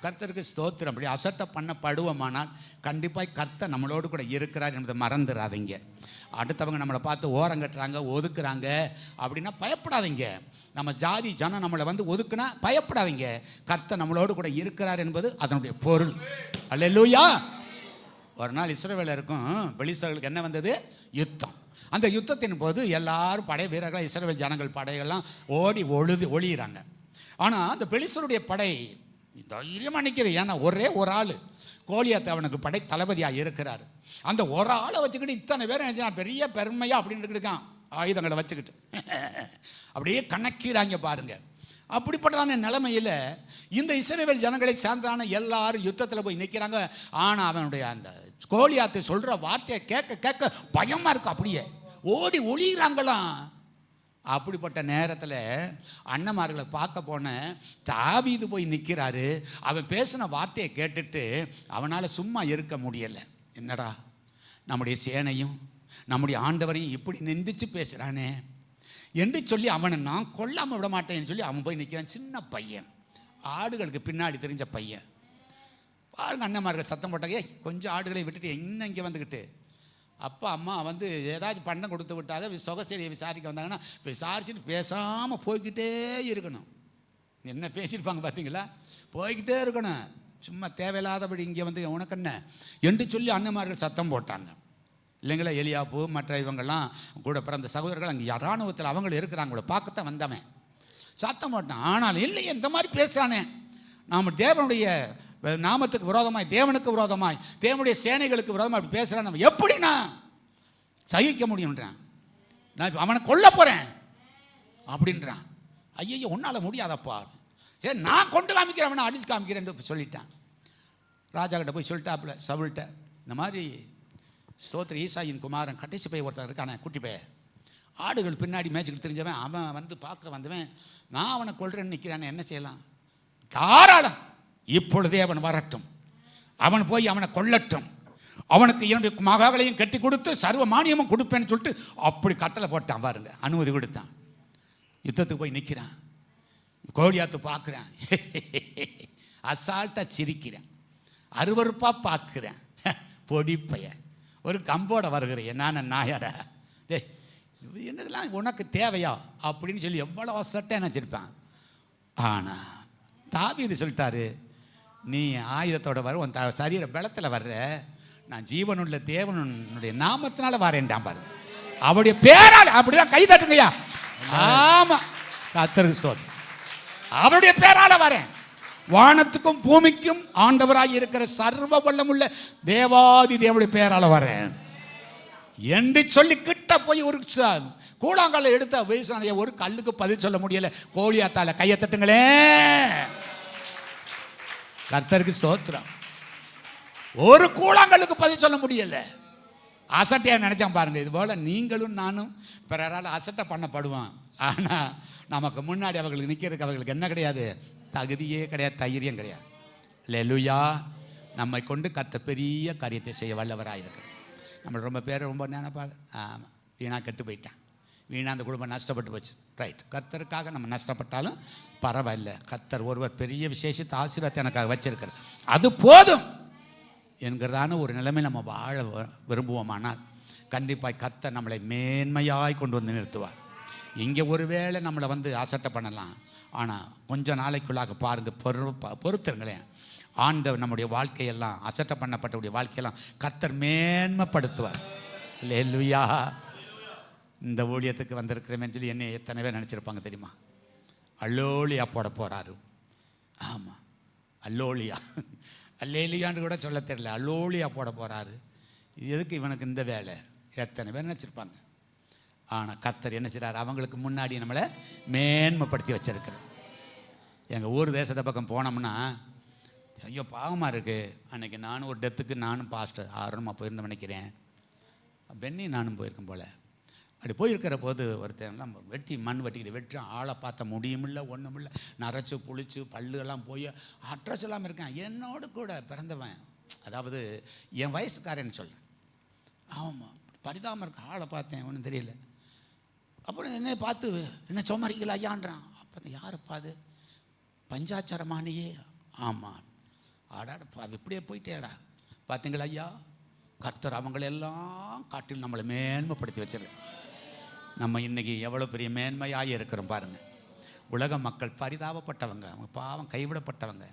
கர்த்தருக்கு ஸ்தோத்திரம். அப்படி அசட்டை பண்ணப்படுவோமானால் கண்டிப்பாக கர்த்தர் நம்மளோடு கூட இருக்கிறார் என்பதை மறந்துடாதீங்க. அடுத்தவங்க நம்மளை பார்த்து ஓரங்கட்டுறாங்க, ஒதுக்குறாங்க அப்படின்னா பயப்படாதீங்க. நம்ம ஜாதி ஜனம் நம்மளை வந்து ஒதுக்குனா பயப்படாதீங்க. கர்த்தர் நம்மளோடு கூட இருக்கிறார் என்பது அதனுடைய பொருள். அல்லேலூயா. ஒரு நாள் இஸ்ரவேலருக்கும் பெலிஸ்தர்களுக்கு என்ன வந்தது, யுத்தம். அந்த யுத்தத்தின் போது எல்லாரும் படை வீரர்கள் இஸ்ரவேல் ஜனங்கள் படையெல்லாம் ஓடி ஒளியிறாங்க. ஆனால் அந்த பெலிஸ்தருடைய படை தைரியமாக நிற்கிது. ஏன்னா ஒரே ஒரு ஆள் கோலியாத் அவனுக்கு படை தளபதியாக இருக்கிறார். அந்த ஒரு ஆளை வச்சுக்கிட்டு இத்தனை பேர் நினச்சா பெரிய பெருமையாக அப்படின்னு இருக்கான், ஆயுதங்களை வச்சுக்கிட்டு அப்படியே கணக்கிறாங்க பாருங்க. அப்படிப்பட்டதான நிலைமையில் இந்த இஸ்ரவேல் ஜனங்களை சார்ந்தான எல்லாரும் யுத்தத்தில் போய் நிற்கிறாங்க. ஆனால் அவனுடைய அந்த கோலியாத்து சொல்கிற வார்த்தையை கேட்க கேட்க பயமாக இருக்கும், அப்படியே ஓடி ஒளிகிறாங்களாம். அப்படிப்பட்ட நேரத்தில் அண்ணன்மார்களை பார்க்க போன தாவீது போய் நிற்கிறாரு. அவன் பேசின வார்த்தையை கேட்டுட்டு அவனால் சும்மா இருக்க முடியலை. என்னடா நம்முடைய சேனையும் நம்முடைய ஆண்டவரையும் இப்படி நிந்திச்சு பேசுகிறானே என்று சொல்லி அவனை நான் கொல்லாமல் விட மாட்டேன்னு சொல்லி அவன் போய் நிற்கிறான். சின்ன பையன், ஆடுகளுக்கு பின்னாடி தெரிஞ்ச பையன். பாருங்க, அண்ணன்மார்கள் சத்தம் போட்டாங்க, கொஞ்சம் ஆடுகளை விட்டுட்டு இன்னும் இங்கே வந்துக்கிட்டு. அப்பா அம்மா வந்து ஏதாச்சும் பண்ண கொடுத்து விட்டாங்க, சொகசேரியை விசாரிக்க வந்தாங்கன்னா விசாரிச்சுட்டு பேசாமல் போய்கிட்டே இருக்கணும். என்ன பேசியிருப்பாங்க பார்த்தீங்களா, போய்கிட்டே இருக்கணும். சும்மா தேவையில்லாதபடி இங்கே வந்து உனக்கு என்ன என்று சொல்லி அண்ணன்மார்கள் சத்தம் போட்டாங்க இல்லைங்களா. எலியாப்பு மற்ற இவங்கெல்லாம் கூட பிறந்த சகோதரர்கள் அங்கே இராணுவத்தில் அவங்களும் இருக்கிறாங்களோ பார்க்கத்தான் வந்தவன் சத்தம் போட்டான். ஆனால் இல்லையே, இந்த மாதிரி பேசுகிறானே, நாம் தேவனுடைய நாமத்துக்கு விரோதமாய், தேவனுக்கு விரோதமாய், தேவனுடைய சேனைகளுக்கு விரோதமாக அப்படி பேசுகிறான், நம்ம எப்படி நான் சகிக்க முடியுன்றான். நான் அவனை கொல்ல போகிறேன் அப்படின்றான். ஐயோ உன்னால் முடியாதப்பா, சரி நான் கொண்டு காமிக்கிறேன், அவனை அடித்து காமிக்கிறேன்னு சொல்லிட்டான். ராஜா கிட்ட போய் சொல்லிட்டாப்புல சவுல்கிட்ட, இந்த மாதிரி ஸ்தோத்திர ஈசாயின் குமாரன் கடைசி போய் ஒருத்தர் இருக்கானே, குட்டி பைய, ஆடுகள் பின்னாடி மேய்ச்சிக்கிட்டு தெரிஞ்சவன், அவன் வந்து பார்க்க வந்தவன், நான் அவனை கொல்றேன்னு நிற்கிறானே, என்ன செய்யலாம்? தாராளம், இப்பொழுதே அவன் வரட்டும், அவன் போய் அவனை கொல்லட்டும், அவனுக்கு என்னுடைய மகளையும் கட்டி கொடுத்து சர்வ மானியமும் கொடுப்பேன்னு சொல்லிட்டு அப்படி கட்டளை போட்டான் பாருங்க, அனுமதி கொடுத்தான். யுத்தத்துக்கு போய் நிற்கிறான். கோலியாத்து பார்க்குறேன், அசால்ட்டாக சிரிக்கிறேன், அருவறுப்பாக பார்க்குறேன். பொடிப்பைய ஒரு கம்போட வருகிறேன், நான் நாயாடா, டே என்னதெல்லாம் உனக்கு தேவையா அப்படின்னு சொல்லி எவ்வளோ அசட்டை நினச்சிருப்பேன். ஆனால் தாவீது சொல்லிட்டாரு, நீ ஆயுதத்தோட வர, உன் சரீர பலத்தில் வர்ற, நான் ஜீவனுள்ள தேவனுடைய நாமத்தினால வரேன்டான் பாரு, அவருடைய பேரால். அப்படிதான் கை தட்டுங்கய்யா. ஆமா, கர்த்தருக்கு ஸ்தோத்திரம். அவருடைய பேரால வரேன், வானத்துக்கும் பூமிக்கும் ஆண்டவராய் இருக்கிற சர்வ வல்லமுள்ள தேவாதி தேவனுடைய பேரால வரேன் என்று சொல்லி கிட்ட போய் ஒரு கூழாங்கல்ல எடுத்த வயசான ஒரு கல்லுக்கு பதில் சொல்ல முடியல. கோலியாத்தால கையை தட்டுங்களே. கர்த்தருக்கு ஸ்தோத்திரம். ஒரு கூழாங்கல்லுக்கு பதில் சொல்ல முடியல. அசட்டையா நினைச்சான் பாருங்க. இது போல நீங்களும் நானும் பிறரால் அசட்டை பண்ணப்படுவான். ஆனா நமக்கு முன்னாடி அவர்களுக்கு நிற்கிறதுக்கு அவர்களுக்கு என்ன கிடையாது, தகுதியே கிடையாது, தைரியம் கிடையாது. அல்லேலூயா. நம்மை கொண்டு கர்த்தர் பெரிய காரியத்தை செய்ய வல்லவராயிருக்கிறார். நம்ம ரொம்ப பேர் ரொம்ப நினைப்பாங்க, ஆமாம் வீணாக கெட்டு போயிட்டான், வீணாக அந்த குடும்பம் நஷ்டப்பட்டு போச்சு. ரைட், கர்த்தருக்காக நம்ம நஷ்டப்பட்டாலும் பரவாயில்ல, கர்த்தர் ஒருவர் பெரிய விசேஷத்தை ஆசீர்வாதத்தை எனக்காக வச்சிருக்கிறார், அது போதும் என்கிறதான ஒரு நிலைமை நம்ம வாழ விரும்புவோமானால் கண்டிப்பாக கர்த்தர் நம்மளை மேன்மையாய் கொண்டு வந்து நிறுத்துவார். இங்கே ஒருவேளை நம்மளை வந்து அசட்டை பண்ணலாம், ஆனால் கொஞ்ச நாளைக்குள்ளாக பாருங்கள், பொறுத்துருங்களேன், ஆண்டவர் நம்முடைய வாழ்க்கையெல்லாம், அசட்டை பண்ணப்பட்டவுடைய வாழ்க்கையெல்லாம் கர்த்தர் மேன்மைப்படுத்துவார். அல்லேலூயா. இந்த ஊழியத்துக்கு வந்திருக்கிறேன்னு சொல்லி என்ன எத்தனை பேர் நினச்சிருப்பாங்க தெரியுமா? அல்லோலியா போட போகிறாரு. ஆமாம், அல்லோலியா, அல்லேலியான்னு கூட சொல்ல தெரியல, அல்லோலியா போட போகிறாரு. எதுக்கு இவனுக்கு இந்த வேலை? எத்தனை பேர் நினச்சிருப்பாங்க. ஆனால் கர்த்தர் என்ன செய்கிறார், அவங்களுக்கு முன்னாடி நம்மளை மேன்மைப்படுத்தி வச்சிருக்கிறார். எங்கள் ஊர் தேசத்தை பக்கம் போனோம்னா ஐயோ பாவமாக இருக்குது. அன்றைக்கி நானும் ஒரு டெத்துக்கு நானும் பாஸ்டர் ஆர்வமாக போயிருந்தேன் நினைக்கிறேன். பென்னி நானும் போயிருக்கேன் போல். அப்படி போயிருக்கிற போது ஒருத்தன்லாம் வெட்டி மண் வெட்டிக்கிட்டு வெட்டுறான். ஆளை பார்த்த முடியுமில்ல ஒன்றும் இல்லை, நரைச்சி புளிச்சு பல்லு எல்லாம் போய் அட்ரஸ் எல்லாம் இருக்கான். என்னோடு கூட பிறந்தவன், அதாவது என் வயசுக்காரன்னு சொல்கிறேன். ஆமாம், பரிதாபம் இருக்க. ஆளை பார்த்தேன், ஒன்றும் தெரியல. அப்புறம் என்ன பார்த்து என்ன சோமரிக்கல ஐயான்றான். அப்போ யாருப்பா அது? பஞ்சாச்சாரமானியே. ஆமாம். ஆடாடப்பா இப்படியே போயிட்டேடா. பார்த்தீங்களா ஐயா, கர்த்தர் அவங்களெல்லாம் காட்டில் நம்மளை மேன்மைப்படுத்தி வச்சிருக்கேன். நம்ம இன்றைக்கி எவ்வளோ பெரிய மேன்மையாக இருக்கிறோம் பாருங்கள். உலக மக்கள் பரிதாபப்பட்டவங்க, அவங்க பாவம் கைவிடப்பட்டவங்க.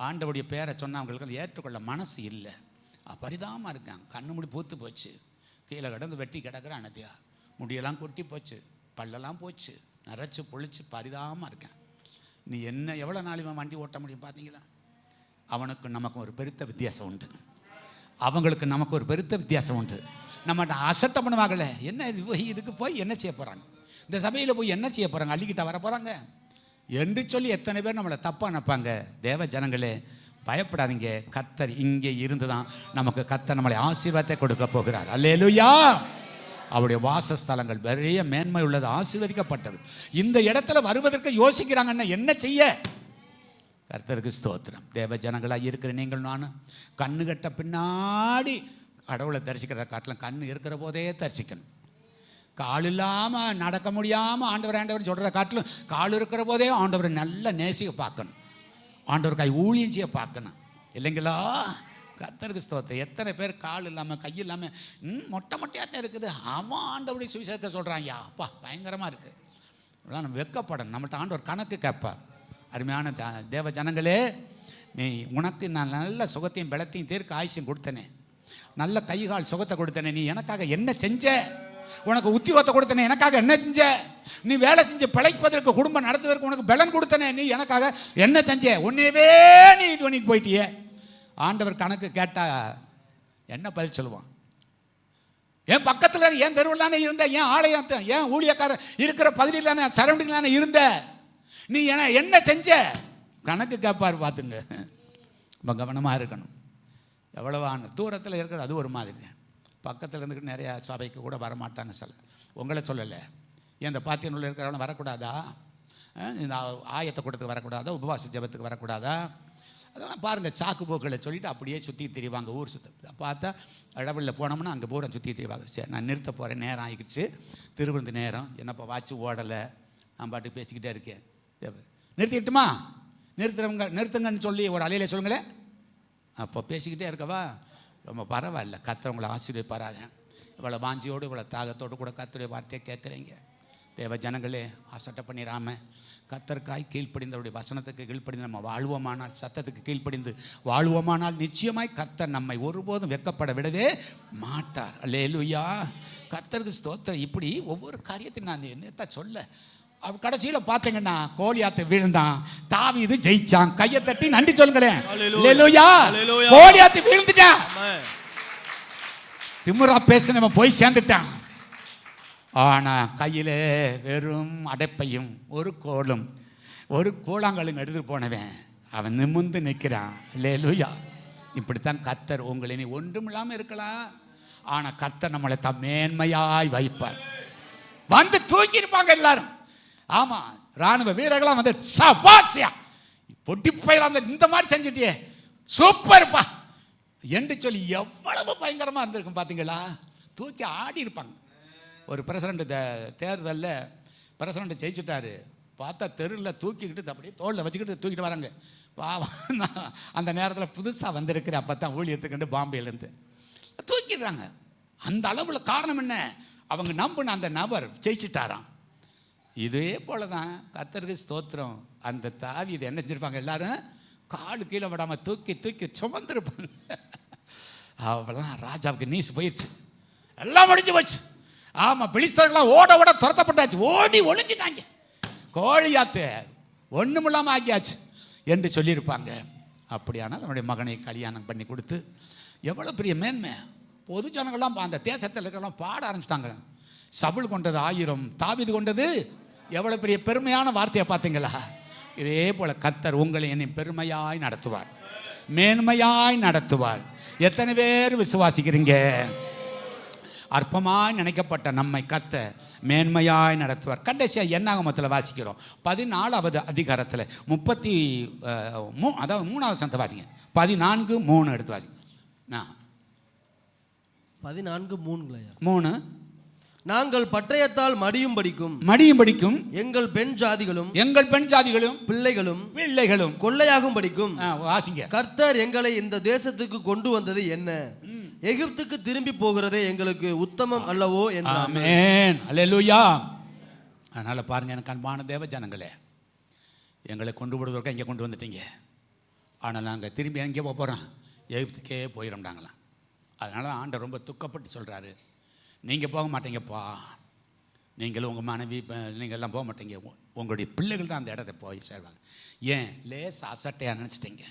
ஆண்டவுடைய பேரை சொன்னவங்களுக்கு ஏற்றுக்கொள்ள மனசு இல்லை, பரிதாபமாக இருக்காங்க. கண்ணு முடி பூத்து போச்சு, கீழே கிடந்து வெட்டி கிடக்குறான். அனத்தியா முடியெல்லாம் கொட்டி போச்சு, பல்லெல்லாம் போச்சு, நரைச்சி பொழிச்சு பரிதாபமாக இருக்கேன். நீ என்ன எவ்வளோ நாள் வண்டி ஓட்ட முடியும் பார்த்தீங்களா? அவனுக்கு நமக்கு ஒரு பெருத்த வித்தியாசம் உண்டு, அவங்களுக்கு நமக்கு ஒரு பெருத்த வித்தியாசம் உண்டு. நம்மகிட்ட அசட்டை பண்ணுவாங்கல்ல, என்ன இதுக்கு போய் என்ன செய்ய போகிறாங்க, இந்த சபையில் போய் என்ன செய்ய போகிறாங்க, அள்ளிக்கிட்ட வர போகிறாங்க என்று சொல்லி எத்தனை பேர் நம்மளை தப்பாக நினைப்பாங்க. தேவ ஜனங்களே பயப்படாதீங்க, கர்த்தர் இங்கே இருந்து தான் நமக்கு கர்த்தர் நம்மளை ஆசீர்வாதத்தை கொடுக்க போகிறார். அல்லேலூயா. அவருடைய வாசஸ்தலங்கள் பெரிய மேன்மை உள்ளது, ஆசீர்வதிக்கப்பட்டது. இந்த இடத்துல வருவதற்கு யோசிக்கிறாங்கன்னா என்ன செய்ய? கர்த்தருக்கு ஸ்தோத்திரம். தேவ ஜனங்களாக இருக்கிற நீங்கள் நானும் கண்ணு கட்ட பின்னாடி கடவுளை தரிசிக்கிறத காட்டிலும் கண்ணு இருக்கிற போதே தரிசிக்கணும். கால் இல்லாமல் நடக்க முடியாமல் ஆண்டவர் சொல்கிற காட்டிலும் கால் இருக்கிற போதே ஆண்டவரை நல்ல நேசிக்க பார்க்கணும், ஆண்டவர் கை ஊழியம் செய்ய பார்க்கணும், இல்லைங்களா? கர்த்தருக்கு ஸ்தோத்திரம். எத்தனை பேர் கால் இல்லாமல் கை இல்லாமல் மொட்டை மொட்டையாக தான் இருக்குது, அவன் ஆண்டவருடைய சுவிசேஷத்தை சொல்கிறான். ஐயா அப்பா பயங்கரமாக இருக்குது. இதெல்லாம் நம்ம வெக்கப்படணும். நம்மகிட்ட ஆண்டவர் கணக்கு கேட்பார். அருமையான தேவ ஜனங்களே, நீ உனக்கு நான் நல்ல சுகத்தையும் பலத்தையும் தீர்க்க ஆயுசையும் கொடுத்தனே, நல்ல கைகால் சுகத்தை கொடுத்தனே, நீ எனக்காக என்ன செஞ்ச? உனக்கு உத்தியோகத்தை கொடுத்தனே, எனக்காக என்ன செஞ்ச? நீ வேலை செஞ்சு பிழைப்பதற்கு குடும்பம் நடத்துவதற்கு உனக்கு பலன் கொடுத்தனே, நீ எனக்காக என்ன செஞ்ச? உன்னையவே நீ இது பண்ணிட்டு போயிட்டியே. ஆண்டவர் கணக்கு கேட்டா என்ன பதில் சொல்லுவான்? என் பக்கத்தில் என் தெருவில் தானே இருந்த, என் ஆலயம் என் ஊழியக்காரர் இருக்கிற பகுதியில் தானே சரௌண்டிங் தானே இருந்த, நீ என்ன செஞ்ச? கணக்கு கேட்பார். பார்த்துங்க, ரொம்ப கவனமாக இருக்கணும். எவ்வளவான தூரத்தில் இருக்கிறது அது ஒரு மாதிரி, பக்கத்தில் இருந்துக்கிட்டு நிறையா சபைக்கு கூட வரமாட்டாங்க. சில உங்களை சொல்லலை, இந்த பாத்தியனுள்ள இருக்கிறவங்க வரக்கூடாதா? இந்த ஆயத்தை கூட்டத்துக்கு வரக்கூடாதா? உபவாச ஜபத்துக்கு வரக்கூடாதா? அதெல்லாம் பாருங்கள், சாக்கு போக்களை சொல்லிவிட்டு அப்படியே சுற்றி திரிவாங்க. ஊர் சுற்ற பார்த்தா இடவெளியில் போனோம்னா அங்கே பூரா சுற்றி திரிவாங்க. சரி, நான் நிறுத்த போகிறேன், நேரம் ஆகிடுச்சு, திருவிருந்து நேரம், என்னப்பா வாட்சி ஓடலை, நான் பாட்டு பேசிக்கிட்டே இருக்கேன். நிறுத்திட்டுமா? நிறுத்துங்கன்னு சொல்லி ஒரு அலையில சொல்லுங்களேன். அப்போ பேசிக்கிட்டே இருக்கவா? ரொம்ப பரவாயில்ல, கர்த்தர் உங்களை ஆசீர்வதிப்பாராக. இவ்வளோ வாஞ்சியோடு இவ்வளோ தாகத்தோடு கூட கர்த்தருடைய வார்த்தையை கேட்குறீங்க. தேவ ஜனங்களே, அசட்டை பண்ணிடாம கர்த்தருக்காய் கீழ்ப்படிந்தவருடைய வசனத்துக்கு கீழ்ப்படிந்து நம்ம வாழ்வோமானால், சத்தத்துக்கு கீழ்ப்படிந்து வாழ்வோமானால் நிச்சயமாய் கர்த்தர் நம்மை ஒருபோதும் வெட்கப்பட விடவே மாட்டார். அல்லேலூயா. கர்த்தருக்கு ஸ்தோத்திரம். இப்படி ஒவ்வொரு காரியத்தையும் நான் என்னத்தான் சொல்ல, கடைசியில் பார்த்தீங்கன்னா கோலியாத்து விழுந்தான், தாவீது ஜெயிச்சான். கையை தட்டி நன்றி சொல்லுங்களேன். அல்லேலூயா. கோலியாத்து விழுந்துட்டான், திமுறா பேசினவன் போய் சேர்ந்துட்டான். ஆனா கையில வெறும் அடைப்பையும் ஒரு கோலும் ஒரு கூழாங்கலும் எடுத்துட்டு போனவன் அவன் நிமிர்ந்து நிற்கிறான். அல்லேலூயா. இப்படித்தான் கர்த்தர் உங்களை நீ ஒன்றுமில்லாமல் இருக்கலாம், ஆனா கர்த்தர் நம்மளை தான் மேன்மையாய் வைப்பார். வந்து தூக்கி இருப்பாங்க எல்லாரும். ஆமா, ராணுவ வீரர்களாம் வந்து சபாசியா பொட்டி போயிடலாம், இந்த மாதிரி செஞ்சுட்டியே சூப்பர்ப்பா என்று சொல்லி எவ்வளவு பயங்கரமா இருந்திருக்கும் பார்த்தீங்களா? தூக்கி ஆடி இருப்பாங்க. ஒரு பிரசிடண்ட் தேர்தலில் பிரசிடண்ட் ஜெயிச்சுட்டாரு, பார்த்தா தெருவில் தூக்கிக்கிட்டு அப்படியே தோளில் வச்சுக்கிட்டு தூக்கிட்டு வராங்க. அந்த நேரத்தில் புதுசாக வந்திருக்கிறேன், அப்போ தான் ஊழியத்துக்குண்டு பாம்பேலேருந்து தூக்கிடுறாங்க. அந்த அளவில் காரணம் என்ன? அவங்க நம்பின அந்த நபர் ஜெயிச்சுட்டாராம். இதே போல தான் கர்த்தருக்கு ஸ்தோத்திரம். அந்த தாவீது என்ன செஞ்சிருப்பாங்க, எல்லாரும் காலு கீழே விடாமல் தூக்கி தூக்கி சுமந்துருப்பாங்க. அவெல்லாம் ராஜாவுக்கு நீஸ் போயிடுச்சு, எல்லாம் முடிஞ்சு போச்சு. ஆமாம், பெலிஸ்தர்கள்லாம் ஓட ஓட துரத்தப்பட்டாச்சு, ஓடி ஒளிஞ்சிட்டாங்க. கோலியாத்து ஒன்றுமில்லாமல் ஆக்கியாச்சு என்று சொல்லியிருப்பாங்க. அப்படியானால் நம்முடைய மகனை கல்யாணம் பண்ணி கொடுத்து எவ்வளோ பெரிய மேன்மை. பொது ஜனங்கள்லாம் அந்த தேசத்தில் இருக்கிறலாம் பாட ஆரம்பிச்சிட்டாங்க. சவுல் கொண்டது 1000, தாவீது கொண்டது எவ்வளோ பெரிய பெருமையான வார்த்தையை பார்த்தீங்களா? இதே போல கர்த்தர் உங்களை என்னை பெருமையாய் நடத்துவார், மேன்மையாய் நடத்துவார். எத்தனை பேர் விசுவாசிக்கிறீங்க? அற்பமாய் நினைக்கப்பட்ட நம்மை கர்த்தர் மேன்மையாய் நடத்துவார். கடைசியாக என்னாகமத்தில் வாசிக்கிறோம் 14வது அதிகாரத்தில் 3வது வசனத்தை வாசிங்க. 14:3 எடுத்து வாசிங்க. 14:3 நாங்கள் பட்டயத்தால் மடியும் படிக்கும் எங்கள் பெண் ஜாதிகளும் பிள்ளைகளும் கொள்ளையாகும் படிக்கும் வாசிங்க. கர்த்தர் எங்களை இந்த தேசத்துக்கு கொண்டு வந்தது என்ன? எகிப்துக்கு திரும்பி போகிறதே எங்களுக்கு உத்தமம் அல்லவோ என்றார். ஆமென், அல்லேலூயா. அதனால பாருங்க, எனக்கு அன்பான தேவ ஜனங்களே, எங்களை கொண்டு விடுவதற்கு இங்கே கொண்டு வந்துட்டீங்க. ஆனால் நாங்கள் திரும்பி எங்கே போகிறோம்? எகிப்துக்கே போயிடும்டாங்களாம். அதனால ஆண்டவர் ரொம்ப துக்கப்பட்டு சொல்கிறாரு, நீங்கள் போக மாட்டீங்கப்பா, நீங்களும் உங்கள் மனைவி நீங்கள்லாம் போக மாட்டீங்க, உங்களுடைய பிள்ளைகள் தான் அந்த இடத்த போய் சேர்வாங்க. ஏன் லேஸ் அசட்டையாக நினச்சிட்டீங்க?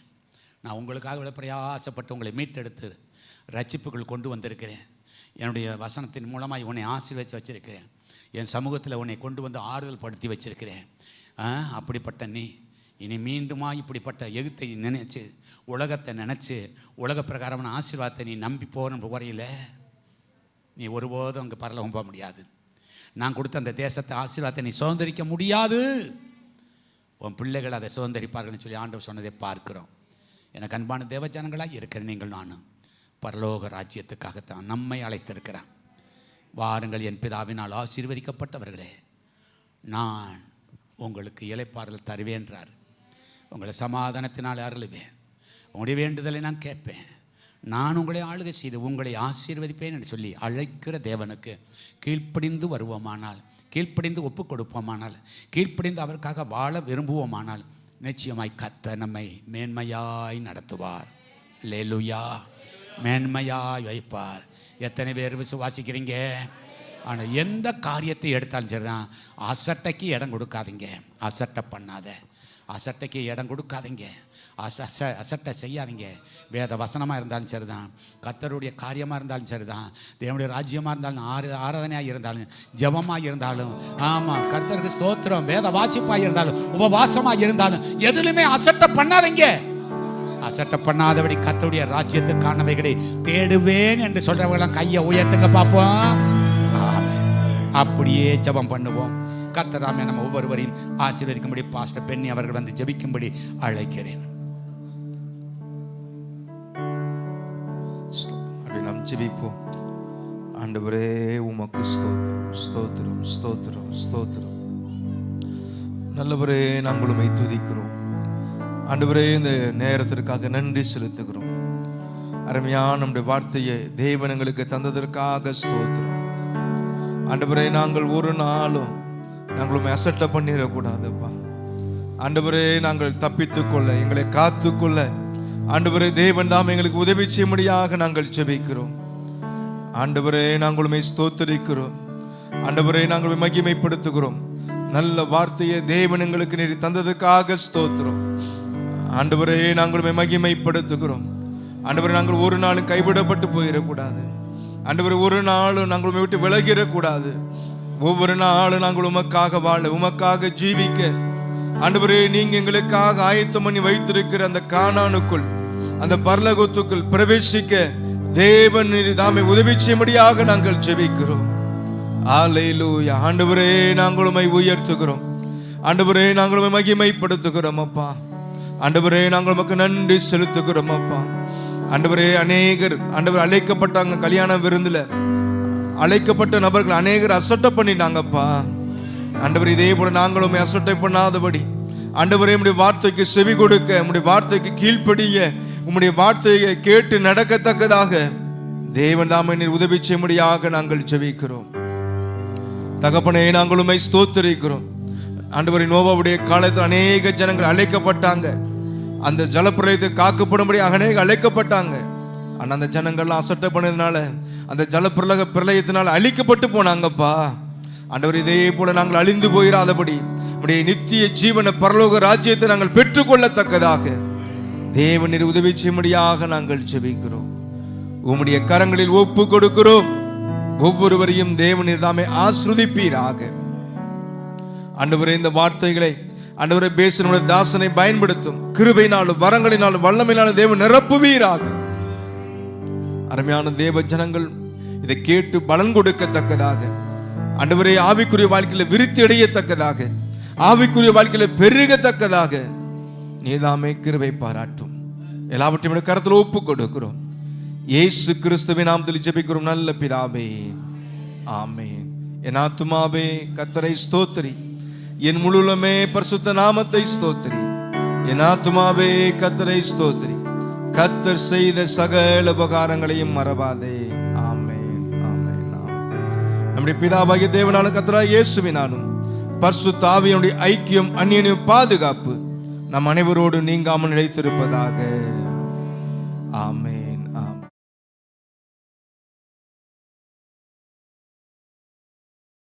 நான் உங்களுக்காக இவ்வளோ பிரயாசப்பட்டு உங்களை மீட்டெடுத்து ரட்சிப்புகள் கொண்டு வந்திருக்கிறேன். என்னுடைய வசனத்தின் மூலமாக உன்னை ஆசீர்வதித்து வச்சிருக்கிறேன். என் சமூகத்தில் உன்னை கொண்டு வந்து ஆறுதல் படுத்தி வச்சிருக்கிறேன். அப்படிப்பட்ட நீ இனி மீண்டுமா இப்படிப்பட்ட எகிப்தை நினைச்சு, உலகத்தை நினச்சி, உலக பிரகாரமான ஆசீர்வாதத்தை நீ நம்பி போகணும் வரையில் நீ ஒருபோதும் அங்கே பரலோகம் போக முடியாது. நான் கொடுத்த அந்த தேசத்தை ஆசீர்வாதத்தை நீ சுதந்திரிக்க முடியாது. உன் பிள்ளைகள் அதை சுதந்திரிப்பார்கள்னு சொல்லி ஆண்டவர் சொன்னதை பார்க்கிறோம். எனக்கு அன்பான தேவஜனங்களாக இருக்கிற நீங்கள் நானும் பரலோக ராஜ்யத்துக்காகத்தான் நம்மை அழைத்திருக்கிறேன். வாருங்கள் என் பிதாவினால் ஆசீர்வதிக்கப்பட்டவர்களே, நான் உங்களுக்கு இளைப்பாறுதல் தருவேன்றார். உங்களை சமாதானத்தினால் அருளுவேன். உங்களுடைய வேண்டுதலை நான் கேட்பேன். நான் உங்களை ஆளுகை செய்து உங்களை ஆசீர்வதிப்பேன் என்று சொல்லி அழைக்கிற தேவனுக்கு கீழ்ப்படிந்து வருவோமானால், கீழ்ப்படிந்து ஒப்பு கொடுப்போமானால், கீழ்ப்படிந்து அவருக்காக வாழ விரும்புவோமானால் நிச்சயமாய் கர்த்தர் நம்மை மேன்மையாய் நடத்துவார். அல்லேலூயா. மேன்மையாய் வைப்பார். எத்தனை பேர் விசுவாசிக்கிறீங்க? ஆனால் எந்த காரியத்தை எடுத்தாலும் சரிதான், அசட்டைக்கு இடம் கொடுக்காதீங்க. அசட்டை பண்ணாத, அசட்டைக்கு இடம் கொடுக்காதீங்க, அசட்டை செய்யாதீங்க. வேத வசனமாக இருந்தாலும் சரிதான், கர்த்தருடைய காரியமாக இருந்தாலும் சரிதான், தேவனுடைய ராஜ்யமாக இருந்தாலும், ஆராதனையாக இருந்தாலும், ஜெபமாக இருந்தாலும், ஆமாம் கர்த்தருக்கு ஸ்தோத்திரம், வேத வாசிப்பாக இருந்தாலும், உபவாசமாக இருந்தாலும், எதுலையுமே அசட்டை பண்ணாதீங்க. அசட்டை பண்ணாதபடி கர்த்தருடைய ராஜ்யத்துக்கானவைகளை தேடுவேன் என்று சொல்றவங்களாம் கையை உயர்த்துங்க பார்ப்போம். அப்படியே ஜெபம் பண்ணுவோம். கர்த்தராமே நம்ம ஒவ்வொருவரையும் ஆசீர்வதிக்கும்படி பாஸ்டர் பென்னி அவர்கள் வந்து ஜெபிக்கும்படி அழைக்கிறேன். நாம் ஜெபிப்போம். ஆண்டவரே உமக்கு ஸ்தோத்திரம், ஸ்தோத்திரம், ஸ்தோத்திரம், ஸ்தோத்திரம். நல்லவரே நாங்கள் உம்மை துதிக்கிறோம். ஆண்டவரே இந்த நேரத்திற்காக நன்றி செலுத்துகிறோம். அருமையான நம்முடைய வார்த்தையை தேவன் எங்களுக்கு தந்ததற்காக ஸ்தோத்திரம். ஆண்டவரே நாங்கள் ஒரு நாளும் நாங்கள் உம்மை அசட்டை பண்ணிடக்கூடாதுப்பா. ஆண்டவரே நாங்கள் தப்பித்துக்கொள்ள, எங்களை காத்துக்கொள்ள ஆண்டவரே தேவன் தாம் எங்களுக்கு உதவி செய்யும்படியாக நாங்கள் ஜெபிக்கிறோம். ஆண்டவரே நாங்கள் உம்மை ஸ்தோத்திரிக்கிறோம். ஆண்டவரே நாங்கள் உம்மை மகிமைப்படுத்துகிறோம். நல்ல வார்த்தையை தேவன் எங்களுக்கு நீர் தந்ததுக்காக ஸ்தோத்திரம். ஆண்டவரே நாங்கள் உம்மை மகிமைப்படுத்துகிறோம். ஆண்டவரே நாங்கள் ஒரு நாளும் கைவிடப்பட்டு போயிடக்கூடாது. ஆண்டவரே ஒரு நாளும் நாங்கள் உம்மை விட்டு விலகிடக்கூடாது. ஒவ்வொரு நாளும் நாங்கள் உமக்காக வாழ, உமக்காக ஜீவிக்க ஆண்டவரே நீங்க எங்களுக்காக ஆயத்தம் பண்ணி வைத்திருக்கிற அந்த கானானுக்குள், அந்த பரலோகத்துக்குள் பிரவேசிக்க தேவன் தாமே உதவி செய்யும்படியாக நாங்கள் ஜெபிக்கிறோம். அல்லேலூயா. ஆண்டவரே நாங்கள் உம்மை உயர்த்துகிறோம். ஆண்டவரே நாங்கள் உம்மை மகிமைப்படுத்துகிறோம் அப்பா. ஆண்டவரே நாங்கள் உமக்கு நன்றி செலுத்துகிறோம் அப்பா. ஆண்டவரே அநேகர் ஆண்டவர் அழைக்கப்பட்டாங்க, கல்யாண விருந்துல அழைக்கப்பட்ட நபர்கள் அநேகர் அசட்டை பண்ணிட்டாங்கப்பா. ஆண்டவர் இதே போல நாங்கள் உம்மை அசட்டை பண்ணாதபடி ஆண்டவரே உம்முடைய வார்த்தைக்கு செவி கொடுக்க, உம்முடைய வார்த்தைக்கு கீழ்ப்படிய, உம்முடைய வார்த்தையை கேட்டு நடக்கத்தக்கதாக தேவன் தாமே நீர் உதவி செய்யும்படியாக நாங்கள் ஜெபிக்கிறோம். தகப்பனே நாங்கள் உம்மை ஸ்தோத்திரிக்கிறோம். ஆண்டவரே நோவாவுடைய காலத்தில் அநேக ஜனங்கள் அழைக்கப்பட்டாங்க. அந்த ஜலப்பிரளயத்தை காக்கப்படும்படி அநேக அழைக்கப்பட்டாங்க. ஆனால் அந்த ஜனங்கள்லாம் அசட்டை பண்ணதுனால அந்த பிரளயத்தினால் அழிக்கப்பட்டு போனாங்கப்பா. ஆண்டவர் இதே போல நாங்கள் அழிந்து போயிடாதபடி நம்முடைய நித்திய ஜீவன பரலோக ராஜ்யத்தை நாங்கள் பெற்றுக்கொள்ளத்தக்கதாக தேவனீர் உதவி செய்யும்படியாக நாங்கள் ஜெபிக்கிறோம். உம்முடைய கரங்களில் ஒப்பு கொடுக்கிறோம். ஒவ்வொருவரையும் தேவனீர் தாமே ஆசீர்வதிப்பீராக. ஆண்டவரே இந்த வார்த்தைகளை ஆண்டவரே பேசினுடைய தாசனை பயன்படுத்தும். கிருபையினாலும் வரங்களினாலும் வல்லமையினாலும் தேவன் நிரப்புவீராக. அருமையான தேவ ஜனங்கள் இதை கேட்டு பலன் கொடுக்கத்தக்கதாக, ஆண்டவரே ஆவிக்குரிய வாழ்க்கையில விருத்தி அடையத்தக்கதாக, ஆவிக்குரிய வாழ்க்கையில பெருகத்தக்கதாக நீதாமே கிருபை பாராட்டும். எல்லாவற்றையும் கரத்தில் ஒப்பு கொடுக்கிறோம். இயேசு கிறிஸ்துவின் நாமத்தில் ஜெபிக்கிறோம் நல்ல பிதாவே, ஆமென். என் ஆத்துமாவே கர்த்தரை ஸ்தோத்திரி, என் முழுமே பரிசுத்த நாமத்தை ஸ்தோத்திரி. என் ஆத்துமாவே கர்த்தரை ஸ்தோத்திரி, கர்த்தர் செய்த சகல உபகாரங்களையும் மறவாதே. ஆமென், ஆமென், ஆமென். நம்முடைய பிதாவாகிய தேவனாலும் கர்த்தராகிய இயேசுவினாலும் பரிசுத்த ஆவியினுடைய ஐக்கியம் அந்நியனும் பாதுகாப்பு நம் அனைவரோடு நீங்காமல் நிலைத்திருப்பதாக. ஆமென்.